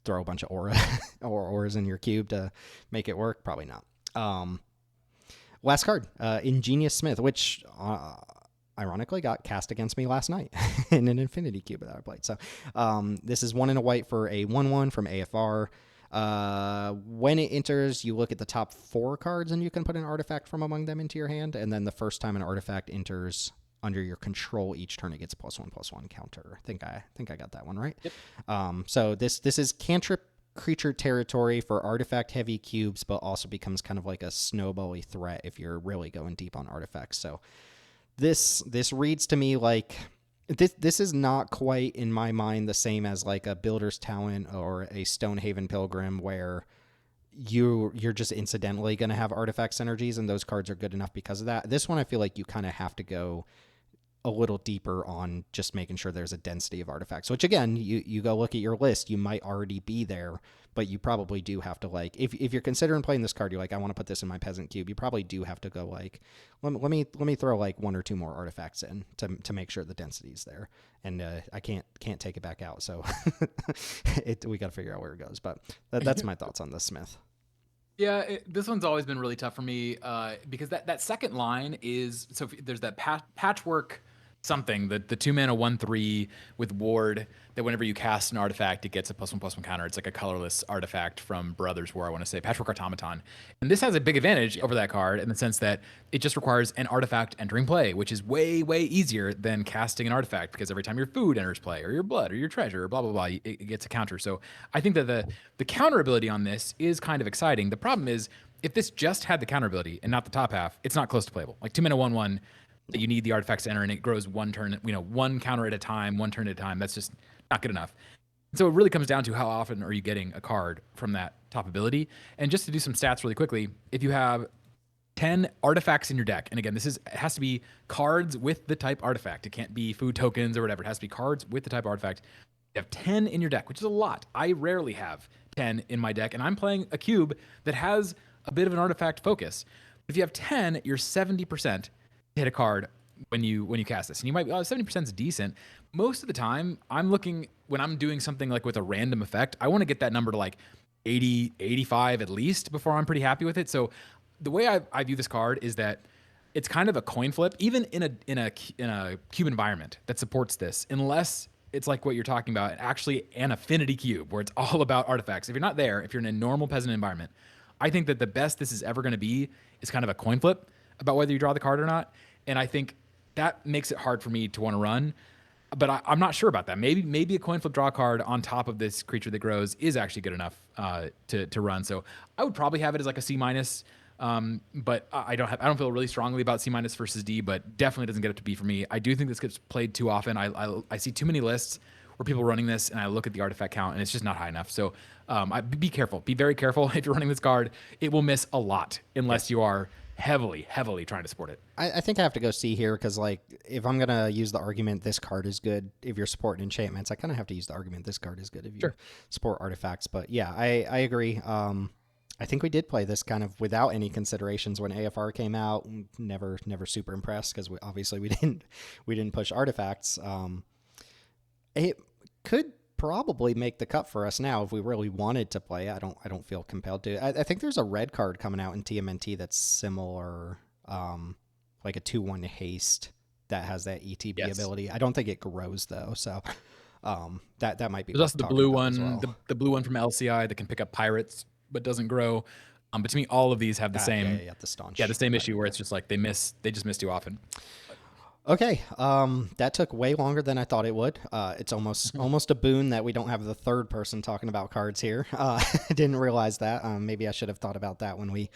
Throw a bunch of auras in your cube to make it work? Probably not. Last card, Ingenious Smith, which ironically got cast against me last night in an Infinity Cube that I played. So this is 1 and a white for a 1/1 from AFR. When it enters, you look at the top 4 cards and you can put an artifact from among them into your hand. And then the first time an artifact enters under your control each turn, it gets +1/+1 counter. I think I got that one right. Yep. So this is cantrip creature territory for artifact heavy cubes, but also becomes kind of like a snowbally threat if you're really going deep on artifacts. So this reads to me like this is not quite in my mind the same as like a Builder's Talent or a Stonehaven Pilgrim, where you're just incidentally going to have artifact synergies and those cards are good enough because of that. This one I feel like you kind of have to go a little deeper on just making sure there's a density of artifacts, which again, you go look at your list, you might already be there, but you probably do have to, like, if you're considering playing this card, you're like, I want to put this in my Peasant cube, you probably do have to go like, let me throw like 1 or 2 more artifacts in to make sure the density's there. And I can't take it back out. So we got to figure out where it goes, but that's my thoughts on the Smith. Yeah, this one's always been really tough for me because that second line is, so there's that patchwork something, the 2-mana 1/3 with ward that whenever you cast an artifact, it gets a +1/+1 counter. It's like a colorless artifact from Brothers War, I want to say, Patchwork Automaton. And this has a big advantage over that card in the sense that it just requires an artifact entering play, which is way, way easier than casting an artifact, because every time your food enters play, or your blood, or your treasure, or blah, blah, blah, it gets a counter. So I think that the counter ability on this is kind of exciting. The problem is, if this just had the counter ability and not the top half, it's not close to playable. Like 2-mana 1/1, you need the artifacts to enter, and it grows 1 turn, 1 counter at a time, 1 turn at a time. That's just not good enough. So it really comes down to how often are you getting a card from that top ability. And just to do some stats really quickly, if you have 10 artifacts in your deck, and again, it has to be cards with the type artifact. It can't be food tokens or whatever. It has to be cards with the type artifact. You have 10 in your deck, which is a lot. I rarely have 10 in my deck, and I'm playing a cube that has a bit of an artifact focus. If you have 10, you're 70% hit a card when you cast this, and you might be 70% is decent. Most of the time, I'm looking, when I'm doing something like with a random effect, I want to get that number to like 80, 85 at least before I'm pretty happy with it. So the way I view this card is that it's kind of a coin flip, even in a cube environment that supports this, unless it's like what you're talking about, actually an affinity cube where it's all about artifacts. If you're not there, if you're in a normal Peasant environment, I think that the best this is ever going to be is kind of a coin flip about whether you draw the card or not. And I think that makes it hard for me to want to run. But I'm not sure about that. Maybe a coin flip draw card on top of this creature that grows is actually good enough to run. So I would probably have it as like a C-. But I don't feel really strongly about C- versus D, but definitely doesn't get up to B for me. I do think this gets played too often. I see too many lists where people are running this, and I look at the artifact count, and it's just not high enough. So be careful. Be very careful if you're running this card. It will miss a lot unless you are heavily trying to support it. I think I have to go C here because, like, if I'm going to use the argument this card is good if you're supporting enchantments, I kind of have to use the argument this card is good if you support artifacts. But yeah, I agree. I think we did play this kind of without any considerations when AFR came out. Never super impressed because we didn't push artifacts. It could probably make the cut for us now if we really wanted to play. I don't feel compelled to. I think there's a red card coming out in TMNT that's similar, like a 2/1 haste that has that ETB ability. I don't think it grows though, so that might be. There's also the blue one, well. the blue one from LCI that can pick up pirates but doesn't grow. But to me, all of these have the same. The staunch. Yeah, the same issue where it's just like they just miss too often. Okay, that took way longer than I thought it would. It's almost a boon that we don't have the third person talking about cards here. I didn't realize that. Maybe I should have thought about that when we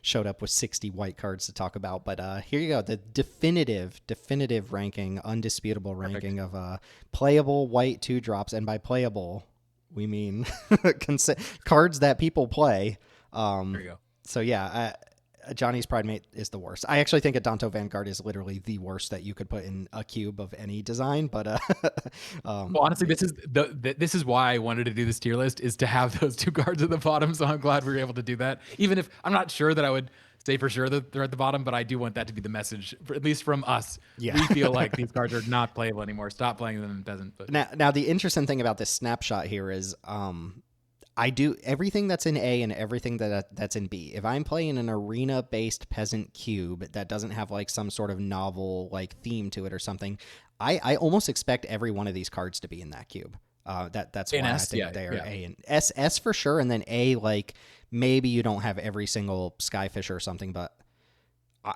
showed up with 60 white cards to talk about. But here you go, the definitive ranking, undisputable ranking of playable white 2-drops, and by playable we mean cards that people play. There you go. So yeah. Johnny's Pridemate is the worst. I actually think Adanto Vanguard is literally the worst that you could put in a cube of any design. But well, honestly, this is why I wanted to do this tier list, is to have those 2 cards at the bottom. So I'm glad we were able to do that. Even if I'm not sure that I would say for sure that they're at the bottom, but I do want that to be the message, at least from us. Yeah. We feel like these cards are not playable anymore. Stop playing them in Peasant. But now the interesting thing about this snapshot here is I do everything that's in A and everything that's in B. If I'm playing an arena-based peasant cube that doesn't have like some sort of novel like theme to it or something, I almost expect every one of these cards to be in that cube. That's And why I S, think yeah, they're yeah. A and S for sure, and then A like maybe you don't have every single Skyfish or something, but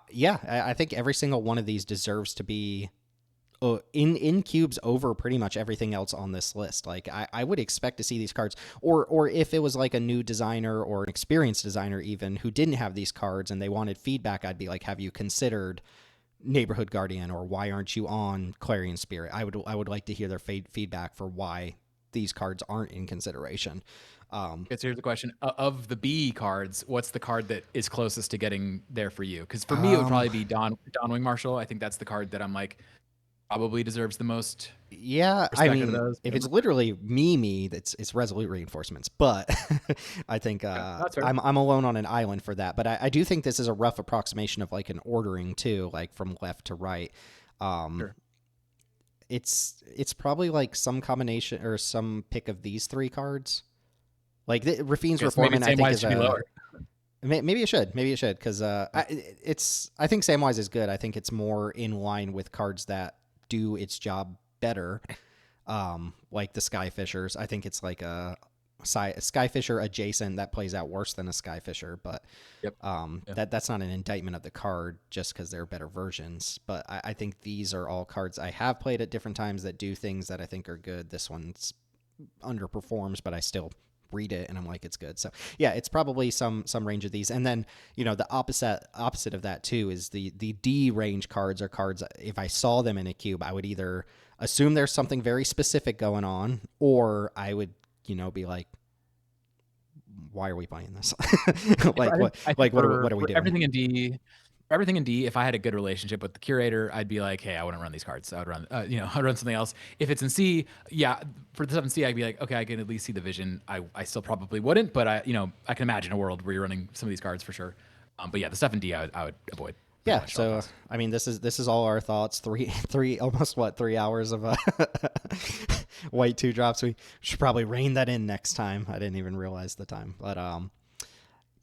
yeah, I think every single one of these deserves to be in cubes over pretty much everything else on this list. Like I would expect to see these cards, or if it was like a new designer or an experienced designer even who didn't have these cards and they wanted feedback, I'd be like, have you considered Neighborhood Guardian, or why aren't you on Clarion Spirit? I would like to hear their feedback for why these cards aren't in consideration. Okay, so here's the question: of the B cards, what's the card that is closest to getting there for you? Because for me, it would Um, probably be Dawnwing Marshal. I think that's the card that I'm like probably deserves the most Yeah, I respect out of mean, those. if it's literally me, it's Resolute Reinforcements. But I think Yeah, that's fair. I'm alone on an island for that. But I do think this is a rough approximation of like an ordering too, like from left to right. Um, Sure. it's probably like some combination or some pick of these three cards. Like Rafine's Okay, so maybe Reformant, I think Samwise is should be a lower. maybe it should, because I think Samwise is good. I think it's more in line with cards that do its job better, like the Skyfishers. I think it's like a Skyfisher adjacent that plays out worse than a Skyfisher, but Yep. Yeah. that's not an indictment of the card just because they're better versions. But I think these are all cards I have played at different times that do things that I think are good. This one's underperforms, but I still read it and I'm like, it's good. So yeah, it's probably some range of these. And then, the opposite of that too is the D range cards are cards, if I saw them in a cube, I would either assume there's something very specific going on, or I would, be like, why are we buying this? Like I think what for are we doing? everything in D, if I had a good relationship with the curator, I'd be like, hey, I wouldn't run these cards. I would run, I'd run something else. If it's in C, yeah, for the stuff in C, I'd be like, okay, I can at least see the vision. I still probably wouldn't, but I can imagine a world where you're running some of these cards for sure. But yeah, the stuff in D, I would avoid pretty Yeah, much at all so costs. I mean, this is all our thoughts. Three almost what 3 hours of white two drops. We should probably rein that in next time. I didn't even realize the time, but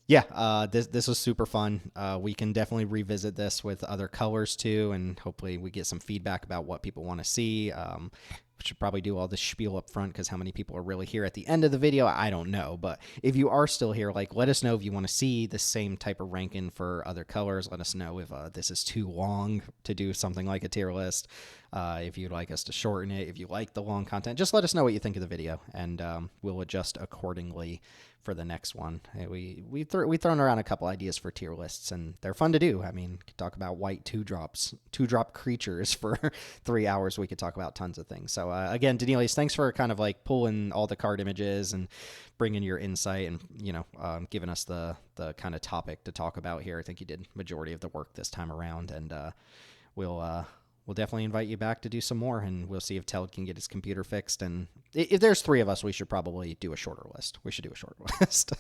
yeah, this was super fun. We can definitely revisit this with other colors too, and hopefully we get some feedback about what people want to see. We should probably do all this spiel up front because how many people are really here at the end of the video, I don't know. But if you are still here, like, let us know if you want to see the same type of ranking for other colors. Let us know if this is too long to do something like a tier list. If you'd like us to shorten it, if you like the long content, just let us know what you think of the video, and we'll adjust accordingly for the next one. We've thrown around a couple ideas for tier lists, and they're fun to do. I mean, could talk about white two drop creatures for 3 hours. We could talk about tons of things. So again, Daneelius, thanks for kind of like pulling all the card images and bringing your insight and giving us the kind of topic to talk about here. I think you did majority of the work this time around, and we'll definitely invite you back to do some more, and we'll see if Teld can get his computer fixed. And if there's three of us, we should probably do a shorter list. We should do a shorter list.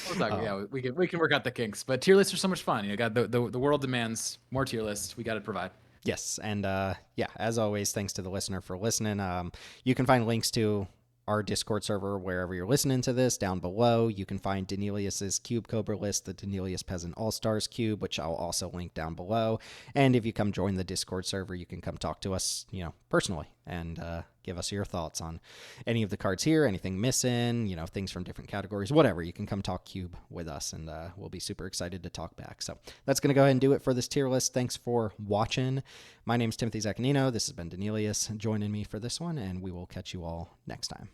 We'll talk, yeah, we can work out the kinks, but tier lists are so much fun. Got the world demands more tier lists. We got to provide. Yes, and yeah, as always, thanks to the listener for listening. You can find links to our Discord server wherever you're listening to this down below. You can find Daneelius's CubeCobra list, the Daneelius Peasant All-Stars Cube, which I'll also link down below. And if you come join the Discord server, you can come talk to us, personally, and give us your thoughts on any of the cards here, anything missing, things from different categories, whatever. You can come talk Cube with us, and we'll be super excited to talk back. So that's going to go ahead and do it for this tier list. Thanks for watching. My name is Timothy Zaccanino. This has been Daneelius joining me for this one, and we will catch you all next time.